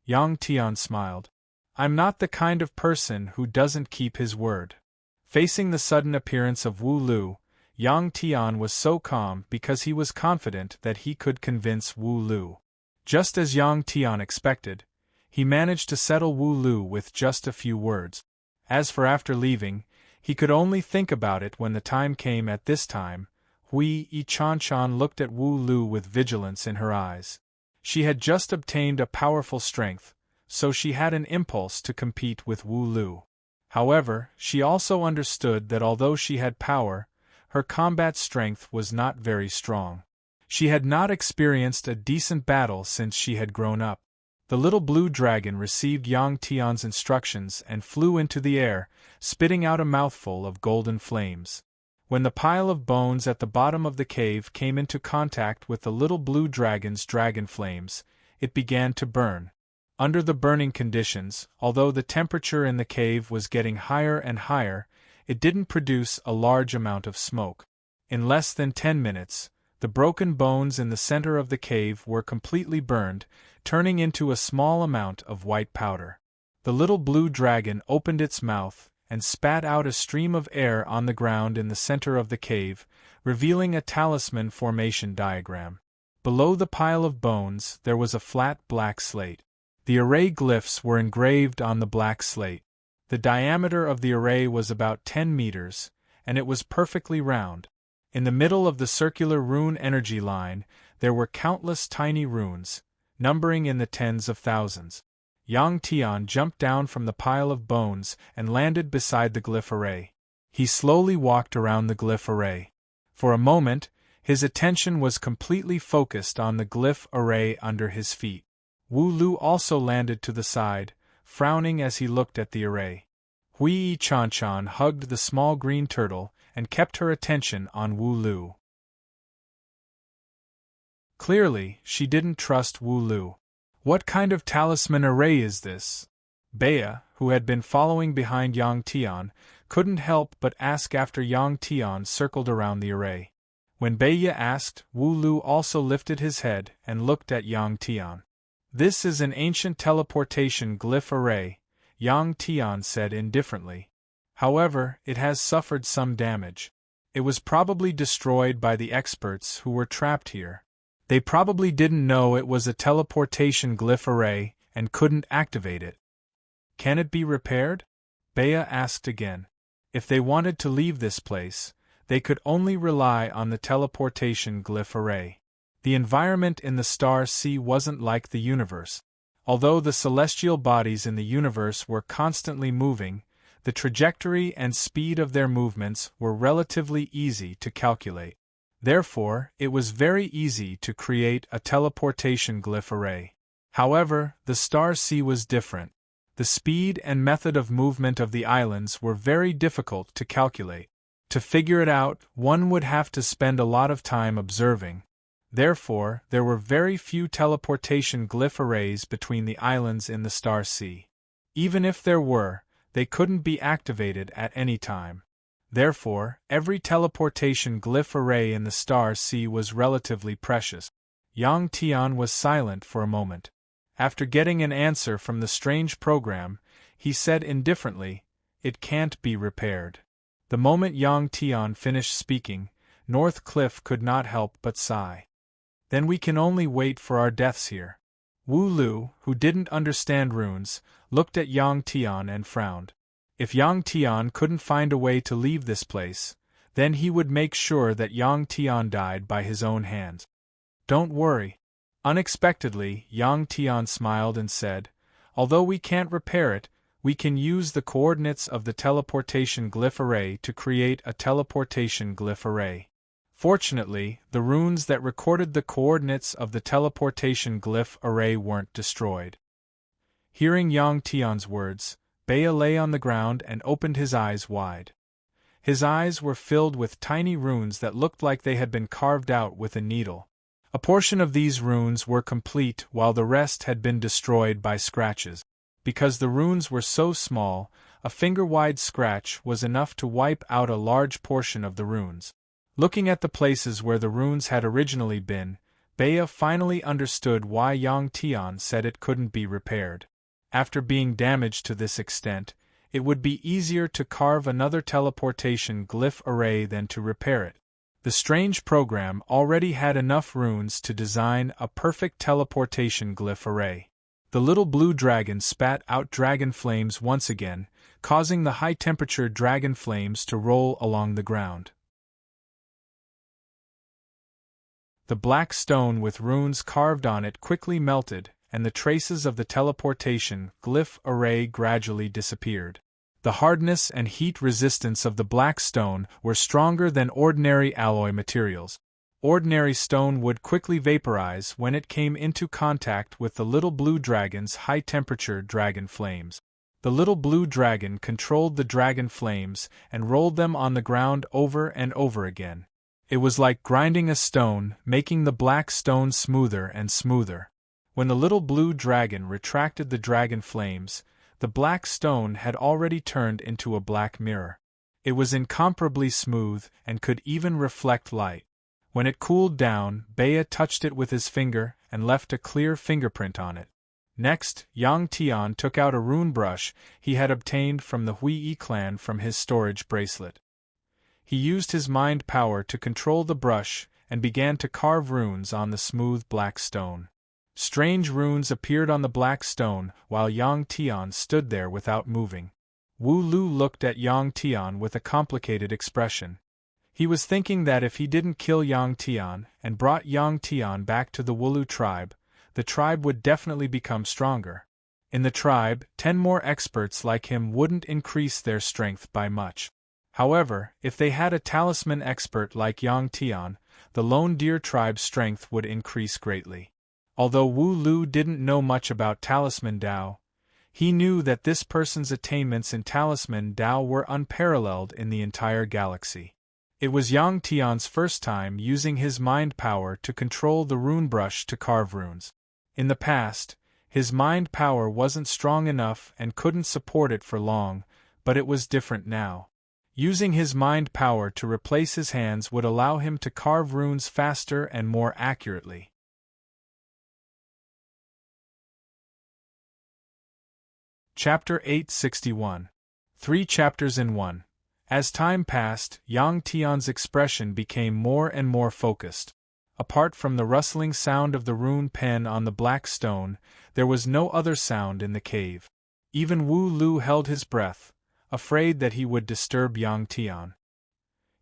Yang Tian smiled. "I'm not the kind of person who doesn't keep his word." Facing the sudden appearance of Wu Lu, Yang Tian was so calm because he was confident that he could convince Wu Lu. Just as Yang Tian expected, he managed to settle Wu Lu with just a few words. As for after leaving, he could only think about it when the time came. At this time, Huey Chan looked at Wu Lu with vigilance in her eyes. She had just obtained a powerful strength, so she had an impulse to compete with Wu Lu. However, she also understood that although she had power, her combat strength was not very strong. She had not experienced a decent battle since she had grown up. The little blue dragon received Yang Tian's instructions and flew into the air, spitting out a mouthful of golden flames. When the pile of bones at the bottom of the cave came into contact with the little blue dragon's dragon flames, it began to burn. Under the burning conditions, although the temperature in the cave was getting higher and higher, it didn't produce a large amount of smoke. In less than 10 minutes, the broken bones in the center of the cave were completely burned, turning into a small amount of white powder. The little blue dragon opened its mouth and spat out a stream of air on the ground in the center of the cave, revealing a talisman formation diagram. Below the pile of bones there was a flat black slate. The array glyphs were engraved on the black slate. The diameter of the array was about 10 meters, and it was perfectly round. In the middle of the circular rune energy line, there were countless tiny runes, numbering in the tens of thousands. Yang Tian jumped down from the pile of bones and landed beside the glyph array. He slowly walked around the glyph array. For a moment, his attention was completely focused on the glyph array under his feet. Wu Lu also landed to the side, frowning as he looked at the array. Hui Chan Chan hugged the small green turtle and kept her attention on Wu Lu. Clearly, she didn't trust Wu Lu. What kind of talisman array is this? Bea, who had been following behind Yang Tian, couldn't help but ask after Yang Tian circled around the array. When Bea asked, Wu Lu also lifted his head and looked at Yang Tian. This is an ancient teleportation glyph array, Yang Tian said indifferently. However, it has suffered some damage. It was probably destroyed by the experts who were trapped here. They probably didn't know it was a teleportation glyph array and couldn't activate it. Can it be repaired? Bea asked again. If they wanted to leave this place, they could only rely on the teleportation glyph array. The environment in the star sea wasn't like the universe. Although the celestial bodies in the universe were constantly moving, the trajectory and speed of their movements were relatively easy to calculate. Therefore, it was very easy to create a teleportation glyph array. However, the star sea was different. The speed and method of movement of the islands were very difficult to calculate. To figure it out, one would have to spend a lot of time observing. Therefore, there were very few teleportation glyph arrays between the islands in the star sea. Even if there were, they couldn't be activated at any time. Therefore, every teleportation glyph array in the star sea was relatively precious. Yang Tian was silent for a moment. After getting an answer from the strange program, he said indifferently, "It can't be repaired." The moment Yang Tian finished speaking, North Cliff could not help but sigh. Then we can only wait for our deaths here. Wu Lu, who didn't understand runes, looked at Yang Tian and frowned. If Yang Tian couldn't find a way to leave this place, then he would make sure that Yang Tian died by his own hands. Don't worry. Unexpectedly, Yang Tian smiled and said, although we can't repair it, we can use the coordinates of the teleportation glyph array to create a teleportation glyph array. Fortunately, the runes that recorded the coordinates of the teleportation glyph array weren't destroyed. Hearing Yang Tian's words, Bea lay on the ground and opened his eyes wide. His eyes were filled with tiny runes that looked like they had been carved out with a needle. A portion of these runes were complete while the rest had been destroyed by scratches. Because the runes were so small, a finger-wide scratch was enough to wipe out a large portion of the runes. Looking at the places where the runes had originally been, Bea finally understood why Yang Tian said it couldn't be repaired. After being damaged to this extent, it would be easier to carve another teleportation glyph array than to repair it. The strange program already had enough runes to design a perfect teleportation glyph array. The little blue dragon spat out dragon flames once again, causing the high-temperature dragon flames to roll along the ground. The black stone with runes carved on it quickly melted, and the traces of the teleportation glyph array gradually disappeared. The hardness and heat resistance of the black stone were stronger than ordinary alloy materials. Ordinary stone would quickly vaporize when it came into contact with the little blue dragon's high-temperature dragon flames. The little blue dragon controlled the dragon flames and rolled them on the ground over and over again. It was like grinding a stone, making the black stone smoother and smoother. When the little blue dragon retracted the dragon flames, the black stone had already turned into a black mirror. It was incomparably smooth and could even reflect light. When it cooled down, Bea touched it with his finger and left a clear fingerprint on it. Next, Yang Tian took out a rune brush he had obtained from the Hui clan from his storage bracelet. He used his mind power to control the brush and began to carve runes on the smooth black stone. Strange runes appeared on the black stone while Yang Tian stood there without moving. Wu Lu looked at Yang Tian with a complicated expression. He was thinking that if he didn't kill Yang Tian and brought Yang Tian back to the Wulu tribe, the tribe would definitely become stronger. In the tribe, 10 more experts like him wouldn't increase their strength by much. However, if they had a talisman expert like Yang Tian, the Lone Deer tribe's strength would increase greatly. Although Wu Lu didn't know much about Talisman Dao, he knew that this person's attainments in Talisman Dao were unparalleled in the entire galaxy. It was Yang Tian's first time using his mind power to control the rune brush to carve runes. In the past, his mind power wasn't strong enough and couldn't support it for long, but it was different now. Using his mind power to replace his hands would allow him to carve runes faster and more accurately. Chapter 861. 3 chapters in 1. As time passed, Yang Tian's expression became more and more focused. Apart from the rustling sound of the rune pen on the black stone, there was no other sound in the cave. Even Wu Lu held his breath, afraid that he would disturb Yang Tian.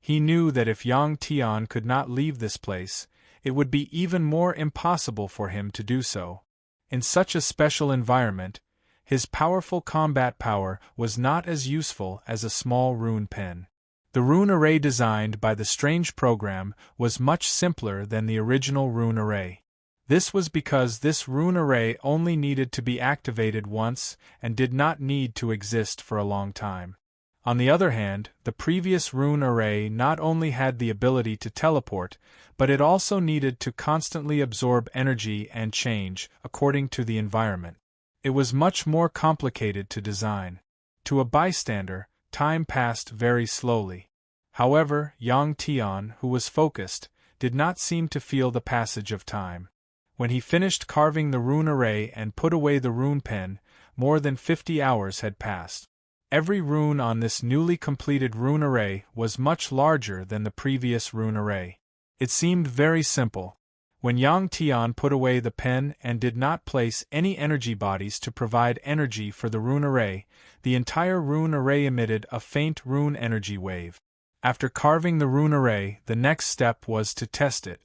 He knew that if Yang Tian could not leave this place, it would be even more impossible for him to do so. In such a special environment, his powerful combat power was not as useful as a small rune pen. The rune array designed by the strange program was much simpler than the original rune array. This was because this rune array only needed to be activated once and did not need to exist for a long time. On the other hand, the previous rune array not only had the ability to teleport, but it also needed to constantly absorb energy and change according to the environment. It was much more complicated to design. To a bystander, time passed very slowly. However, Yang Tian, who was focused, did not seem to feel the passage of time. When he finished carving the rune array and put away the rune pen, more than 50 hours had passed. Every rune on this newly completed rune array was much larger than the previous rune array. It seemed very simple. When Yang Tian put away the pen and did not place any energy bodies to provide energy for the rune array, the entire rune array emitted a faint rune energy wave. After carving the rune array, the next step was to test it.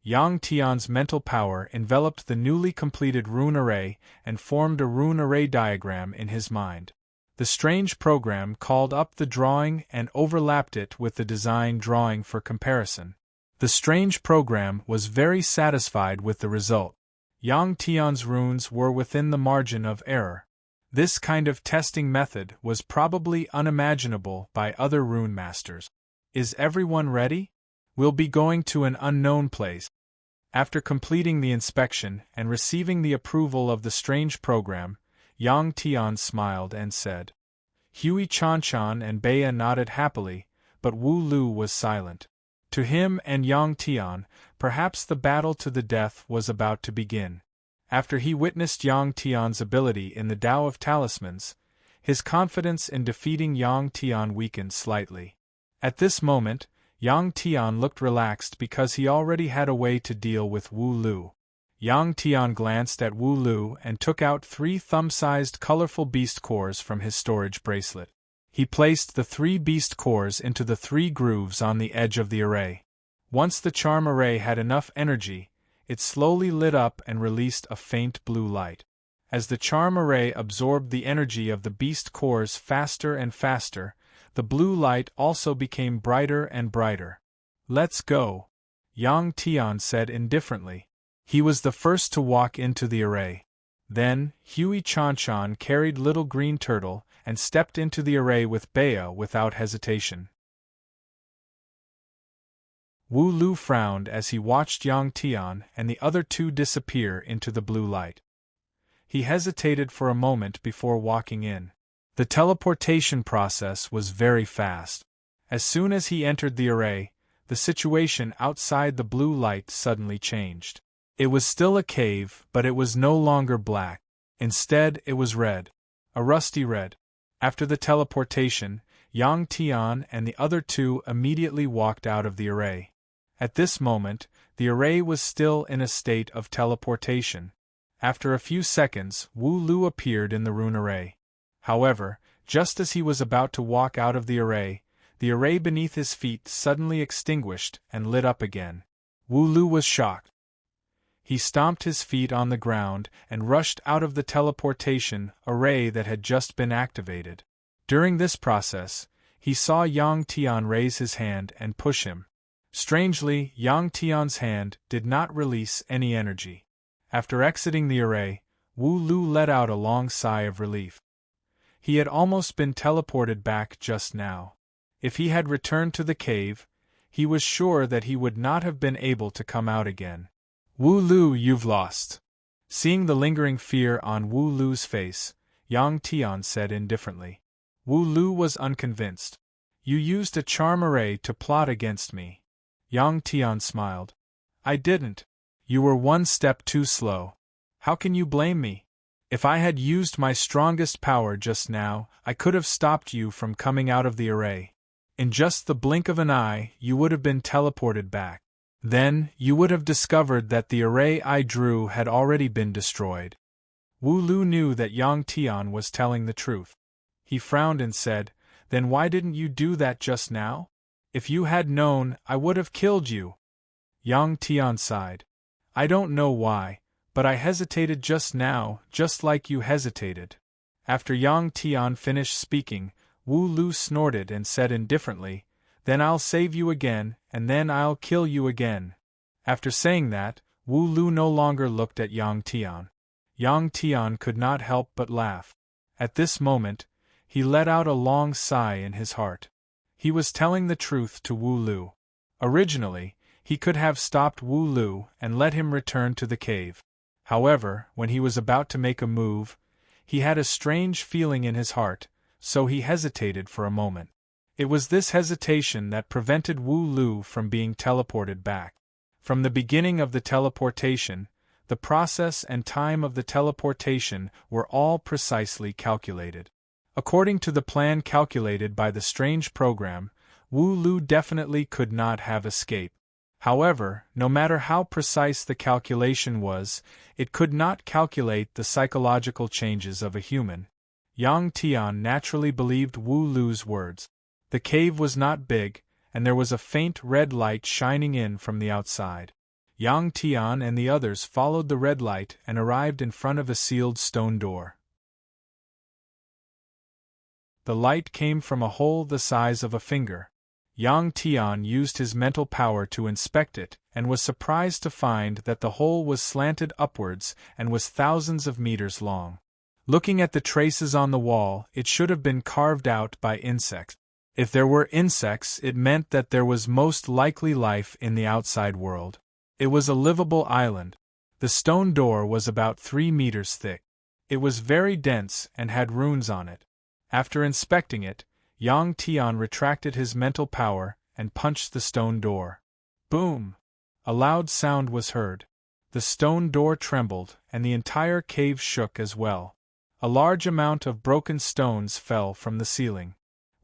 Yang Tian's mental power enveloped the newly completed rune array and formed a rune array diagram in his mind. The strange program called up the drawing and overlapped it with the design drawing for comparison. The strange program was very satisfied with the result. Yang Tian's runes were within the margin of error. This kind of testing method was probably unimaginable by other rune masters. Is everyone ready? We'll be going to an unknown place. After completing the inspection and receiving the approval of the strange program, Yang Tian smiled and said. Hui Chanchan and Bea nodded happily, but Wu Lu was silent. To him and Yang Tian, perhaps the battle to the death was about to begin. After he witnessed Yang Tian's ability in the Tao of Talismans, his confidence in defeating Yang Tian weakened slightly. At this moment, Yang Tian looked relaxed because he already had a way to deal with Wu Lu. Yang Tian glanced at Wu Lu and took out 3 thumb-sized colorful beast cores from his storage bracelet. He placed the 3 beast cores into the 3 grooves on the edge of the array. Once the charm array had enough energy, it slowly lit up and released a faint blue light. As the charm array absorbed the energy of the beast cores faster and faster, the blue light also became brighter and brighter. "Let's go," Yang Tian said indifferently. He was the first to walk into the array. Then, Huey Chanchan carried Little Green Turtle and stepped into the array with Bea without hesitation. Wu Lu frowned as he watched Yang Tian and the other two disappear into the blue light. He hesitated for a moment before walking in. The teleportation process was very fast. As soon as he entered the array, the situation outside the blue light suddenly changed. It was still a cave, but it was no longer black. Instead, it was red. A rusty red. After the teleportation, Yang Tian and the other two immediately walked out of the array. At this moment, the array was still in a state of teleportation. After a few seconds, Wu Lu appeared in the rune array. However, just as he was about to walk out of the array beneath his feet suddenly extinguished and lit up again. Wu Lu was shocked. He stomped his feet on the ground and rushed out of the teleportation array that had just been activated. During this process, he saw Yang Tian raise his hand and push him. Strangely, Yang Tian's hand did not release any energy. After exiting the array, Wu Lu let out a long sigh of relief. He had almost been teleported back just now. If he had returned to the cave, he was sure that he would not have been able to come out again. "Wu Lu, you've lost." Seeing the lingering fear on Wu Lu's face, Yang Tian said indifferently. Wu Lu was unconvinced. "You used a charm array to plot against me." Yang Tian smiled. "I didn't. You were one step too slow. How can you blame me? If I had used my strongest power just now, I could have stopped you from coming out of the array. In just the blink of an eye, you would have been teleported back. Then, you would have discovered that the array I drew had already been destroyed." Wu Lu knew that Yang Tian was telling the truth. He frowned and said, "Then why didn't you do that just now? If you had known, I would have killed you." Yang Tian sighed. "I don't know why, but I hesitated just now, just like you hesitated." After Yang Tian finished speaking, Wu Lu snorted and said indifferently, "Then I'll save you again, and then I'll kill you again." After saying that, Wu Lu no longer looked at Yang Tian. Yang Tian could not help but laugh. At this moment, he let out a long sigh in his heart. He was telling the truth to Wu Lu. Originally, he could have stopped Wu Lu and let him return to the cave. However, when he was about to make a move, he had a strange feeling in his heart, so he hesitated for a moment. It was this hesitation that prevented Wu Lu from being teleported back. From the beginning of the teleportation, the process and time of the teleportation were all precisely calculated. According to the plan calculated by the strange program, Wu Lu definitely could not have escaped. However, no matter how precise the calculation was, it could not calculate the psychological changes of a human. Yang Tian naturally believed Wu Lu's words. The cave was not big, and there was a faint red light shining in from the outside. Yang Tian and the others followed the red light and arrived in front of a sealed stone door. The light came from a hole the size of a finger. Yang Tian used his mental power to inspect it, and was surprised to find that the hole was slanted upwards and was thousands of meters long. Looking at the traces on the wall, it should have been carved out by insects. If there were insects, it meant that there was most likely life in the outside world. It was a livable island. The stone door was about 3 meters thick. It was very dense and had runes on it. After inspecting it, Yang Tian retracted his mental power and punched the stone door. Boom! A loud sound was heard. The stone door trembled, and the entire cave shook as well. A large amount of broken stones fell from the ceiling.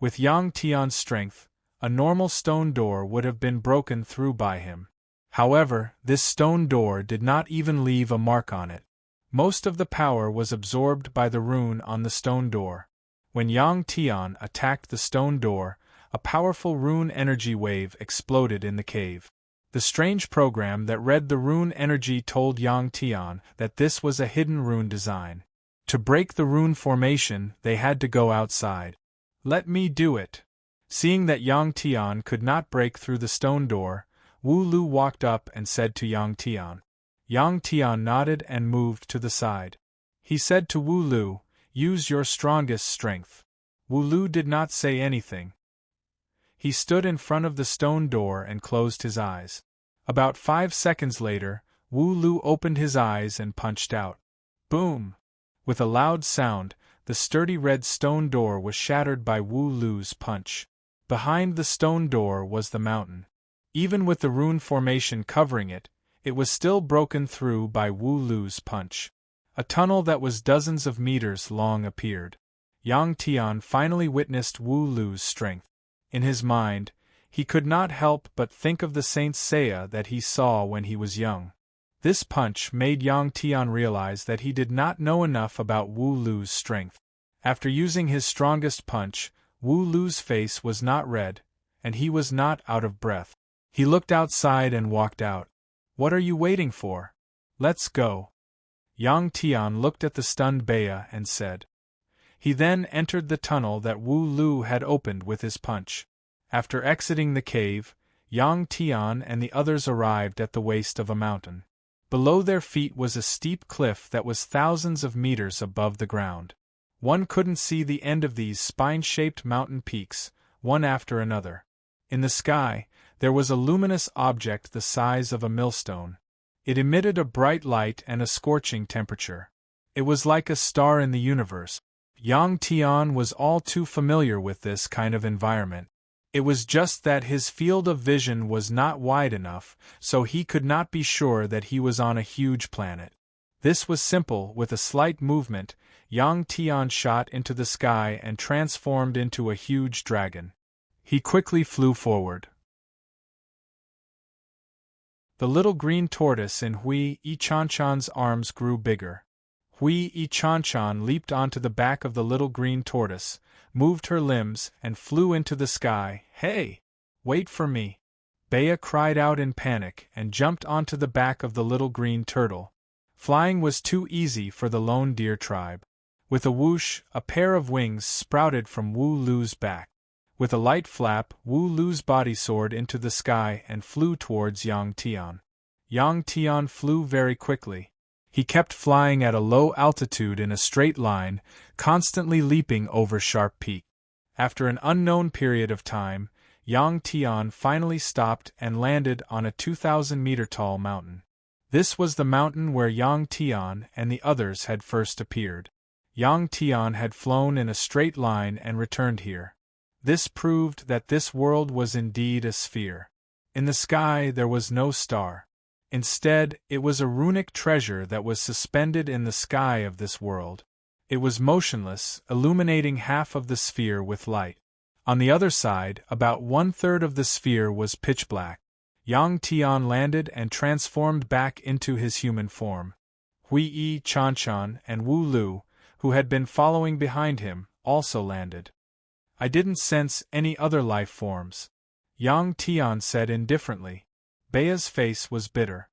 With Yang Tian's strength, a normal stone door would have been broken through by him. However, this stone door did not even leave a mark on it. Most of the power was absorbed by the rune on the stone door. When Yang Tian attacked the stone door, a powerful rune energy wave exploded in the cave. The strange program that read the rune energy told Yang Tian that this was a hidden rune design. To break the rune formation, they had to go outside. Let me do it. Seeing that Yang Tian could not break through the stone door, Wu Lu walked up and said to Yang Tian. Yang Tian nodded and moved to the side. He said to Wu Lu, "Use your strongest strength." Wu Lu did not say anything. He stood in front of the stone door and closed his eyes. About 5 seconds later, Wu Lu opened his eyes and punched out. Boom! With a loud sound, the sturdy red stone door was shattered by Wu Lu's punch. Behind the stone door was the mountain. Even with the rune formation covering it, it was still broken through by Wu Lu's punch. A tunnel that was dozens of meters long appeared. Yang Tian finally witnessed Wu Lu's strength. In his mind, he could not help but think of the Saint Seiya that he saw when he was young. This punch made Yang Tian realize that he did not know enough about Wu Lu's strength. After using his strongest punch, Wu Lu's face was not red, and he was not out of breath. He looked outside and walked out. What are you waiting for? Let's go. Yang Tian looked at the stunned Bea and said. He then entered the tunnel that Wu Lu had opened with his punch. After exiting the cave, Yang Tian and the others arrived at the waist of a mountain. Below their feet was a steep cliff that was thousands of meters above the ground. One couldn't see the end of these spine-shaped mountain peaks, one after another. In the sky, there was a luminous object the size of a millstone. It emitted a bright light and a scorching temperature. It was like a star in the universe. Yang Tian was all too familiar with this kind of environment. It was just that his field of vision was not wide enough, so he could not be sure that he was on a huge planet. This was simple. With a slight movement, Yang Tian shot into the sky and transformed into a huge dragon. He quickly flew forward. The little green tortoise in Hui Yichanchan's arms grew bigger. Hui Yichanchan leaped onto the back of the little green tortoise, moved her limbs, and flew into the sky. Hey! Wait for me! Bea cried out in panic and jumped onto the back of the little green turtle. Flying was too easy for the lone deer tribe. With a whoosh, a pair of wings sprouted from Wu Lu's back. With a light flap, Wu Lu's body soared into the sky and flew towards Yang Tian. Yang Tian flew very quickly. He kept flying at a low altitude in a straight line, constantly leaping over sharp peaks. After an unknown period of time, Yang Tian finally stopped and landed on a 2,000-meter-tall mountain. This was the mountain where Yang Tian and the others had first appeared. Yang Tian had flown in a straight line and returned here. This proved that this world was indeed a sphere. In the sky there was no star. Instead, it was a runic treasure that was suspended in the sky of this world. It was motionless, illuminating half of the sphere with light. On the other side, about 1/3 of the sphere was pitch black. Yang Tian landed and transformed back into his human form. Hui Yichanchan and Wu Lu, who had been following behind him, also landed. I didn't sense any other life forms, Yang Tian said indifferently. Bea's face was bitter.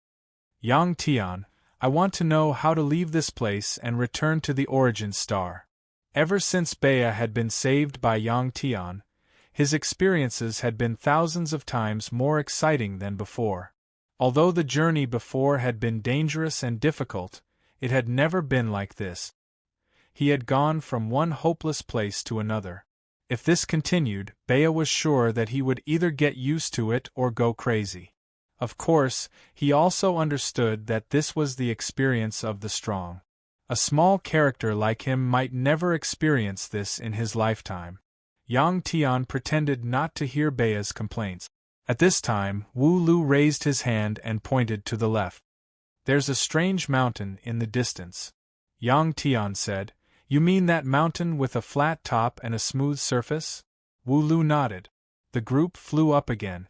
Yang Tian, I want to know how to leave this place and return to the origin star. Ever since Bea had been saved by Yang Tian, his experiences had been thousands of times more exciting than before. Although the journey before had been dangerous and difficult, it had never been like this. He had gone from one hopeless place to another. If this continued, Bea was sure that he would either get used to it or go crazy. Of course, he also understood that this was the experience of the strong. A small character like him might never experience this in his lifetime. Yang Tian pretended not to hear Bea's complaints. At this time, Wu Lu raised his hand and pointed to the left. There's a strange mountain in the distance. Yang Tian said, You mean that mountain with a flat top and a smooth surface? Wu Lu nodded. The group flew up again.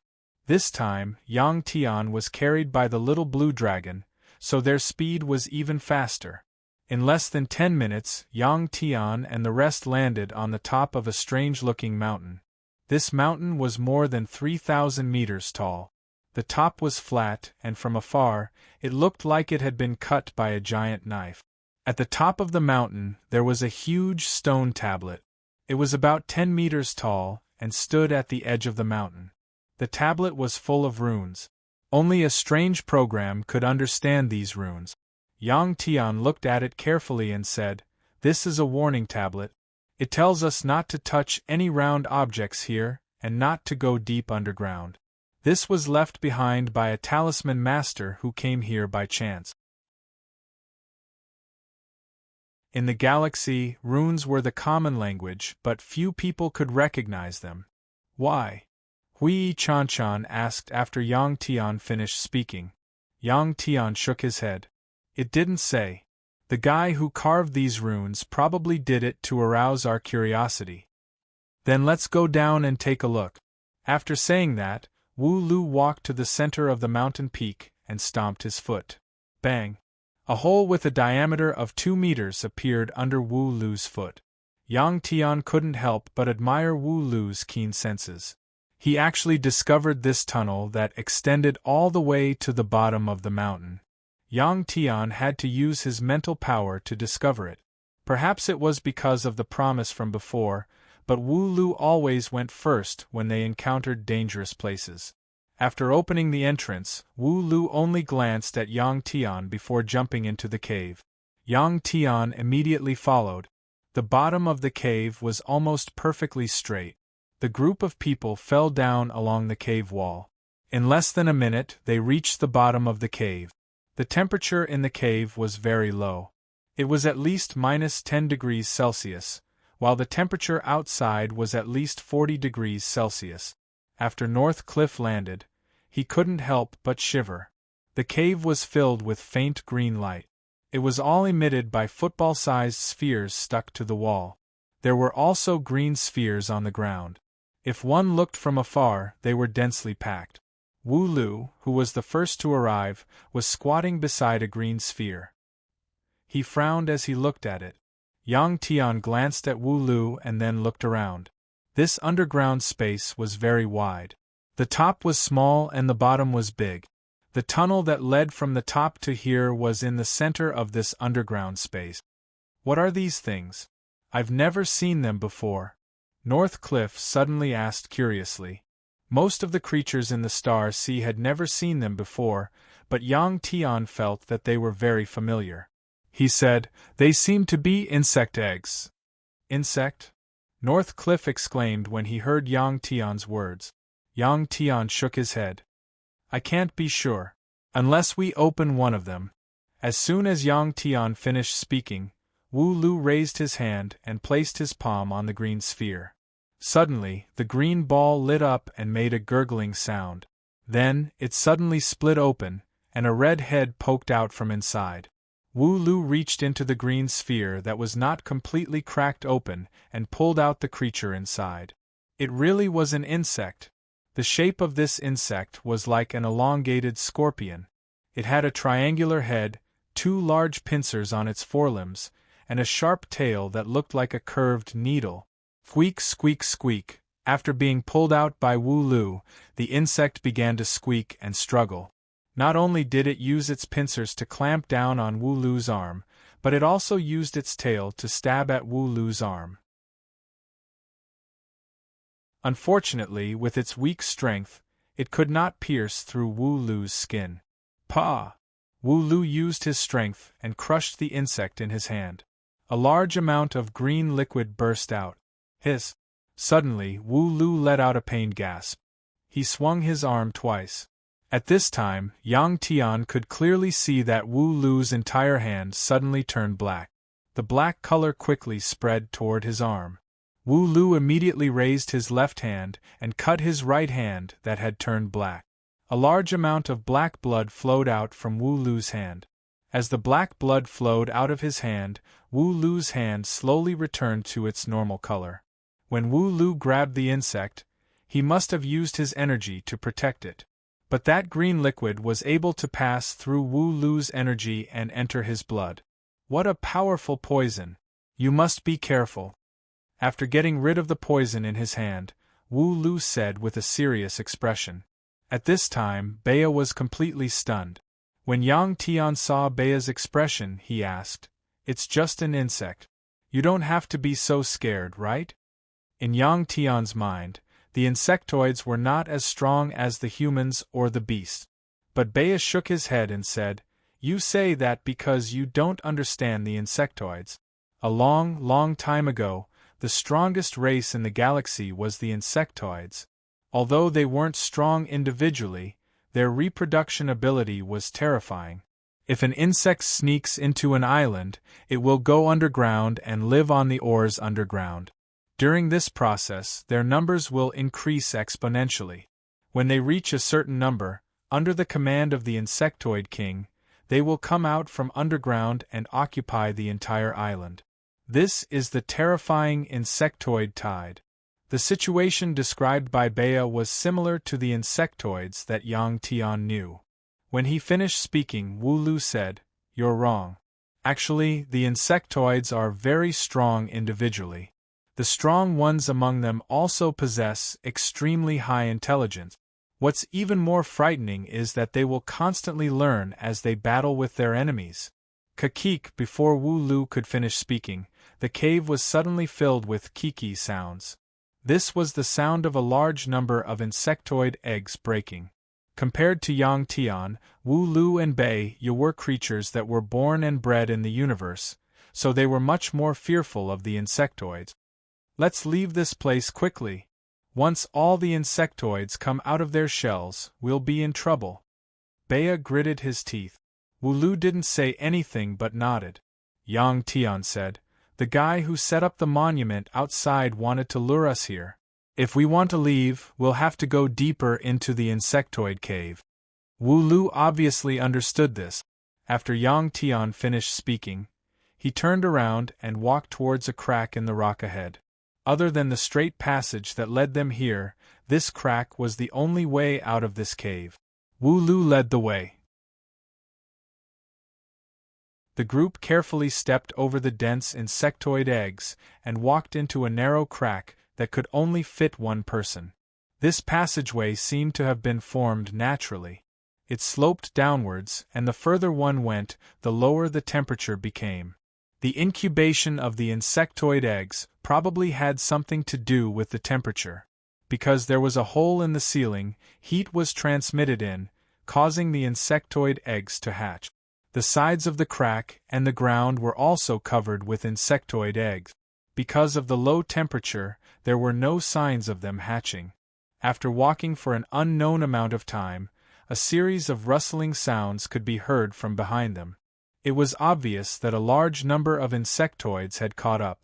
This time, Yang Tian was carried by the little blue dragon, so their speed was even faster. In less than 10 minutes, Yang Tian and the rest landed on the top of a strange-looking mountain. This mountain was more than 3,000 meters tall. The top was flat, and from afar, it looked like it had been cut by a giant knife. At the top of the mountain, there was a huge stone tablet. It was about 10 meters tall, and stood at the edge of the mountain. The tablet was full of runes. Only a strange program could understand these runes. Yang Tian looked at it carefully and said, "This is a warning tablet. It tells us not to touch any round objects here, and not to go deep underground. This was left behind by a talisman master who came here by chance." In the galaxy, runes were the common language, but few people could recognize them. Why? Hui Chanchan asked after Yang Tian finished speaking. Yang Tian shook his head. It didn't say. The guy who carved these runes probably did it to arouse our curiosity. Then let's go down and take a look. After saying that, Wu Lu walked to the center of the mountain peak and stomped his foot. Bang! A hole with a diameter of 2 meters appeared under Wu Lu's foot. Yang Tian couldn't help but admire Wu Lu's keen senses. He actually discovered this tunnel that extended all the way to the bottom of the mountain. Yang Tian had to use his mental power to discover it. Perhaps it was because of the promise from before, but Wu Lu always went first when they encountered dangerous places. After opening the entrance, Wu Lu only glanced at Yang Tian before jumping into the cave. Yang Tian immediately followed. The bottom of the cave was almost perfectly straight. The group of people fell down along the cave wall. In less than a minute, they reached the bottom of the cave. The temperature in the cave was very low. It was at least -10 degrees Celsius, while the temperature outside was at least 40 degrees Celsius. After Northcliffe landed, he couldn't help but shiver. The cave was filled with faint green light. It was all emitted by football-sized spheres stuck to the wall. There were also green spheres on the ground. If one looked from afar, they were densely packed. Wu Lu, who was the first to arrive, was squatting beside a green sphere. He frowned as he looked at it. Yang Tian glanced at Wu Lu and then looked around. This underground space was very wide. The top was small and the bottom was big. The tunnel that led from the top to here was in the center of this underground space. What are these things? I've never seen them before. Northcliffe suddenly asked curiously. Most of the creatures in the Star Sea had never seen them before, but Yang Tian felt that they were very familiar. He said, "They seem to be insect eggs." "Insect?" Northcliffe exclaimed when he heard Yang Tian's words. Yang Tian shook his head. "I can't be sure. Unless we open one of them." As soon as Yang Tian finished speaking, Wu Lu raised his hand and placed his palm on the green sphere. Suddenly, the green ball lit up and made a gurgling sound. Then, it suddenly split open, and a red head poked out from inside. Wu Lu reached into the green sphere that was not completely cracked open and pulled out the creature inside. It really was an insect. The shape of this insect was like an elongated scorpion. It had a triangular head, 2 large pincers on its forelimbs, and a sharp tail that looked like a curved needle. Squeak, squeak, squeak. After being pulled out by Wu Lu, the insect began to squeak and struggle. Not only did it use its pincers to clamp down on Wu Lu's arm, but it also used its tail to stab at Wu Lu's arm. Unfortunately, with its weak strength, it could not pierce through Wu Lu's skin. Pah! Wu Lu used his strength and crushed the insect in his hand. A large amount of green liquid burst out. Hiss! Suddenly, Wu Lu let out a pained gasp. He swung his arm twice. At this time, Yang Tian could clearly see that Wu Lu's entire hand suddenly turned black. The black color quickly spread toward his arm. Wu Lu immediately raised his left hand and cut his right hand that had turned black. A large amount of black blood flowed out from Wu Lu's hand. As the black blood flowed out of his hand, Wu Lu's hand slowly returned to its normal color. When Wu Lu grabbed the insect, he must have used his energy to protect it. But that green liquid was able to pass through Wu Lu's energy and enter his blood. What a powerful poison! You must be careful. After getting rid of the poison in his hand, Wu Lu said with a serious expression. At this time, Bea was completely stunned. When Yang Tian saw Bea's expression, he asked, "It's just an insect. You don't have to be so scared, right?" In Yang Tian's mind, the insectoids were not as strong as the humans or the beasts. But Bea shook his head and said, "You say that because you don't understand the insectoids. A long, long time ago, the strongest race in the galaxy was the insectoids. Although they weren't strong individually, their reproduction ability was terrifying. If an insect sneaks into an island, it will go underground and live on the ores underground. During this process, their numbers will increase exponentially. When they reach a certain number, under the command of the insectoid king, they will come out from underground and occupy the entire island. This is the terrifying insectoid tide." The situation described by Bea was similar to the insectoids that Yang Tian knew. When he finished speaking, Wu Lu said, "You're wrong. Actually, the insectoids are very strong individually. The strong ones among them also possess extremely high intelligence. What's even more frightening is that they will constantly learn as they battle with their enemies." Kakik. Before Wu Lu could finish speaking, the cave was suddenly filled with kiki sounds. This was the sound of a large number of insectoid eggs breaking. Compared to Yang Tian, Wu Lu and Bei were creatures that were born and bred in the universe, so they were much more fearful of the insectoids. "Let's leave this place quickly. Once all the insectoids come out of their shells, we'll be in trouble." Bea gritted his teeth. Wu Lu didn't say anything but nodded. Yang Tian said, "The guy who set up the monument outside wanted to lure us here. If we want to leave, we'll have to go deeper into the insectoid cave." Wu Lu obviously understood this. After Yang Tian finished speaking, he turned around and walked towards a crack in the rock ahead. Other than the straight passage that led them here, this crack was the only way out of this cave. Wu Lu led the way. The group carefully stepped over the dense insectoid eggs and walked into a narrow crack that could only fit one person. This passageway seemed to have been formed naturally. It sloped downwards, and the further one went, the lower the temperature became. The incubation of the insectoid eggs probably had something to do with the temperature. Because there was a hole in the ceiling, heat was transmitted in, causing the insectoid eggs to hatch. The sides of the crack and the ground were also covered with insectoid eggs. Because of the low temperature, there were no signs of them hatching. After walking for an unknown amount of time, a series of rustling sounds could be heard from behind them. It was obvious that a large number of insectoids had caught up.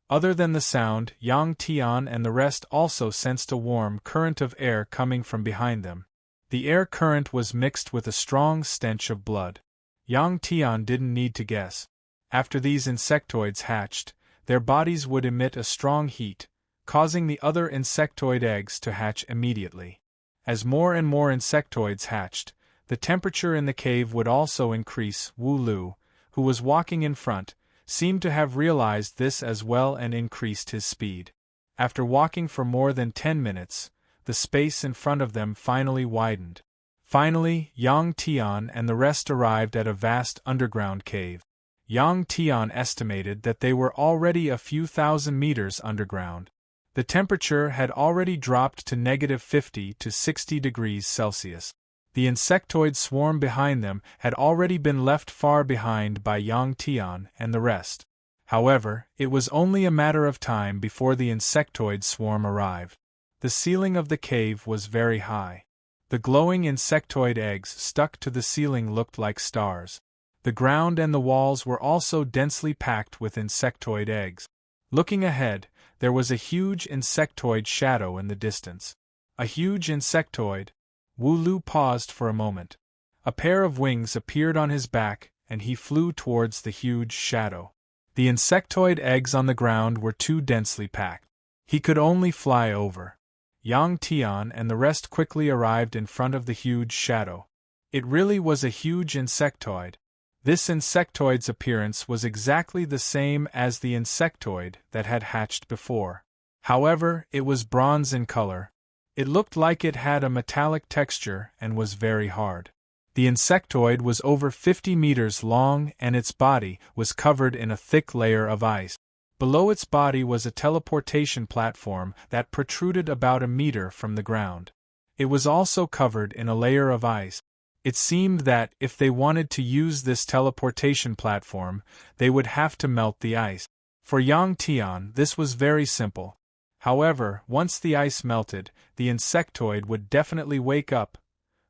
Other than the sound, Yang Tian and the rest also sensed a warm current of air coming from behind them. The air current was mixed with a strong stench of blood. Yang Tian didn't need to guess. After these insectoids hatched, their bodies would emit a strong heat, causing the other insectoid eggs to hatch immediately. As more and more insectoids hatched, the temperature in the cave would also increase. Wu Lu, who was walking in front, seemed to have realized this as well and increased his speed. After walking for more than 10 minutes, the space in front of them finally widened. Finally, Yang Tian and the rest arrived at a vast underground cave. Yang Tian estimated that they were already a few thousand meters underground. The temperature had already dropped to -50 to 60 degrees Celsius. The insectoid swarm behind them had already been left far behind by Yang Tian and the rest. However, it was only a matter of time before the insectoid swarm arrived. The ceiling of the cave was very high. The glowing insectoid eggs stuck to the ceiling looked like stars. The ground and the walls were also densely packed with insectoid eggs. Looking ahead, there was a huge insectoid shadow in the distance. A huge insectoid. Wu Lu paused for a moment. A pair of wings appeared on his back, and he flew towards the huge shadow. The insectoid eggs on the ground were too densely packed. He could only fly over. Yang Tian and the rest quickly arrived in front of the huge shadow. It really was a huge insectoid. This insectoid's appearance was exactly the same as the insectoid that had hatched before. However, it was bronze in color. It looked like it had a metallic texture and was very hard. The insectoid was over 50 meters long and its body was covered in a thick layer of ice. Below its body was a teleportation platform that protruded about a meter from the ground. It was also covered in a layer of ice. It seemed that, if they wanted to use this teleportation platform, they would have to melt the ice. For Yang Tian, this was very simple. However, once the ice melted, the insectoid would definitely wake up.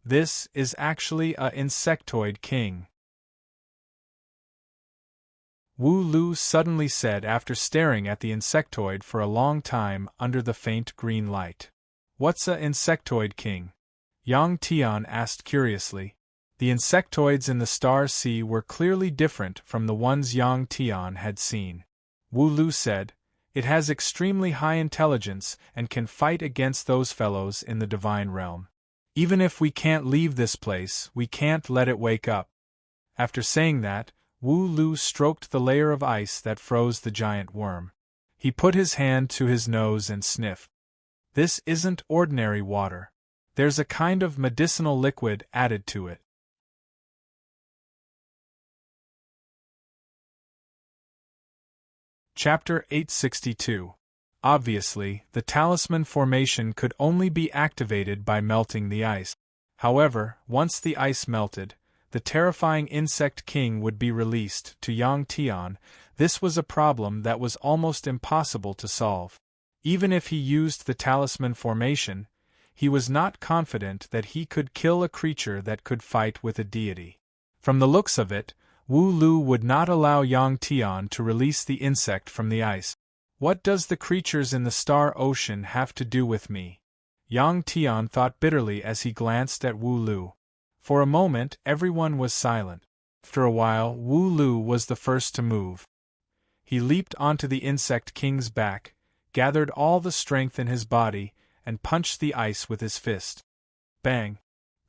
This is actually a insectoid king. Wu Lu suddenly said after staring at the insectoid for a long time under the faint green light. What's a insectoid king? Yang Tian asked curiously. The insectoids in the Star Sea were clearly different from the ones Yang Tian had seen. Wu Lu said, "It has extremely high intelligence and can fight against those fellows in the divine realm. Even if we can't leave this place, we can't let it wake up." After saying that, Wu Lu stroked the layer of ice that froze the giant worm. He put his hand to his nose and sniffed. This isn't ordinary water. There's a kind of medicinal liquid added to it. Chapter 862. Obviously, the talisman formation could only be activated by melting the ice. However, once the ice melted, the terrifying insect king would be released. To Yang Tian, this was a problem that was almost impossible to solve. Even if he used the talisman formation, he was not confident that he could kill a creature that could fight with a deity. From the looks of it, Wu Lu would not allow Yang Tian to release the insect from the ice. What does the creatures in the Star Ocean have to do with me? Yang Tian thought bitterly as he glanced at Wu Lu. For a moment, everyone was silent. After a while, Wu Lu was the first to move. He leaped onto the insect king's back, gathered all the strength in his body, and punched the ice with his fist. Bang!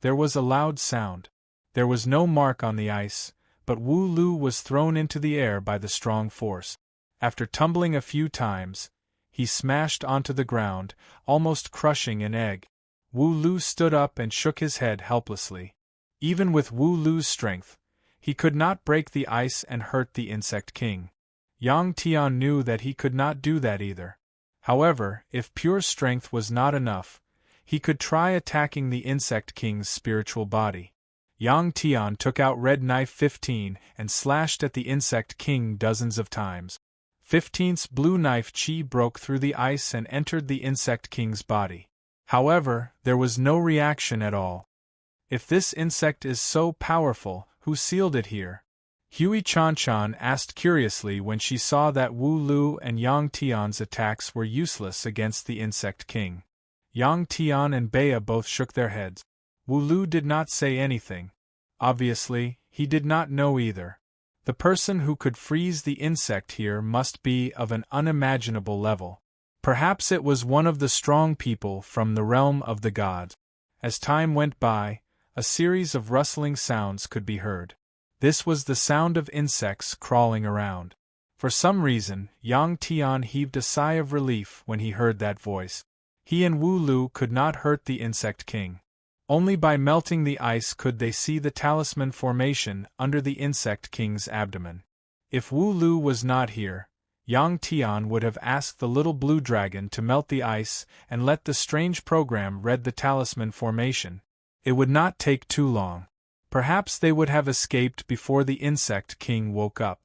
There was a loud sound. There was no mark on the ice, but Wu Lu was thrown into the air by the strong force. After tumbling a few times, he smashed onto the ground, almost crushing an egg. Wu Lu stood up and shook his head helplessly. Even with Wu Lu's strength, he could not break the ice and hurt the insect king. Yang Tian knew that he could not do that either. However, if pure strength was not enough, he could try attacking the insect king's spiritual body. Yang Tian took out Red Knife 15 and slashed at the insect king dozens of times. 15's blue knife chi broke through the ice and entered the insect king's body. However, there was no reaction at all. If this insect is so powerful, who sealed it here? Hui Chanchan asked curiously when she saw that Wu Lu and Yang Tian's attacks were useless against the insect king. Yang Tian and Bea both shook their heads. Wu Lu did not say anything. Obviously, he did not know either. The person who could freeze the insect here must be of an unimaginable level. Perhaps it was one of the strong people from the realm of the gods. As time went by, a series of rustling sounds could be heard. This was the sound of insects crawling around. For some reason, Yang Tian heaved a sigh of relief when he heard that voice. He and Wu Lu could not hurt the insect king. Only by melting the ice could they see the talisman formation under the insect king's abdomen. If Wu Lu was not here, Yang Tian would have asked the little blue dragon to melt the ice and let the strange program read the talisman formation. It would not take too long. Perhaps they would have escaped before the insect king woke up.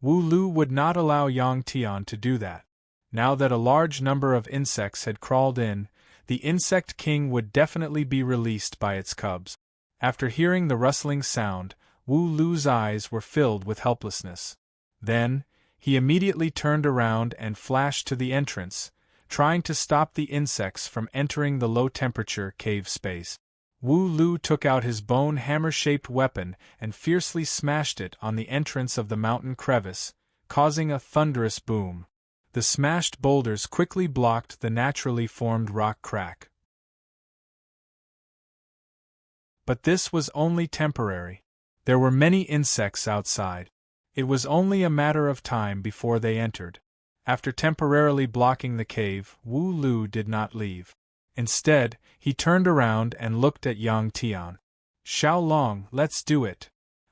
Wu Lu would not allow Yang Tian to do that. Now that a large number of insects had crawled in, the insect king would definitely be released by its cubs. After hearing the rustling sound, Wu Lu's eyes were filled with helplessness. Then, he immediately turned around and flashed to the entrance, trying to stop the insects from entering the low-temperature cave space. Wu Lu took out his bone hammer-shaped weapon and fiercely smashed it on the entrance of the mountain crevice, causing a thunderous boom. The smashed boulders quickly blocked the naturally formed rock crack. But this was only temporary. There were many insects outside. It was only a matter of time before they entered. After temporarily blocking the cave, Wu Lu did not leave. Instead, he turned around and looked at Yang Tian. "Xiao Long, let's do it."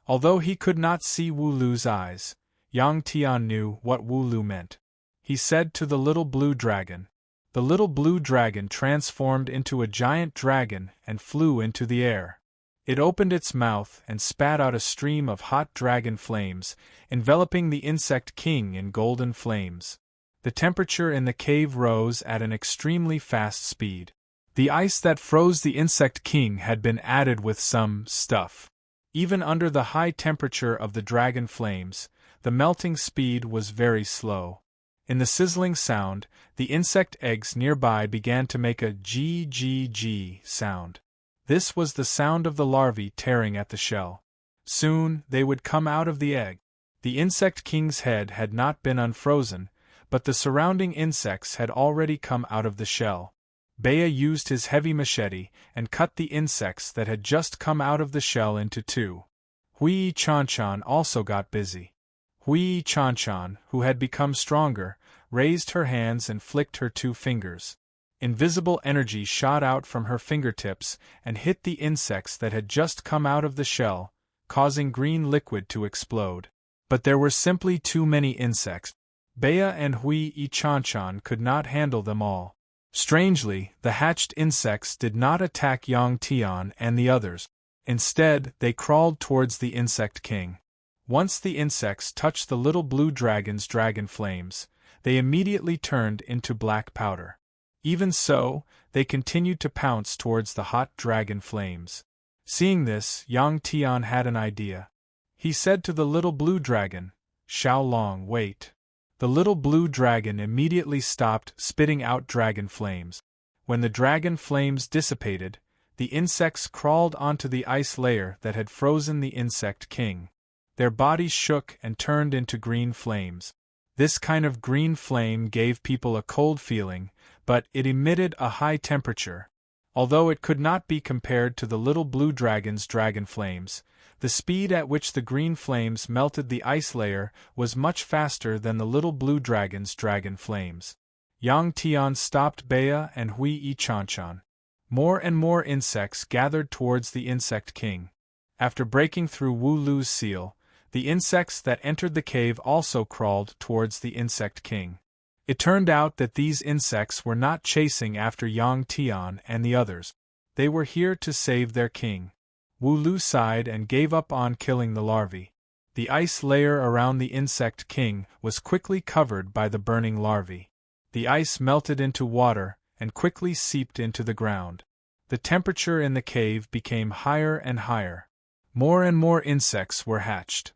Although he could not see Wu Lu's eyes, Yang Tian knew what Wu Lu meant. He said to the little blue dragon. The little blue dragon transformed into a giant dragon and flew into the air. It opened its mouth and spat out a stream of hot dragon flames, enveloping the insect king in golden flames. The temperature in the cave rose at an extremely fast speed. The ice that froze the insect king had been added with some stuff. Even under the high temperature of the dragon flames, the melting speed was very slow. In the sizzling sound, the insect eggs nearby began to make a g sound. This was the sound of the larvae tearing at the shell. Soon, they would come out of the egg. The insect king's head had not been unfrozen, but the surrounding insects had already come out of the shell. Bea used his heavy machete and cut the insects that had just come out of the shell into two. Hui Chanchan also got busy. Hui Chanchan, who had become stronger, raised her hands and flicked her 2 fingers. Invisible energy shot out from her fingertips and hit the insects that had just come out of the shell, causing green liquid to explode. But there were simply too many insects. Bea and Hui Chanchan could not handle them all. Strangely, the hatched insects did not attack Yang Tian and the others. Instead, they crawled towards the insect king. Once the insects touched the little blue dragon's dragon flames, they immediately turned into black powder. Even so, they continued to pounce towards the hot dragon flames. Seeing this, Yang Tian had an idea. He said to the little blue dragon, "Xiao Long, wait." The little blue dragon immediately stopped spitting out dragon flames. When the dragon flames dissipated, the insects crawled onto the ice layer that had frozen the insect king. Their bodies shook and turned into green flames. This kind of green flame gave people a cold feeling, but it emitted a high temperature. Although it could not be compared to the little blue dragon's dragon flames, the speed at which the green flames melted the ice layer was much faster than the little blue dragon's dragon flames. Yang Tian stopped Bea and Hui Chanchan. More and more insects gathered towards the insect king. After breaking through Wu Lu's seal, the insects that entered the cave also crawled towards the insect king. It turned out that these insects were not chasing after Yang Tian and the others. They were here to save their king. Wu Lu sighed and gave up on killing the larvae. The ice layer around the insect king was quickly covered by the burning larvae. The ice melted into water and quickly seeped into the ground. The temperature in the cave became higher and higher. More and more insects were hatched.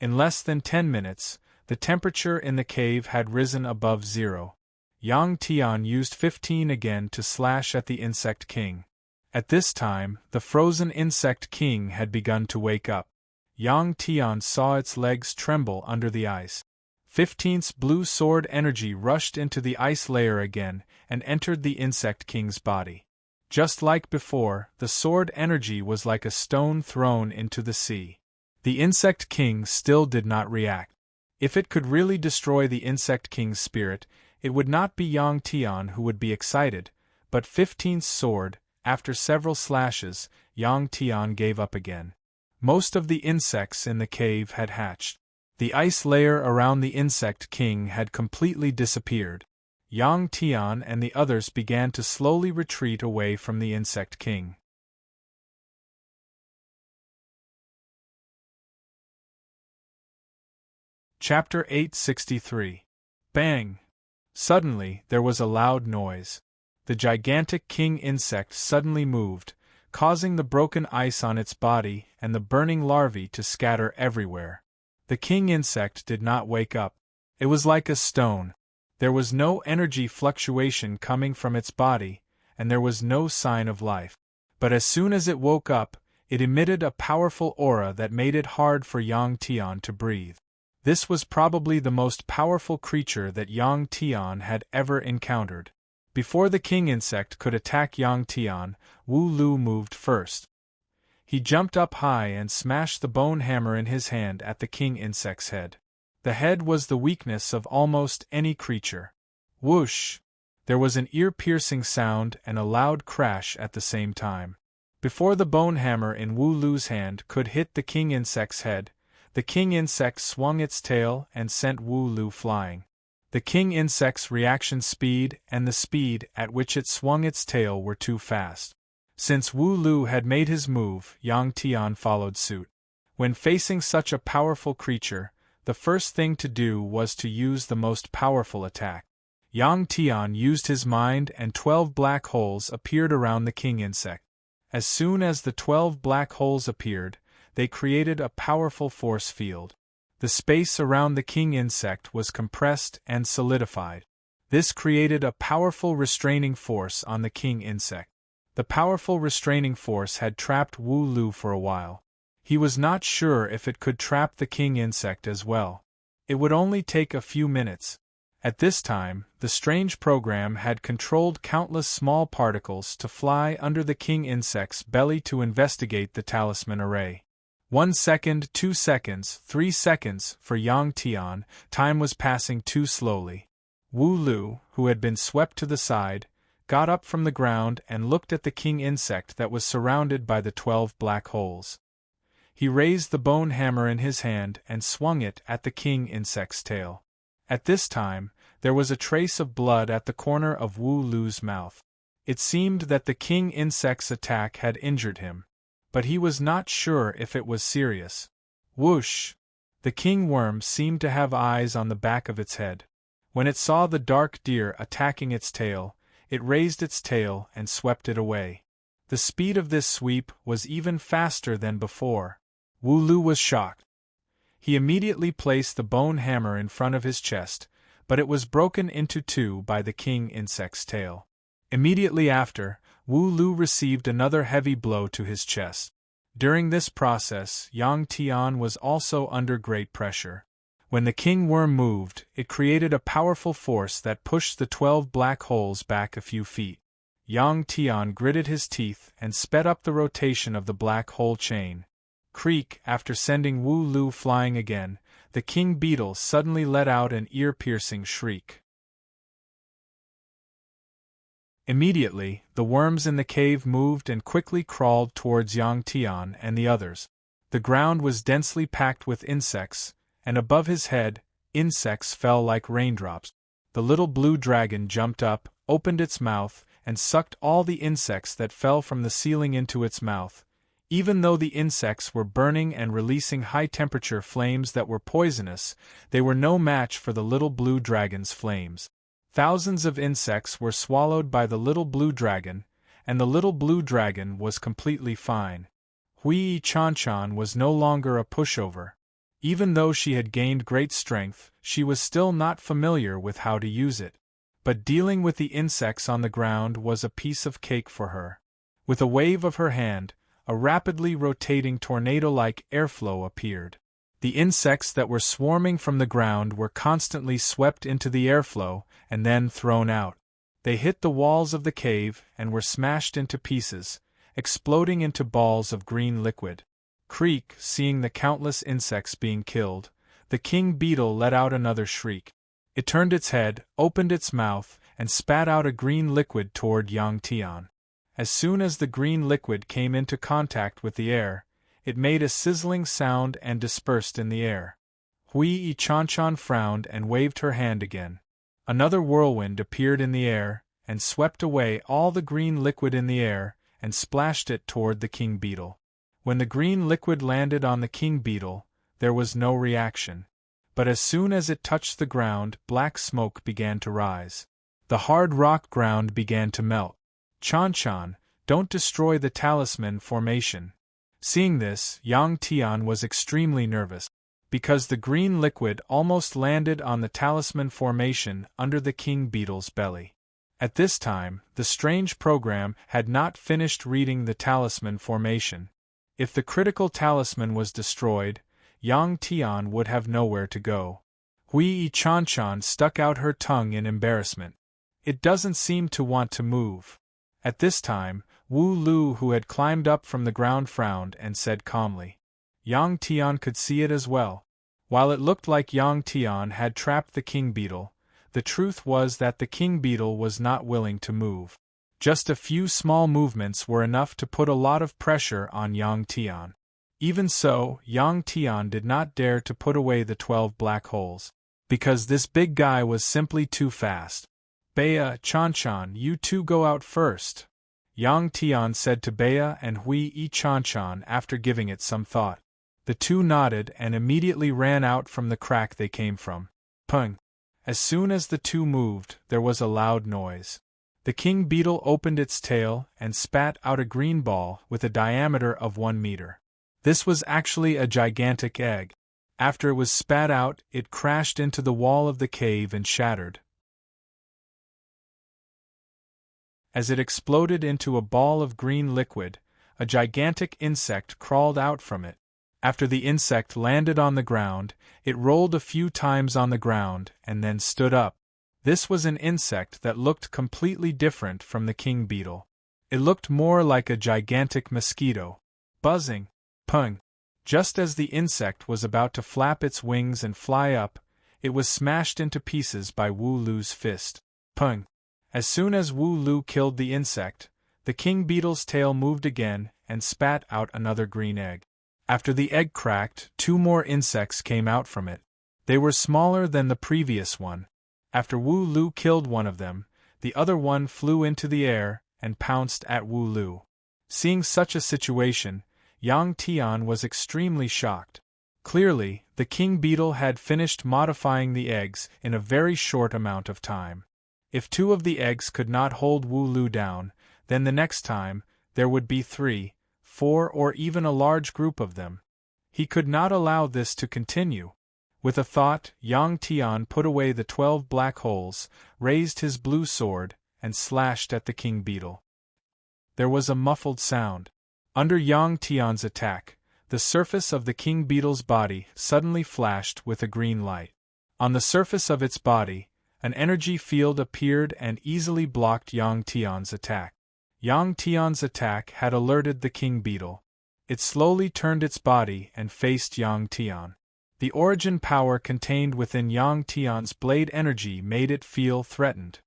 In less than 10 minutes, the temperature in the cave had risen above 0. Yang Tian used 15 again to slash at the insect king. At this time, the frozen insect king had begun to wake up. Yang Tian saw its legs tremble under the ice. 15's blue sword energy rushed into the ice layer again and entered the insect king's body. Just like before, the sword energy was like a stone thrown into the sea. The insect king still did not react. If it could really destroy the insect king's spirit, it would not be Yang Tian who would be excited, but 15's sword. After several slashes, Yang Tian gave up again. Most of the insects in the cave had hatched. The ice layer around the insect king had completely disappeared. Yang Tian and the others began to slowly retreat away from the insect king. Chapter 863. Bang! Suddenly, there was a loud noise. The gigantic king insect suddenly moved, causing the broken ice on its body and the burning larvae to scatter everywhere. The king insect did not wake up. It was like a stone. There was no energy fluctuation coming from its body, and there was no sign of life. But as soon as it woke up, it emitted a powerful aura that made it hard for Yang Tian to breathe. This was probably the most powerful creature that Yang Tian had ever encountered. Before the king insect could attack Yang Tian, Wu Lu moved first. He jumped up high and smashed the bone hammer in his hand at the king insect's head. The head was the weakness of almost any creature. Whoosh! There was an ear-piercing sound and a loud crash at the same time. Before the bone hammer in Wu Lu's hand could hit the king insect's head, the king insect swung its tail and sent Wu Lu flying. The king insect's reaction speed and the speed at which it swung its tail were too fast. Since Wu Lu had made his move, Yang Tian followed suit. When facing such a powerful creature, the first thing to do was to use the most powerful attack. Yang Tian used his mind and 12 black holes appeared around the king insect. As soon as the 12 black holes appeared, they created a powerful force field. The space around the king insect was compressed and solidified. This created a powerful restraining force on the king insect. The powerful restraining force had trapped Wu Lu for a while. He was not sure if it could trap the king insect as well. It would only take a few minutes. At this time, the strange program had controlled countless small particles to fly under the king insect's belly to investigate the talisman array. 1 second, 2 seconds, 3 seconds, for Yang Tian, time was passing too slowly. Wu Lu, who had been swept to the side, got up from the ground and looked at the king insect that was surrounded by the 12 black holes. He raised the bone hammer in his hand and swung it at the king insect's tail. At this time, there was a trace of blood at the corner of Wu Lu's mouth. It seemed that the king insect's attack had injured him, but he was not sure if it was serious. Whoosh! The king worm seemed to have eyes on the back of its head. When it saw the dark deer attacking its tail, it raised its tail and swept it away. The speed of this sweep was even faster than before. Wu Lu was shocked. He immediately placed the bone hammer in front of his chest, but it was broken into two by the king insect's tail. Immediately after, Wu Lu received another heavy blow to his chest. During this process, Yang Tian was also under great pressure. When the king worm moved, it created a powerful force that pushed the 12 black holes back a few feet. Yang Tian gritted his teeth and sped up the rotation of the black hole chain. Creak! After sending Wu Lu flying again, the king beetle suddenly let out an ear-piercing shriek. Immediately, the worms in the cave moved and quickly crawled towards Yang Tian and the others. The ground was densely packed with insects, and above his head, insects fell like raindrops. The little blue dragon jumped up, opened its mouth, and sucked all the insects that fell from the ceiling into its mouth. Even though the insects were burning and releasing high-temperature flames that were poisonous, they were no match for the little blue dragon's flames. Thousands of insects were swallowed by the little blue dragon, and the little blue dragon was completely fine. Hui Chanchan was no longer a pushover. Even though she had gained great strength, she was still not familiar with how to use it. But dealing with the insects on the ground was a piece of cake for her. With a wave of her hand, a rapidly rotating tornado-like airflow appeared. The insects that were swarming from the ground were constantly swept into the airflow and then thrown out. They hit the walls of the cave and were smashed into pieces, exploding into balls of green liquid. Creak! Seeing the countless insects being killed, the king beetle let out another shriek. It turned its head, opened its mouth, and spat out a green liquid toward Yang Tian. As soon as the green liquid came into contact with the air, it made a sizzling sound and dispersed in the air. Hui Chanchan frowned and waved her hand again. Another whirlwind appeared in the air, and swept away all the green liquid in the air, and splashed it toward the king beetle. When the green liquid landed on the king beetle, there was no reaction. But as soon as it touched the ground, black smoke began to rise. The hard rock ground began to melt. Chanchan, don't destroy the talisman formation. Seeing this, Yang Tian was extremely nervous, because the green liquid almost landed on the talisman formation under the king beetle's belly. At this time, the strange program had not finished reading the talisman formation. If the critical talisman was destroyed, Yang Tian would have nowhere to go. Hui Chanchan stuck out her tongue in embarrassment. It doesn't seem to want to move. At this time, Wu Lu, who had climbed up from the ground, frowned and said calmly. Yang Tian could see it as well. While it looked like Yang Tian had trapped the king beetle, The truth was that the king beetle was not willing to move. Just a few small movements were enough to put a lot of pressure on Yang Tian. Even so, Yang Tian did not dare to put away the 12 black holes, because this big guy was simply too fast. Bea, Chanchan, you two go out first, Yang Tian said to Bea and Hui Chanchan after giving it some thought. The two nodded and immediately ran out from the crack they came from. Pung! As soon as the two moved, there was a loud noise. The king beetle opened its tail and spat out a green ball with a diameter of 1 meter. This was actually a gigantic egg. After it was spat out, it crashed into the wall of the cave and shattered. As it exploded into a ball of green liquid, a gigantic insect crawled out from it. After the insect landed on the ground, it rolled a few times on the ground and then stood up. This was an insect that looked completely different from the king beetle. It looked more like a gigantic mosquito. Buzzing. Pung. Just as the insect was about to flap its wings and fly up, it was smashed into pieces by Wu Lu's fist. Pung. As soon as Wu Lu killed the insect, the king beetle's tail moved again and spat out another green egg. After the egg cracked, 2 more insects came out from it. They were smaller than the previous one. After Wu Lu killed one of them, the other one flew into the air and pounced at Wu Lu. Seeing such a situation, Yang Tian was extremely shocked. Clearly, the king beetle had finished modifying the eggs in a very short amount of time. If 2 of the eggs could not hold Wu Lu down, then the next time, there would be 3, 4 or even a large group of them. He could not allow this to continue. With a thought, Yang Tian put away the 12 black holes, raised his blue sword, and slashed at the king beetle. There was a muffled sound. Under Yang Tian's attack, the surface of the king beetle's body suddenly flashed with a green light. On the surface of its body, an energy field appeared and easily blocked Yang Tian's attack. Yang Tian's attack had alerted the king beetle. It slowly turned its body and faced Yang Tian. The origin power contained within Yang Tian's blade energy made it feel threatened.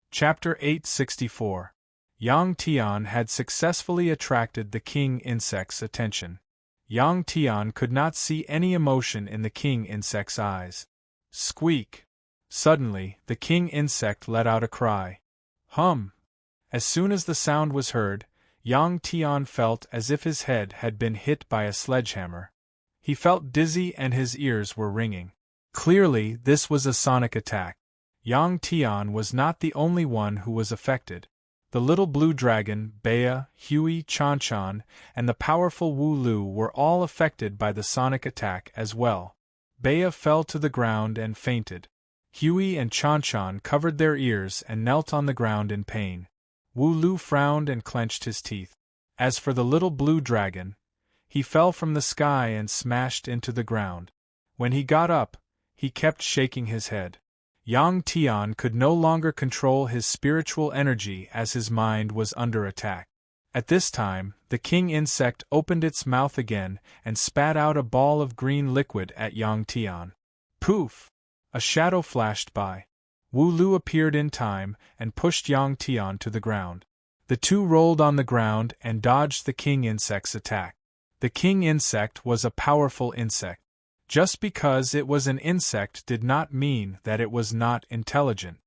Chapter 864. Yang Tian had successfully attracted the king insect's attention. Yang Tian could not see any emotion in the king insect's eyes. Squeak! Suddenly, the king insect let out a cry. Hum! As soon as the sound was heard, Yang Tian felt as if his head had been hit by a sledgehammer. He felt dizzy and his ears were ringing. Clearly, this was a sonic attack. Yang Tian was not the only one who was affected. The little blue dragon, Bea, Hui Chanchan, and the powerful Wu Lu were all affected by the sonic attack as well. Bea fell to the ground and fainted. Hui and Chanchan covered their ears and knelt on the ground in pain. Wu Lu frowned and clenched his teeth. As for the little blue dragon, he fell from the sky and smashed into the ground. When he got up, he kept shaking his head. Yang Tian could no longer control his spiritual energy as his mind was under attack. At this time, the king insect opened its mouth again and spat out a ball of green liquid at Yang Tian. Poof! A shadow flashed by. Wu Lu appeared in time and pushed Yang Tian to the ground. The two rolled on the ground and dodged the king insect's attack. The king insect was a powerful insect. Just because it was an insect did not mean that it was not intelligent.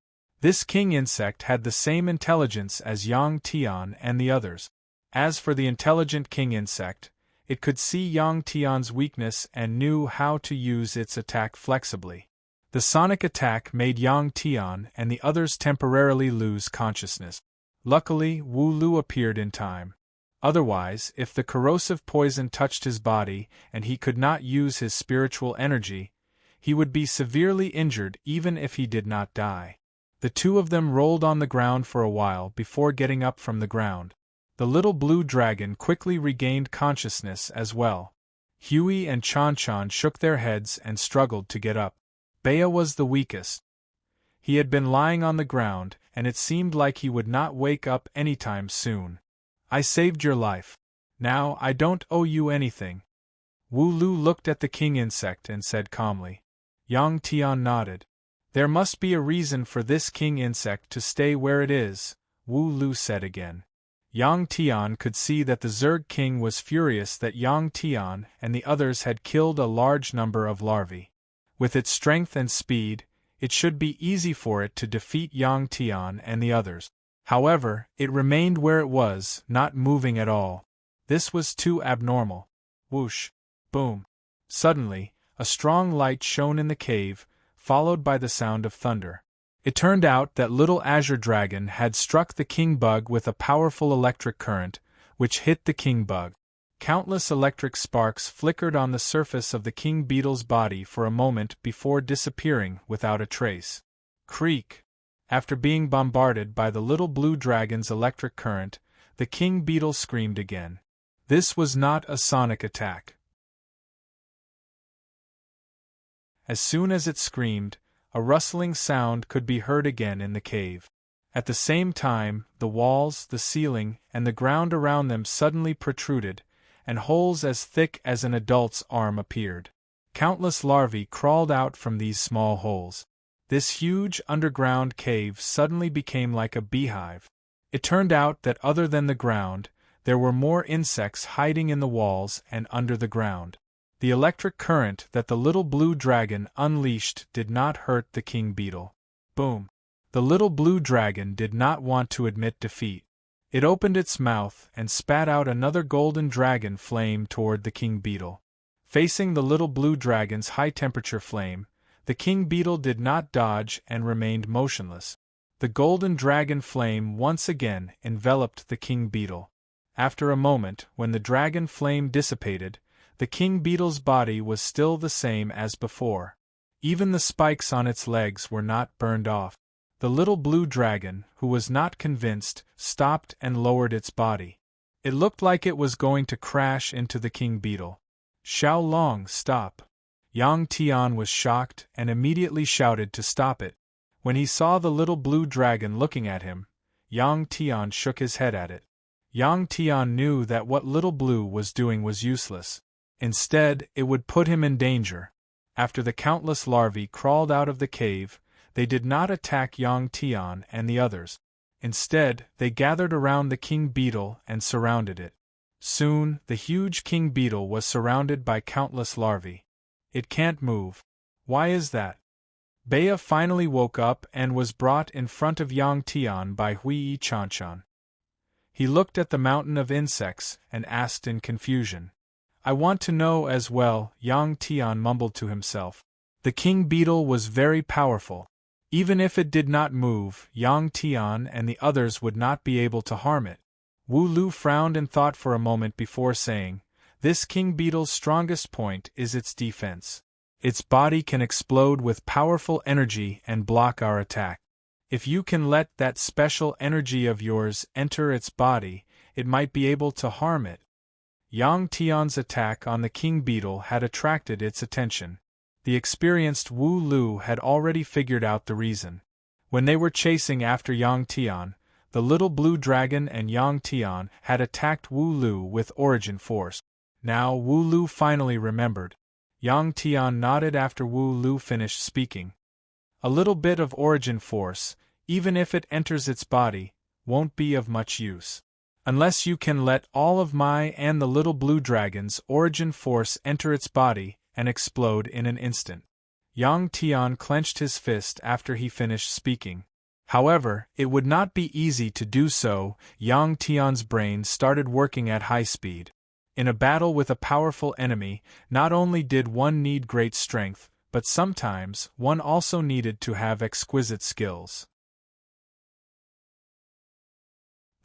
This king insect had the same intelligence as Yang Tian and the others. As for the intelligent king insect, it could see Yang Tian's weakness and knew how to use its attack flexibly. The sonic attack made Yang Tian and the others temporarily lose consciousness. Luckily, Wu Lu appeared in time. Otherwise, if the corrosive poison touched his body and he could not use his spiritual energy, he would be severely injured even if he did not die. The two of them rolled on the ground for a while before getting up from the ground. The little blue dragon quickly regained consciousness as well. Hui and Chanchan shook their heads and struggled to get up. Bea was the weakest. He had been lying on the ground, and it seemed like he would not wake up anytime soon. I saved your life. Now I don't owe you anything. Wu Lu looked at the king insect and said calmly. Yang Tian nodded. There must be a reason for this king insect to stay where it is, Wu Lu said again. Yang Tian could see that the Zerg king was furious that Yang Tian and the others had killed a large number of larvae. With its strength and speed, it should be easy for it to defeat Yang Tian and the others. However, it remained where it was, not moving at all. This was too abnormal. Whoosh! Boom! Suddenly, a strong light shone in the cave, followed by the sound of thunder. It turned out that little Azure Dragon had struck the king bug with a powerful electric current, which hit the king bug. Countless electric sparks flickered on the surface of the king beetle's body for a moment before disappearing without a trace. Creak! After being bombarded by the little blue dragon's electric current, the king beetle screamed again. This was not a sonic attack. As soon as it screamed, a rustling sound could be heard again in the cave. At the same time, the walls, the ceiling, and the ground around them suddenly protruded, and holes as thick as an adult's arm appeared. Countless larvae crawled out from these small holes. This huge underground cave suddenly became like a beehive. It turned out that other than the ground, there were more insects hiding in the walls and under the ground. The electric current that the little blue dragon unleashed did not hurt the king beetle. Boom! The little blue dragon did not want to admit defeat. It opened its mouth and spat out another golden dragon flame toward the king beetle. Facing the little blue dragon's high-temperature flame, the king beetle did not dodge and remained motionless. The golden dragon flame once again enveloped the king beetle. After a moment, when the dragon flame dissipated, the king beetle's body was still the same as before. Even the spikes on its legs were not burned off. The little blue dragon, who was not convinced, stopped and lowered its body. It looked like it was going to crash into the king beetle. Xiao Long, stop! Yang Tian was shocked and immediately shouted to stop it. When he saw the little blue dragon looking at him, Yang Tian shook his head at it. Yang Tian knew that what little blue was doing was useless. Instead, it would put him in danger. After the countless larvae crawled out of the cave, they did not attack Yang Tian and the others. Instead, they gathered around the king beetle and surrounded it. Soon, the huge king beetle was surrounded by countless larvae. It can't move. Why is that? Bea finally woke up and was brought in front of Yang Tian by Hui Chanchan. He looked at the mountain of insects and asked in confusion. I want to know as well, Yang Tian mumbled to himself. The king beetle was very powerful. Even if it did not move, Yang Tian and the others would not be able to harm it. Wu Lu frowned and thought for a moment before saying, this king beetle's strongest point is its defense. Its body can explode with powerful energy and block our attack. If you can let that special energy of yours enter its body, it might be able to harm it. Yang Tian's attack on the king beetle had attracted its attention. The experienced Wu Lu had already figured out the reason. When they were chasing after Yang Tian, the little blue dragon and Yang Tian had attacked Wu Lu with origin force. Now Wu Lu finally remembered. Yang Tian nodded after Wu Lu finished speaking. A little bit of origin force, even if it enters its body, won't be of much use. Unless you can let all of my and the little blue dragon's origin force enter its body and explode in an instant. Yang Tian clenched his fist after he finished speaking. However, it would not be easy to do so. Yang Tian's brain started working at high speed. In a battle with a powerful enemy, not only did one need great strength, but sometimes one also needed to have exquisite skills.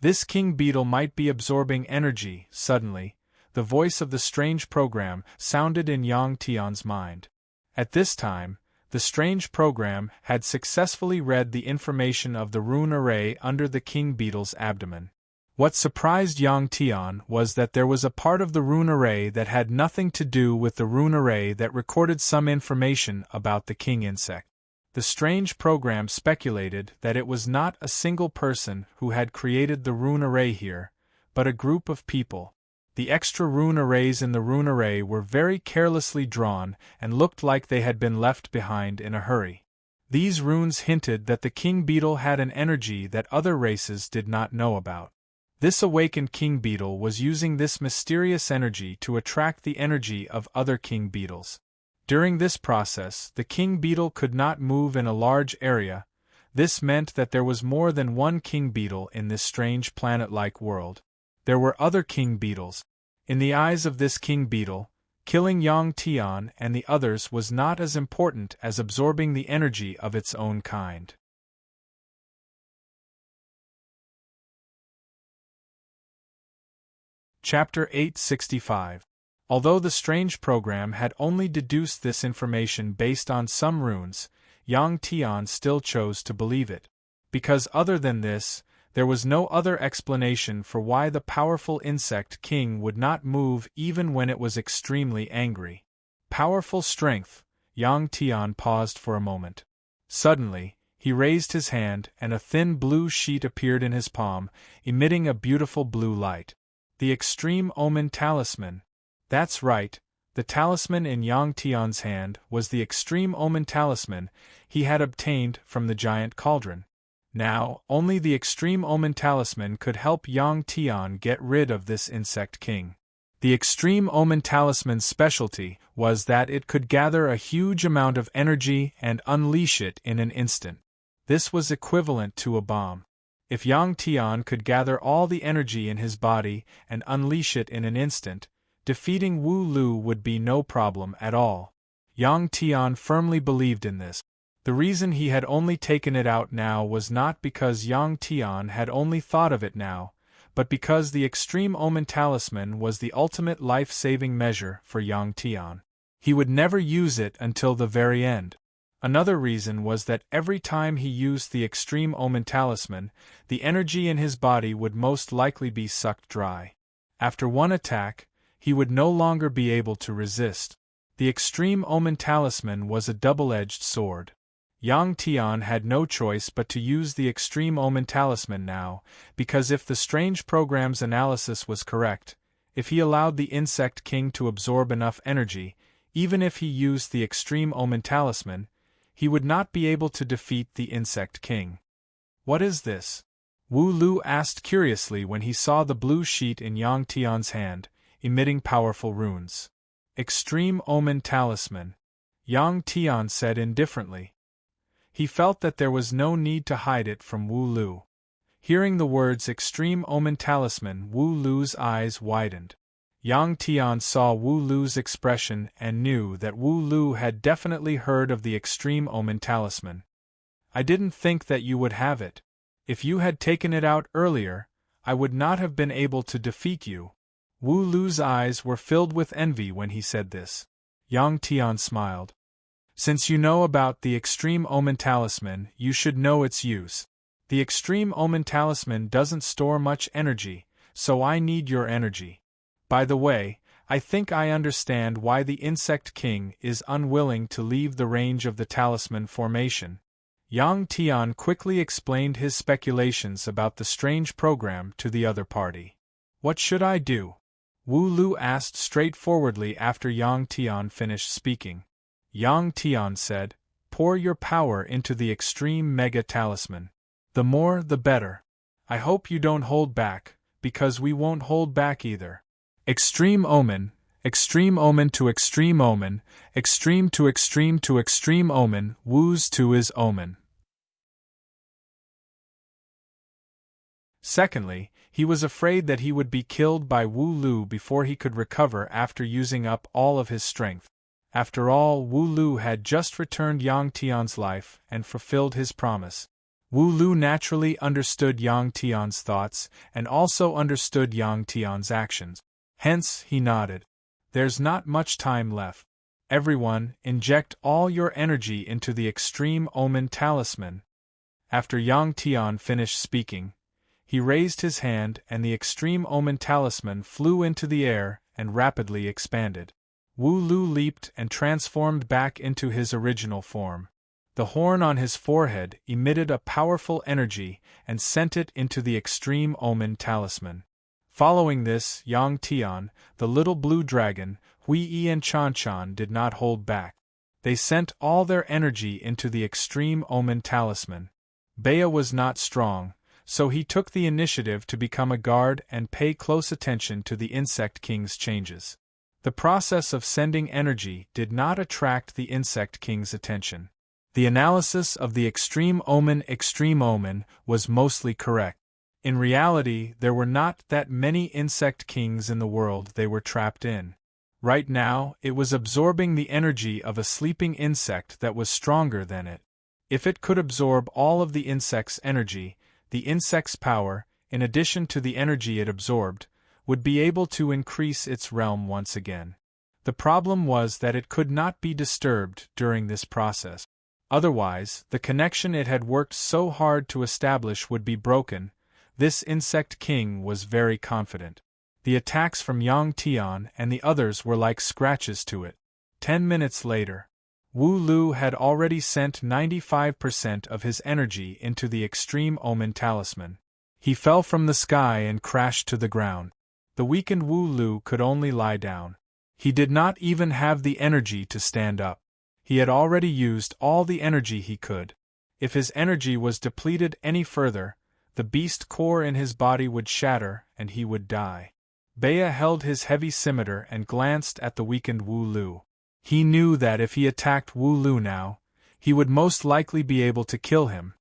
This king beetle might be absorbing energy. Suddenly, the voice of the strange program sounded in Yang Tian's mind. At this time, the strange program had successfully read the information of the rune array under the king beetle's abdomen. What surprised Yang Tian was that there was a part of the rune array that had nothing to do with the rune array that recorded some information about the king insect. The strange program speculated that it was not a single person who had created the rune array here, but a group of people. The extra rune arrays in the rune array were very carelessly drawn and looked like they had been left behind in a hurry. These runes hinted that the king beetle had an energy that other races did not know about. This awakened king beetle was using this mysterious energy to attract the energy of other king beetles. During this process, the king beetle could not move in a large area. This meant that there was more than one king beetle in this strange planet-like world. There were other king beetles. In the eyes of this king beetle, killing Yang Tian and the others was not as important as absorbing the energy of its own kind. Chapter 865. Although the strange program had only deduced this information based on some runes, Yang Tian still chose to believe it. Because other than this, there was no other explanation for why the powerful insect king would not move even when it was extremely angry. Powerful strength. Yang Tian paused for a moment. Suddenly, he raised his hand and a thin blue sheet appeared in his palm, emitting a beautiful blue light. The Extreme Omen Talisman. That's right, the talisman in Yang Tian's hand was the Extreme Omen Talisman he had obtained from the giant cauldron. Now, only the Extreme Omen Talisman could help Yang Tian get rid of this insect king. The Extreme Omen Talisman's specialty was that it could gather a huge amount of energy and unleash it in an instant. This was equivalent to a bomb. If Yang Tian could gather all the energy in his body and unleash it in an instant, defeating Wu Lu would be no problem at all. Yang Tian firmly believed in this. The reason he had only taken it out now was not because Yang Tian had only thought of it now, but because the Extreme Omen Talisman was the ultimate life-saving measure for Yang Tian. He would never use it until the very end. Another reason was that every time he used the Extreme Omen Talisman, the energy in his body would most likely be sucked dry. After one attack, he would no longer be able to resist. The Extreme Omen Talisman was a double-edged sword. Yang Tian had no choice but to use the Extreme Omen Talisman now, because if the strange program's analysis was correct, if he allowed the Insect King to absorb enough energy, even if he used the Extreme Omen Talisman, he would not be able to defeat the Insect King. What is this? Wu Lu asked curiously when he saw the blue sheet in Yang Tian's hand, emitting powerful runes. Extreme Omen Talisman. Yang Tian said indifferently. He felt that there was no need to hide it from Wu Lu. Hearing the words Extreme Omen Talisman, Wu Lu's eyes widened. Yang Tian saw Wu Lu's expression and knew that Wu Lu had definitely heard of the Extreme Omen Talisman. I didn't think that you would have it. If you had taken it out earlier, I would not have been able to defeat you. Wu Lu's eyes were filled with envy when he said this. Yang Tian smiled. Since you know about the Extreme Omen Talisman, you should know its use. The Extreme Omen Talisman doesn't store much energy, so I need your energy. By the way, I think I understand why the Insect King is unwilling to leave the range of the talisman formation. Yang Tian quickly explained his speculations about the strange program to the other party. What should I do? Wu Lu asked straightforwardly after Yang Tian finished speaking. Yang Tian said, pour your power into the Extreme Mega Talisman. The more, the better. I hope you don't hold back, because we won't hold back either. Extreme Omen to Extreme Omen, Extreme to Extreme to Extreme Omen, Wu's to his Omen. Secondly, he was afraid that he would be killed by Wu Lu before he could recover after using up all of his strength. After all, Wu Lu had just returned Yang Tian's life and fulfilled his promise. Wu Lu naturally understood Yang Tian's thoughts and also understood Yang Tian's actions. Hence, he nodded. There's not much time left. Everyone, inject all your energy into the Extreme Omen Talisman. After Yang Tian finished speaking, he raised his hand and the Extreme Omen Talisman flew into the air and rapidly expanded. Wu Lu leaped and transformed back into his original form. The horn on his forehead emitted a powerful energy and sent it into the Extreme Omen Talisman. Following this, Yang Tian, the little blue dragon, Hui Yi and Chan Chan did not hold back. They sent all their energy into the extreme omen talisman. Bea was not strong, so he took the initiative to become a guard and pay close attention to the Insect King's changes. The process of sending energy did not attract the Insect King's attention. The analysis of the extreme omen was mostly correct. In reality, there were not that many Insect Kings in the world they were trapped in. Right now, it was absorbing the energy of a sleeping insect that was stronger than it. If it could absorb all of the insect's energy, the insect's power, in addition to the energy it absorbed, would be able to increase its realm once again. The problem was that it could not be disturbed during this process. Otherwise, the connection it had worked so hard to establish would be broken. This Insect King was very confident. The attacks from Yang Tian and the others were like scratches to it. 10 minutes later, Wu Lu had already sent 95% of his energy into the extreme omen talisman. He fell from the sky and crashed to the ground. The weakened Wu Lu could only lie down. He did not even have the energy to stand up. He had already used all the energy he could. If his energy was depleted any further, the beast core in his body would shatter and he would die. Bea held his heavy scimitar and glanced at the weakened Wu Lu. He knew that if he attacked Wu Lu now, he would most likely be able to kill him.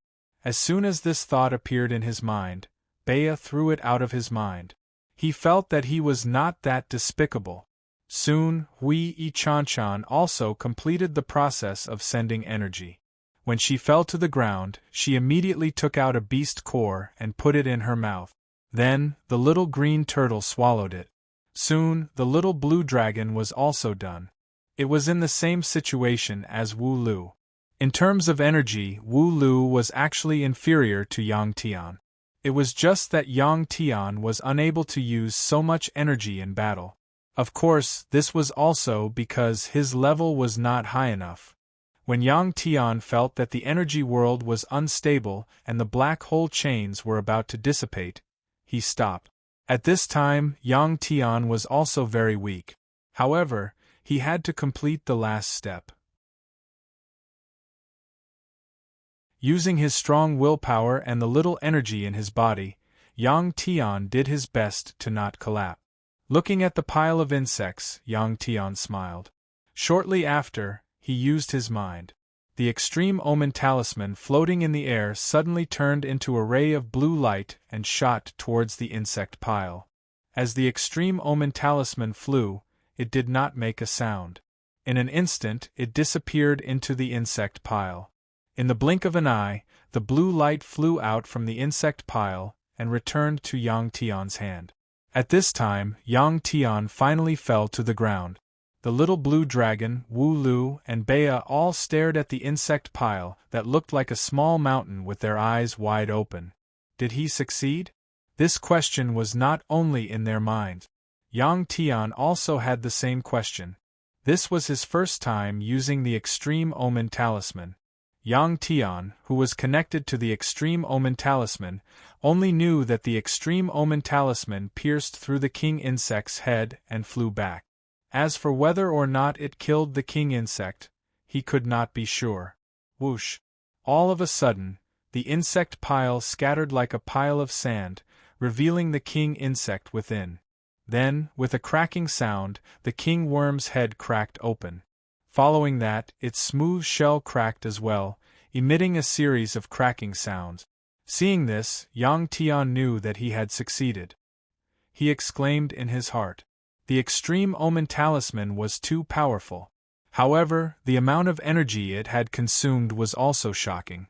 As soon as this thought appeared in his mind, Bea threw it out of his mind. He felt that he was not that despicable. Soon, Hui Yi Chan Chan also completed the process of sending energy. When she fell to the ground, she immediately took out a beast core and put it in her mouth. Then, the little green turtle swallowed it. Soon, the little blue dragon was also done. It was in the same situation as Wu Lu. In terms of energy, Wu Lu was actually inferior to Yang Tian. It was just that Yang Tian was unable to use so much energy in battle. Of course, this was also because his level was not high enough. When Yang Tian felt that the energy world was unstable and the black hole chains were about to dissipate, he stopped. At this time, Yang Tian was also very weak. However, he had to complete the last step. Using his strong willpower and the little energy in his body, Yang Tian did his best to not collapse. Looking at the pile of insects, Yang Tian smiled. Shortly after, he used his mind. The extreme omen talisman floating in the air suddenly turned into a ray of blue light and shot towards the insect pile. As the extreme omen talisman flew, it did not make a sound. In an instant, it disappeared into the insect pile. In the blink of an eye, the blue light flew out from the insect pile and returned to Yang Tian's hand. At this time, Yang Tian finally fell to the ground. The little blue dragon, Wu Lu, and Bea all stared at the insect pile that looked like a small mountain with their eyes wide open. Did he succeed? This question was not only in their minds. Yang Tian also had the same question. This was his first time using the extreme omen talisman. Yang Tian, who was connected to the extreme omen talisman, only knew that the extreme omen talisman pierced through the king insect's head and flew back. As for whether or not it killed the king insect, he could not be sure. Whoosh! All of a sudden, the insect pile scattered like a pile of sand, revealing the king insect within. Then, with a cracking sound, the king worm's head cracked open. Following that, its smooth shell cracked as well, emitting a series of cracking sounds. Seeing this, Yang Tian knew that he had succeeded. He exclaimed in his heart. The extreme omen talisman was too powerful. However, the amount of energy it had consumed was also shocking.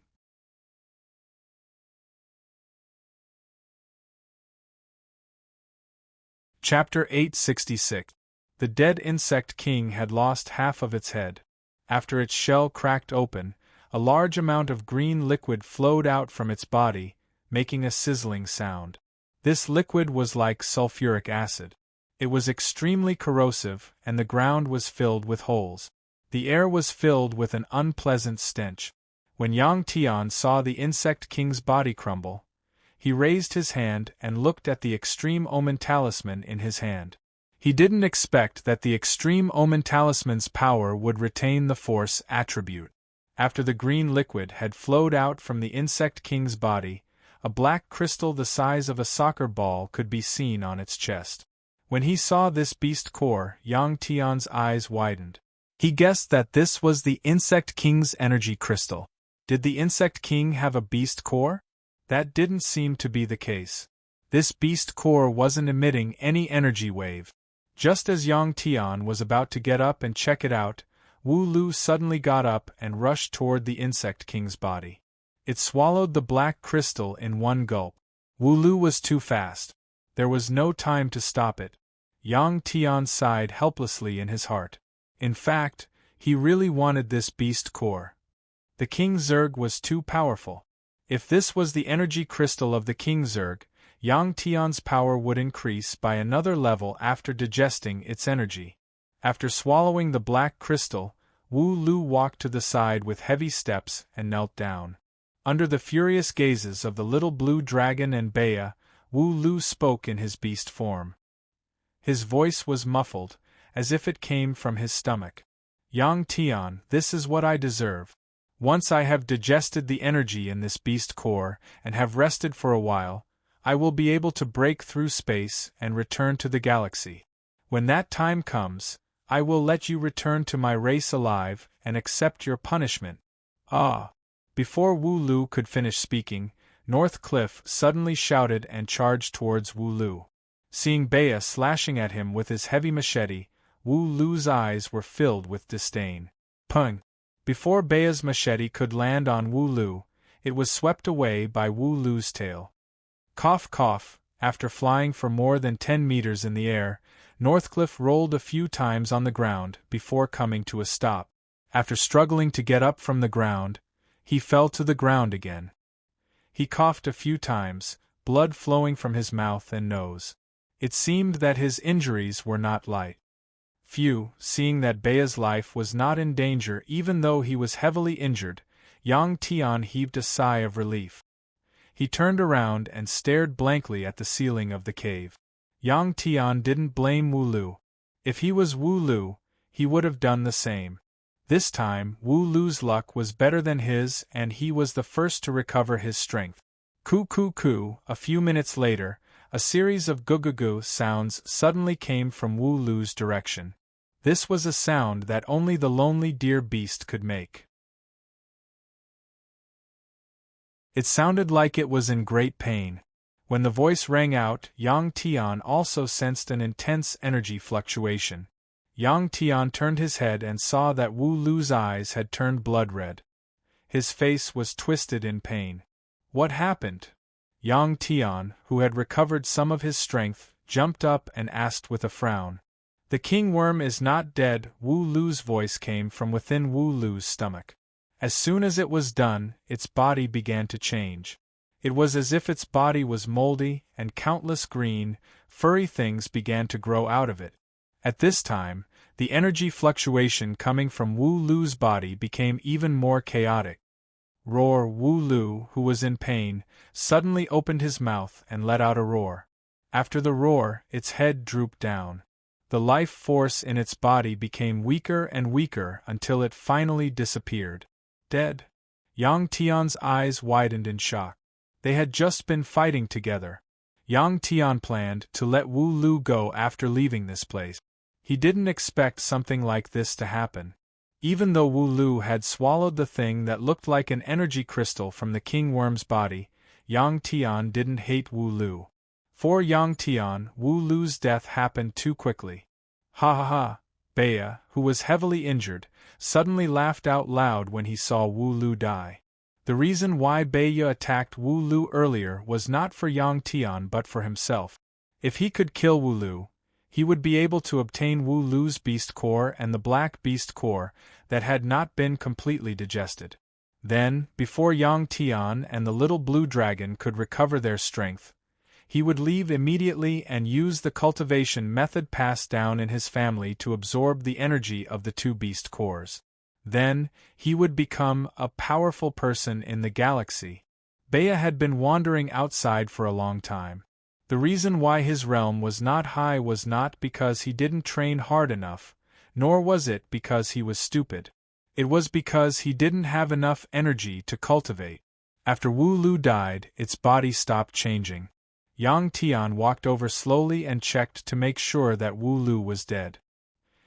Chapter 866. The dead insect king had lost half of its head. After its shell cracked open, a large amount of green liquid flowed out from its body, making a sizzling sound. This liquid was like sulfuric acid. It was extremely corrosive, and the ground was filled with holes. The air was filled with an unpleasant stench. When Yang Tian saw the insect king's body crumble, He raised his hand and looked at the Extreme Omen talisman in his hand. He didn't expect that the Extreme Omen talisman's power would retain the force attribute. After the green liquid had flowed out from the Insect King's body, a black crystal the size of a soccer ball could be seen on its chest. When he saw this beast core, Yang Tian's eyes widened. He guessed that this was the Insect King's energy crystal. Did the Insect King have a beast core? That didn't seem to be the case. This beast core wasn't emitting any energy wave. Just as Yang Tian was about to get up and check it out, Wu Lu suddenly got up and rushed toward the Insect King's body. It swallowed the black crystal in one gulp. Wu Lu was too fast. There was no time to stop it. Yang Tian sighed helplessly in his heart. In fact, he really wanted this beast core. The King Zerg was too powerful. If this was the energy crystal of the King Zerg, Yang Tian's power would increase by another level after digesting its energy. After swallowing the black crystal, Wu Lu walked to the side with heavy steps and knelt down. Under the furious gazes of the little blue dragon and Bea, Wu Lu spoke in his beast form. His voice was muffled, as if it came from his stomach. Yang Tian, this is what I deserve. Once I have digested the energy in this beast core and have rested for a while, I will be able to break through space and return to the galaxy. When that time comes, I will let you return to my race alive and accept your punishment. Ah! Before Wu Lu could finish speaking, Northcliffe suddenly shouted and charged towards Wu Lu. Seeing Bea slashing at him with his heavy machete, Wu Lu's eyes were filled with disdain. Pung! Before Bea's machete could land on Wu Lu, it was swept away by Wu Lu's tail. Cough cough, after flying for more than 10 meters in the air, Northcliffe rolled a few times on the ground before coming to a stop. After struggling to get up from the ground, he fell to the ground again. He coughed a few times, blood flowing from his mouth and nose. It seemed that his injuries were not light. Phew, seeing that Bea's life was not in danger even though he was heavily injured, Yang Tian heaved a sigh of relief. He turned around and stared blankly at the ceiling of the cave. Yang Tian didn't blame Wu Lu. If he was Wu Lu, he would have done the same. This time, Wu Lu's luck was better than his and he was the first to recover his strength. Coo coo coo, a few minutes later, a series of goo-goo-goo sounds suddenly came from Wu Lu's direction. This was a sound that only the lonely deer beast could make. It sounded like it was in great pain. When the voice rang out, Yang Tian also sensed an intense energy fluctuation. Yang Tian turned his head and saw that Wu Lu's eyes had turned blood red. His face was twisted in pain. What happened? Yang Tian, who had recovered some of his strength, jumped up and asked with a frown. The king worm is not dead, Wu Lu's voice came from within Wu Lu's stomach. As soon as it was done, its body began to change. It was as if its body was moldy, and countless green, furry things began to grow out of it. At this time, the energy fluctuation coming from Wu Lu's body became even more chaotic. Roar! Wu Lu, who was in pain, suddenly opened his mouth and let out a roar. After the roar, its head drooped down. The life force in its body became weaker and weaker until it finally disappeared. Dead? Yang Tian's eyes widened in shock. They had just been fighting together. Yang Tian planned to let Wu Lu go after leaving this place. He didn't expect something like this to happen. Even though Wu Lu had swallowed the thing that looked like an energy crystal from the king worm's body, Yang Tian didn't hate Wu Lu. For Yang Tian, Wu Lu's death happened too quickly. Ha ha ha! Bea, who was heavily injured, suddenly laughed out loud when he saw Wu Lu die. The reason why Bea attacked Wu Lu earlier was not for Yang Tian but for himself. If he could kill Wu Lu, he would be able to obtain Wu Lu's beast core and the black beast core that had not been completely digested. Then, before Yang Tian and the little blue dragon could recover their strength, he would leave immediately and use the cultivation method passed down in his family to absorb the energy of the two beast cores. Then, he would become a powerful person in the galaxy. Bea had been wandering outside for a long time. The reason why his realm was not high was not because he didn't train hard enough, nor was it because he was stupid. It was because he didn't have enough energy to cultivate. After Wu Lu died, its body stopped changing. Yang Tian walked over slowly and checked to make sure that Wu Lu was dead.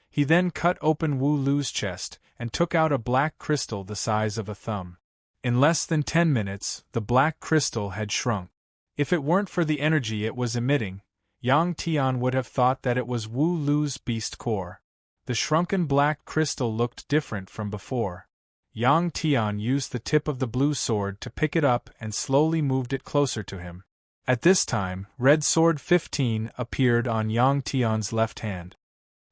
He then cut open Wu Lu's chest and took out a black crystal the size of a thumb. In less than 10 minutes, the black crystal had shrunk. If it weren't for the energy it was emitting, Yang Tian would have thought that it was Wu Lu's beast core. The shrunken black crystal looked different from before. Yang Tian used the tip of the blue sword to pick it up and slowly moved it closer to him. At this time, Red Sword 15 appeared on Yang Tian's left hand.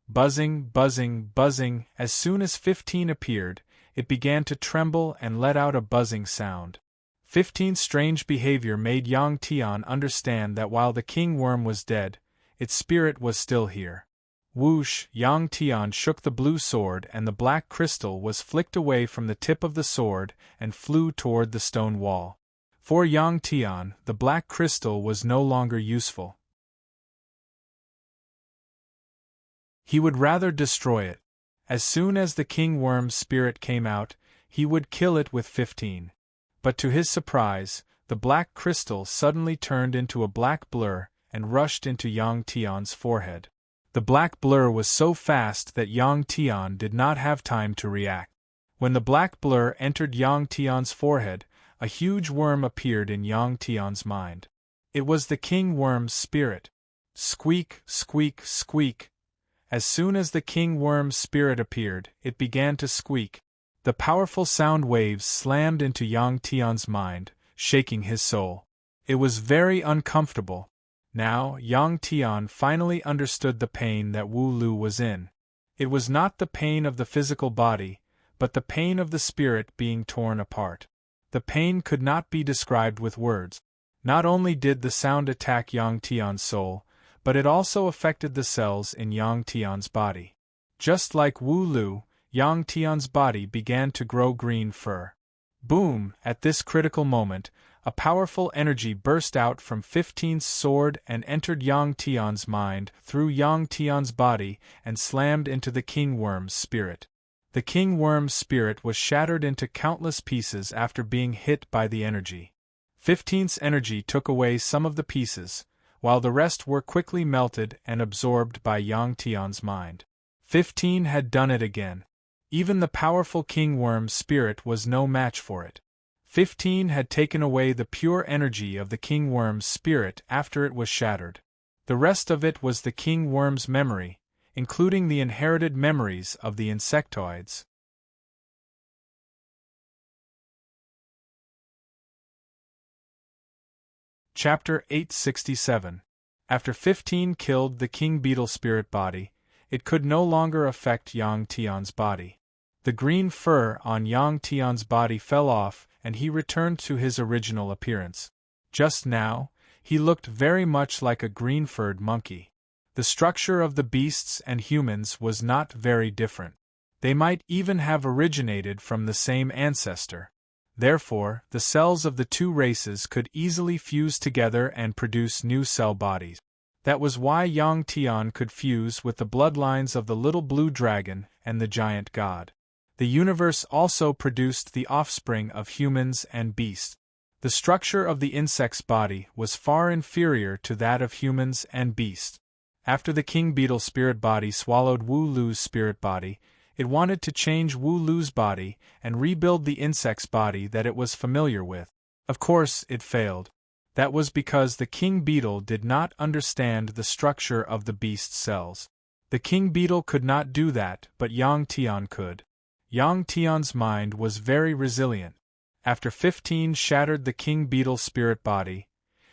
Buzzing, buzzing, buzzing, as soon as 15 appeared, it began to tremble and let out a buzzing sound. 15's strange behavior made Yang Tian understand that while the king worm was dead, its spirit was still here. Whoosh! Yang Tian shook the blue sword and the black crystal was flicked away from the tip of the sword and flew toward the stone wall. For Yang Tian, the black crystal was no longer useful. He would rather destroy it. As soon as the king worm's spirit came out, he would kill it with 15. But to his surprise, the black crystal suddenly turned into a black blur and rushed into Yang Tian's forehead. The black blur was so fast that Yang Tian did not have time to react. When the black blur entered Yang Tian's forehead, a huge worm appeared in Yang Tian's mind. It was the king worm's spirit. Squeak, squeak, squeak. As soon as the king worm's spirit appeared, it began to squeak. The powerful sound waves slammed into Yang Tian's mind, shaking his soul. It was very uncomfortable. Now, Yang Tian finally understood the pain that Wu Lu was in. It was not the pain of the physical body, but the pain of the spirit being torn apart. The pain could not be described with words. Not only did the sound attack Yang Tian's soul, but it also affected the cells in Yang Tian's body. Just like Wu Lu, Yang Tian's body began to grow green fur. Boom! At this critical moment, a powerful energy burst out from 15's sword and entered Yang Tian's mind through Yang Tian's body and slammed into the king worm's spirit. The king worm's spirit was shattered into countless pieces after being hit by the energy. 15's energy took away some of the pieces, while the rest were quickly melted and absorbed by Yang Tian's mind. 15 had done it again. Even the powerful king worm's spirit was no match for it. 15 had taken away the pure energy of the king worm's spirit after it was shattered. The rest of it was the king worm's memory, including the inherited memories of the insectoids. Chapter 867. After 15 killed the king beetle spirit body, it could no longer affect Yang Tian's body. The green fur on Yang Tian's body fell off and he returned to his original appearance. Just now, he looked very much like a green-furred monkey. The structure of the beasts and humans was not very different. They might even have originated from the same ancestor. Therefore, the cells of the two races could easily fuse together and produce new cell bodies. That was why Yang Tian could fuse with the bloodlines of the little blue dragon and the giant god. The universe also produced the offspring of humans and beasts. The structure of the insect's body was far inferior to that of humans and beasts. After the king beetle spirit body swallowed Wu Lu's spirit body, it wanted to change Wu Lu's body and rebuild the insect's body that it was familiar with. Of course, it failed. That was because the king beetle did not understand the structure of the beast's cells. The king beetle could not do that, but Yang Tian could. Yang Tian's mind was very resilient. After 15 shattered the king beetle's spirit body,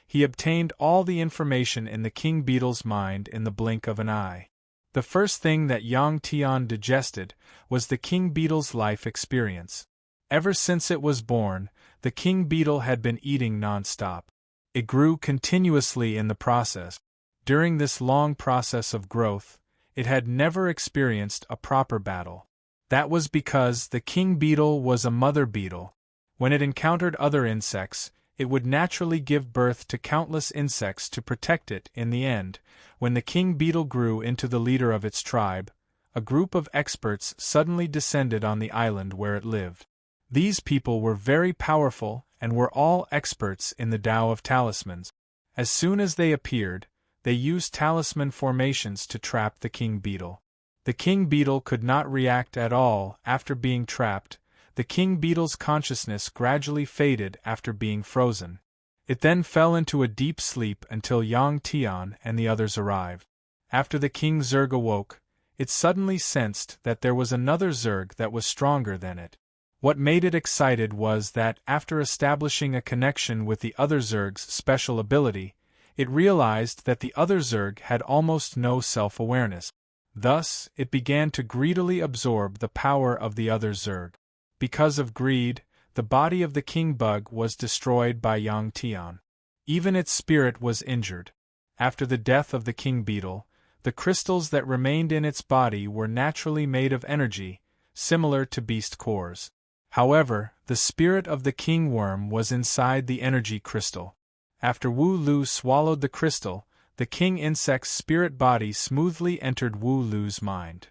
he obtained all the information in the king beetle's mind in the blink of an eye. The first thing that Yang Tian digested was the king beetle's life experience. Ever since it was born, the king beetle had been eating non-stop. It grew continuously in the process. During this long process of growth, it had never experienced a proper battle. That was because the king beetle was a mother beetle. When it encountered other insects, it would naturally give birth to countless insects to protect it. In the end, when the king beetle grew into the leader of its tribe, a group of experts suddenly descended on the island where it lived. These people were very powerful and were all experts in the Tao of talismans. As soon as they appeared, they used talisman formations to trap the king beetle. The king beetle could not react at all after being trapped. The king beetle's consciousness gradually faded after being frozen. It then fell into a deep sleep until Yang Tian and the others arrived. After the king Zerg awoke, it suddenly sensed that there was another Zerg that was stronger than it. What made it excited was that, after establishing a connection with the other Zerg's special ability, it realized that the other Zerg had almost no self-awareness. Thus, it began to greedily absorb the power of the other Zerg. Because of greed, the body of the king bug was destroyed by Yang Tian. Even its spirit was injured. After the death of the king beetle, the crystals that remained in its body were naturally made of energy, similar to beast cores. However, the spirit of the king worm was inside the energy crystal. After Wu Lu swallowed the crystal, the king insect's spirit body smoothly entered Wu Lu's mind.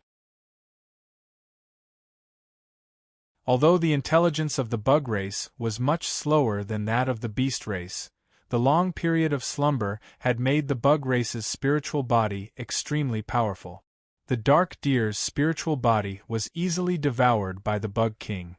Although the intelligence of the bug race was much slower than that of the beast race, the long period of slumber had made the bug race's spiritual body extremely powerful. The dark deer's spiritual body was easily devoured by the bug king.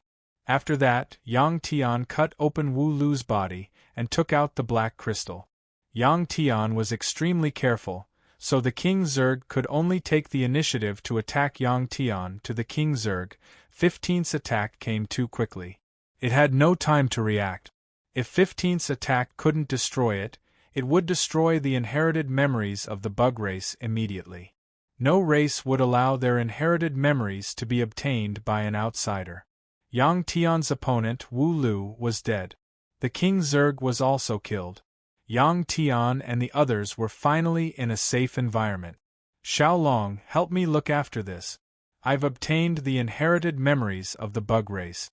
After that, Yang Tian cut open Wu Lu's body and took out the black crystal. Yang Tian was extremely careful, so the king Zerg could only take the initiative to attack Yang Tian. To the king Zerg, 15th's attack came too quickly. It had no time to react. If 15th's attack couldn't destroy it, it would destroy the inherited memories of the bug race immediately. No race would allow their inherited memories to be obtained by an outsider. Yang Tian's opponent, Wu Lu, was dead. The king Zerg was also killed. Yang Tian and the others were finally in a safe environment. Xiaolong, help me look after this. I've obtained the inherited memories of the bug race.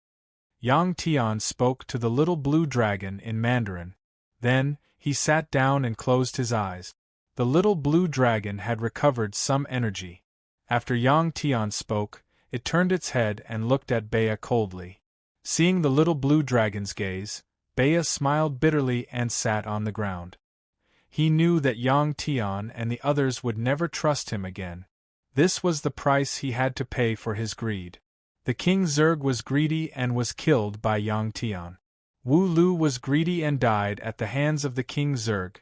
Yang Tian spoke to the little blue dragon in Mandarin. Then, he sat down and closed his eyes. The little blue dragon had recovered some energy. After Yang Tian spoke, it turned its head and looked at Bea coldly. Seeing the little blue dragon's gaze, Bea smiled bitterly and sat on the ground. He knew that Yang Tian and the others would never trust him again. This was the price he had to pay for his greed. The king Zerg was greedy and was killed by Yang Tian. Wu Lu was greedy and died at the hands of the king Zerg.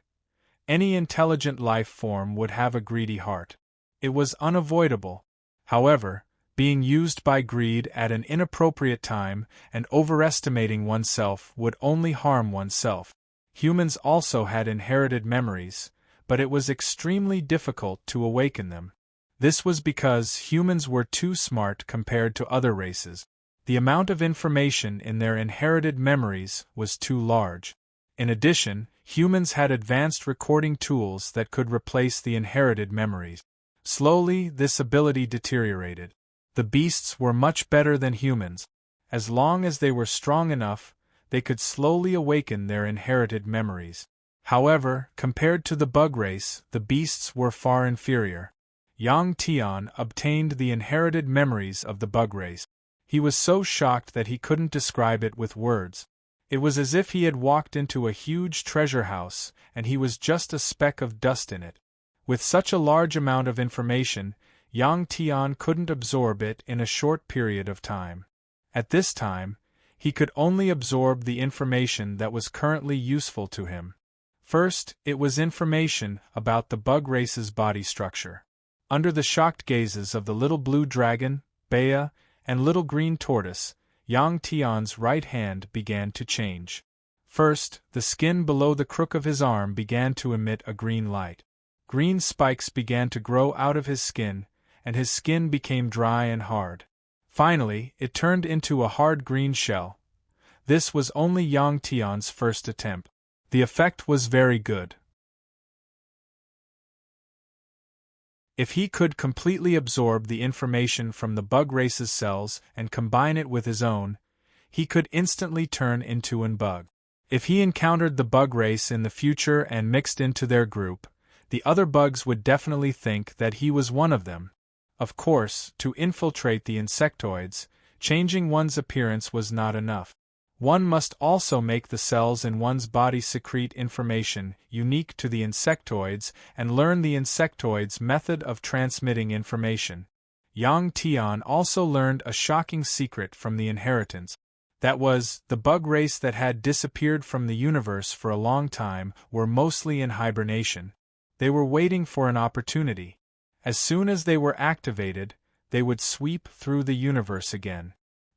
Any intelligent life form would have a greedy heart. It was unavoidable. However, being used by greed at an inappropriate time and overestimating oneself would only harm oneself. Humans also had inherited memories, but it was extremely difficult to awaken them. This was because humans were too smart compared to other races. The amount of information in their inherited memories was too large. In addition, humans had advanced recording tools that could replace the inherited memories. Slowly, this ability deteriorated. The beasts were much better than humans. As long as they were strong enough, they could slowly awaken their inherited memories. However, compared to the bug race, the beasts were far inferior. Yang Tian obtained the inherited memories of the bug race. He was so shocked that he couldn't describe it with words. It was as if he had walked into a huge treasure house and he was just a speck of dust in it. With such a large amount of information, Yang Tian couldn't absorb it in a short period of time. At this time, he could only absorb the information that was currently useful to him. First, it was information about the bug race's body structure. Under the shocked gazes of the little blue dragon, Bea, and little green tortoise, Yang Tian's right hand began to change. First, the skin below the crook of his arm began to emit a green light. Green spikes began to grow out of his skin, and his skin became dry and hard. Finally, it turned into a hard green shell. This was only Yang Tian's first attempt. The effect was very good. If he could completely absorb the information from the bug race's cells and combine it with his own, he could instantly turn into an bug. If he encountered the bug race in the future and mixed into their group, the other bugs would definitely think that he was one of them. Of course, to infiltrate the insectoids, changing one's appearance was not enough. One must also make the cells in one's body secrete information unique to the insectoids and learn the insectoids' method of transmitting information. Yang Tian also learned a shocking secret from the inheritance. That was, the bug race that had disappeared from the universe for a long time were mostly in hibernation. They were waiting for an opportunity. As soon as they were activated, they would sweep through the universe again.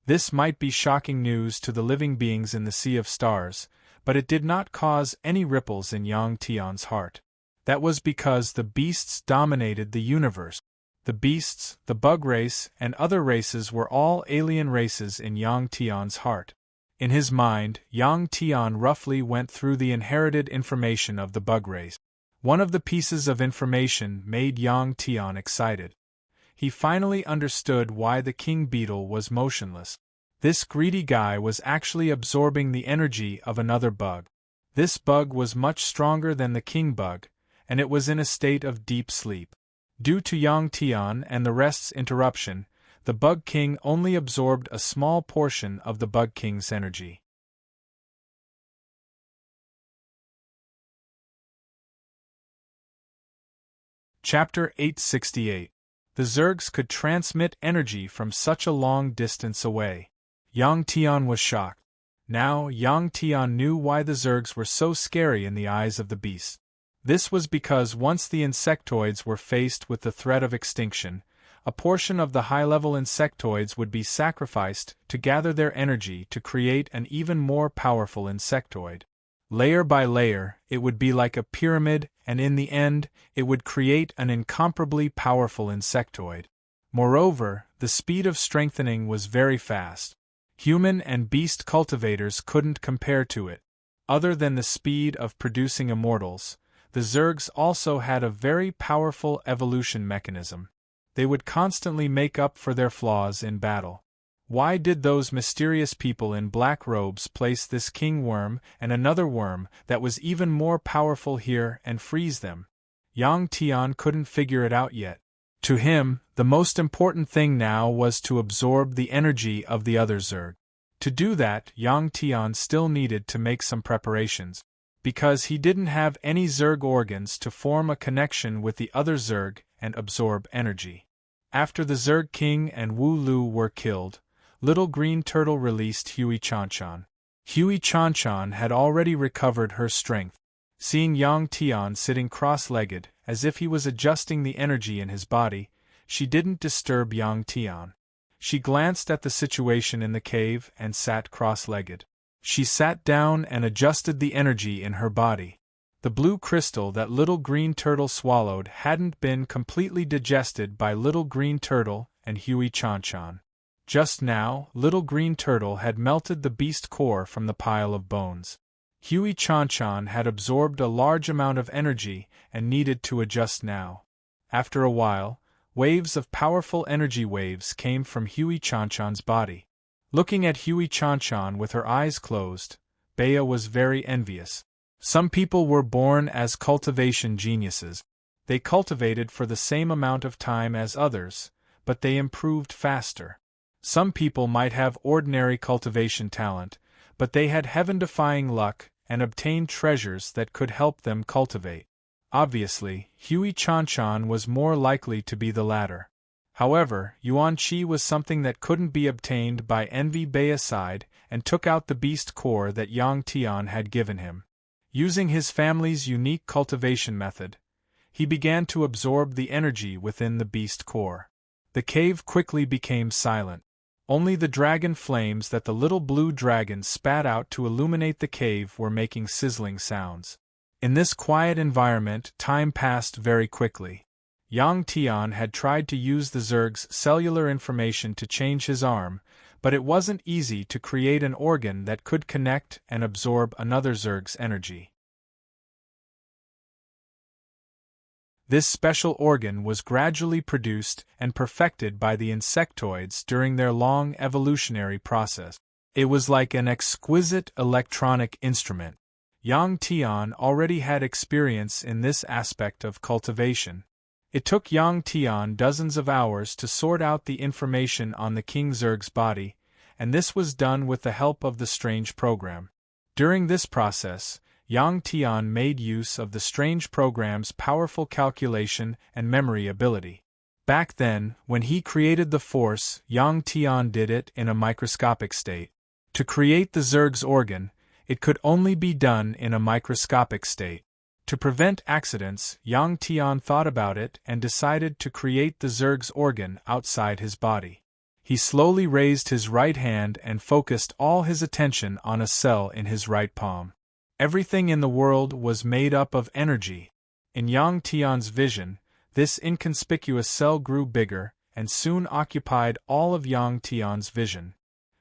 This might be shocking news to the living beings in the Sea of Stars, but it did not cause any ripples in Yang Tian's heart. That was because the beasts dominated the universe. The beasts, the bug race, and other races were all alien races in Yang Tian's heart. In his mind, Yang Tian roughly went through the inherited information of the bug race. One of the pieces of information made Yang Tian excited. He finally understood why the king beetle was motionless. This greedy guy was actually absorbing the energy of another bug. This bug was much stronger than the king bug, and it was in a state of deep sleep. Due to Yang Tian and the rest's interruption, the bug king only absorbed a small portion of the bug king's energy. Chapter 868. The Zergs could transmit energy from such a long distance away. Yang Tian was shocked. Now, Yang Tian knew why the Zergs were so scary in the eyes of the beasts. This was because once the insectoids were faced with the threat of extinction, a portion of the high-level insectoids would be sacrificed to gather their energy to create an even more powerful insectoid. Layer by layer, it would be like a pyramid, and in the end, it would create an incomparably powerful insectoid. Moreover, the speed of strengthening was very fast. Human and beast cultivators couldn't compare to it. Other than the speed of producing immortals, the Zergs also had a very powerful evolution mechanism. They would constantly make up for their flaws in battle. Why did those mysterious people in black robes place this king worm and another worm that was even more powerful here and freeze them? Yang Tian couldn't figure it out yet. To him, the most important thing now was to absorb the energy of the other Zerg. To do that, Yang Tian still needed to make some preparations. Because he didn't have any Zerg organs to form a connection with the other Zerg and absorb energy. After the Zerg King and Wu Lu were killed, Little Green Turtle released Huey Chanchan. Huey Chanchan had already recovered her strength. Seeing Yang Tian sitting cross-legged, as if he was adjusting the energy in his body, she didn't disturb Yang Tian. She glanced at the situation in the cave and sat cross-legged. She sat down and adjusted the energy in her body. The blue crystal that Little Green Turtle swallowed hadn't been completely digested by Little Green Turtle and Huey Chanchan. Just now, Little Green Turtle had melted the beast core from the pile of bones. Huey Chanchan had absorbed a large amount of energy and needed to adjust now. After a while, waves of powerful energy waves came from Huey Chanchan's body. Looking at Huey Chanchan with her eyes closed, Bea was very envious. Some people were born as cultivation geniuses. They cultivated for the same amount of time as others, but they improved faster. Some people might have ordinary cultivation talent, but they had heaven-defying luck and obtained treasures that could help them cultivate. Obviously, Huey Chanchan was more likely to be the latter. However, Yuan Qi was something that couldn't be obtained by envy. Bea sighed and took out the beast core that Yang Tian had given him. Using his family's unique cultivation method, he began to absorb the energy within the beast core. The cave quickly became silent. Only the dragon flames that the little blue dragon spat out to illuminate the cave were making sizzling sounds. In this quiet environment, time passed very quickly. Yang Tian had tried to use the Zerg's cellular information to change his arm, but it wasn't easy to create an organ that could connect and absorb another Zerg's energy. This special organ was gradually produced and perfected by the insectoids during their long evolutionary process. It was like an exquisite electronic instrument. Yang Tian already had experience in this aspect of cultivation. It took Yang Tian dozens of hours to sort out the information on the King Zerg's body, and this was done with the help of the strange program. During this process, Yang Tian made use of the strange program's powerful calculation and memory ability. Back then, when he created the force, Yang Tian did it in a microscopic state. To create the Zerg's organ, it could only be done in a microscopic state. To prevent accidents, Yang Tian thought about it and decided to create the Zerg's organ outside his body. He slowly raised his right hand and focused all his attention on a cell in his right palm. Everything in the world was made up of energy. In Yang Tian's vision, this inconspicuous cell grew bigger and soon occupied all of Yang Tian's vision.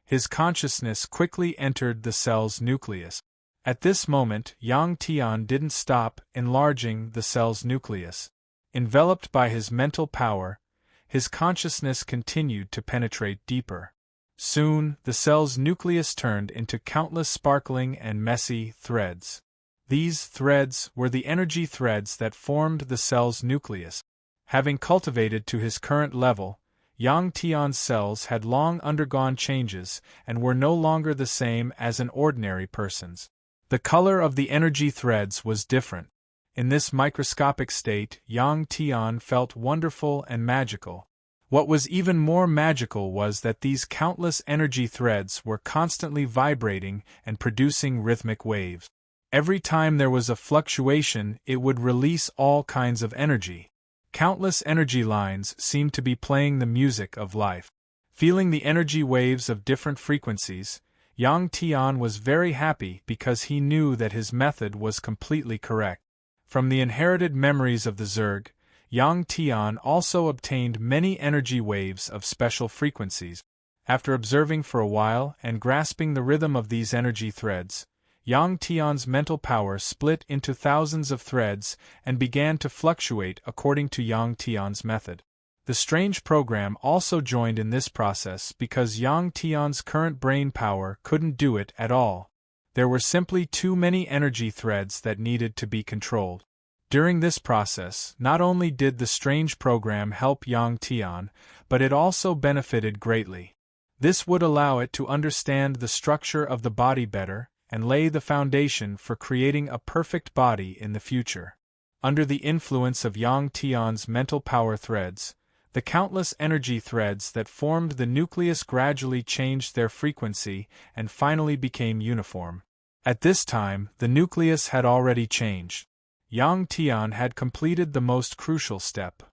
His consciousness quickly entered the cell's nucleus. At this moment, Yang Tian didn't stop enlarging the cell's nucleus. Enveloped by his mental power, his consciousness continued to penetrate deeper. Soon, the cell's nucleus turned into countless sparkling and messy threads. These threads were the energy threads that formed the cell's nucleus. Having cultivated to his current level, Yang Tian's cells had long undergone changes and were no longer the same as an ordinary person's. The color of the energy threads was different. In this microscopic state, Yang Tian felt wonderful and magical. What was even more magical was that these countless energy threads were constantly vibrating and producing rhythmic waves. Every time there was a fluctuation, it would release all kinds of energy. Countless energy lines seemed to be playing the music of life. Feeling the energy waves of different frequencies, Yang Tian was very happy because he knew that his method was completely correct. From the inherited memories of the Zerg, Yang Tian also obtained many energy waves of special frequencies. After observing for a while and grasping the rhythm of these energy threads, Yang Tian's mental power split into thousands of threads and began to fluctuate according to Yang Tian's method. The strange program also joined in this process because Yang Tian's current brain power couldn't do it at all. There were simply too many energy threads that needed to be controlled. During this process, not only did the strange program help Yang Tian, but it also benefited greatly. This would allow it to understand the structure of the body better and lay the foundation for creating a perfect body in the future. Under the influence of Yang Tian's mental power threads, the countless energy threads that formed the nucleus gradually changed their frequency and finally became uniform. At this time, the nucleus had already changed. Yang Tian had completed the most crucial step.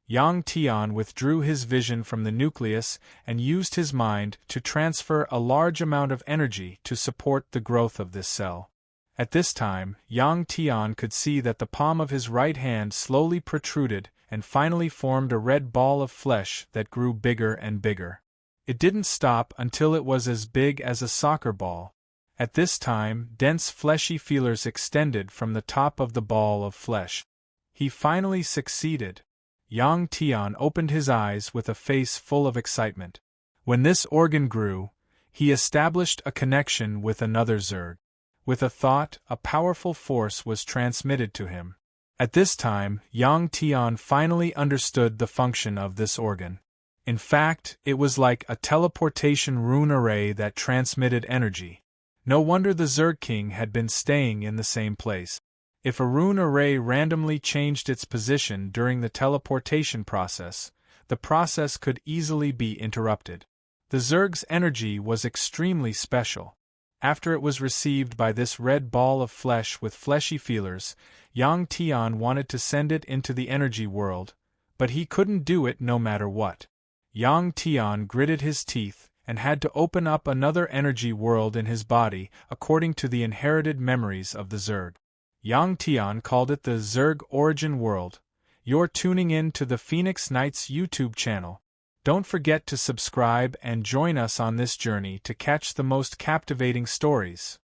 Yang Tian withdrew his vision from the nucleus and used his mind to transfer a large amount of energy to support the growth of this cell. At this time, Yang Tian could see that the palm of his right hand slowly protruded and finally formed a red ball of flesh that grew bigger and bigger. It didn't stop until it was as big as a soccer ball. At this time, dense fleshy feelers extended from the top of the ball of flesh. He finally succeeded. Yang Tian opened his eyes with a face full of excitement. When this organ grew, he established a connection with another Zerg. With a thought, a powerful force was transmitted to him. At this time, Yang Tian finally understood the function of this organ. In fact, it was like a teleportation rune array that transmitted energy. No wonder the Zerg King had been staying in the same place. If a rune array randomly changed its position during the teleportation process, the process could easily be interrupted. The Zerg's energy was extremely special. After it was received by this red ball of flesh with fleshy feelers, Yang Tian wanted to send it into the energy world, but he couldn't do it no matter what. Yang Tian gritted his teeth and had to open up another energy world in his body according to the inherited memories of the Zerg. Yang Tian called it the Zerg Origin World. You're tuning in to the Phoenix Knights YouTube channel. Don't forget to subscribe and join us on this journey to catch the most captivating stories.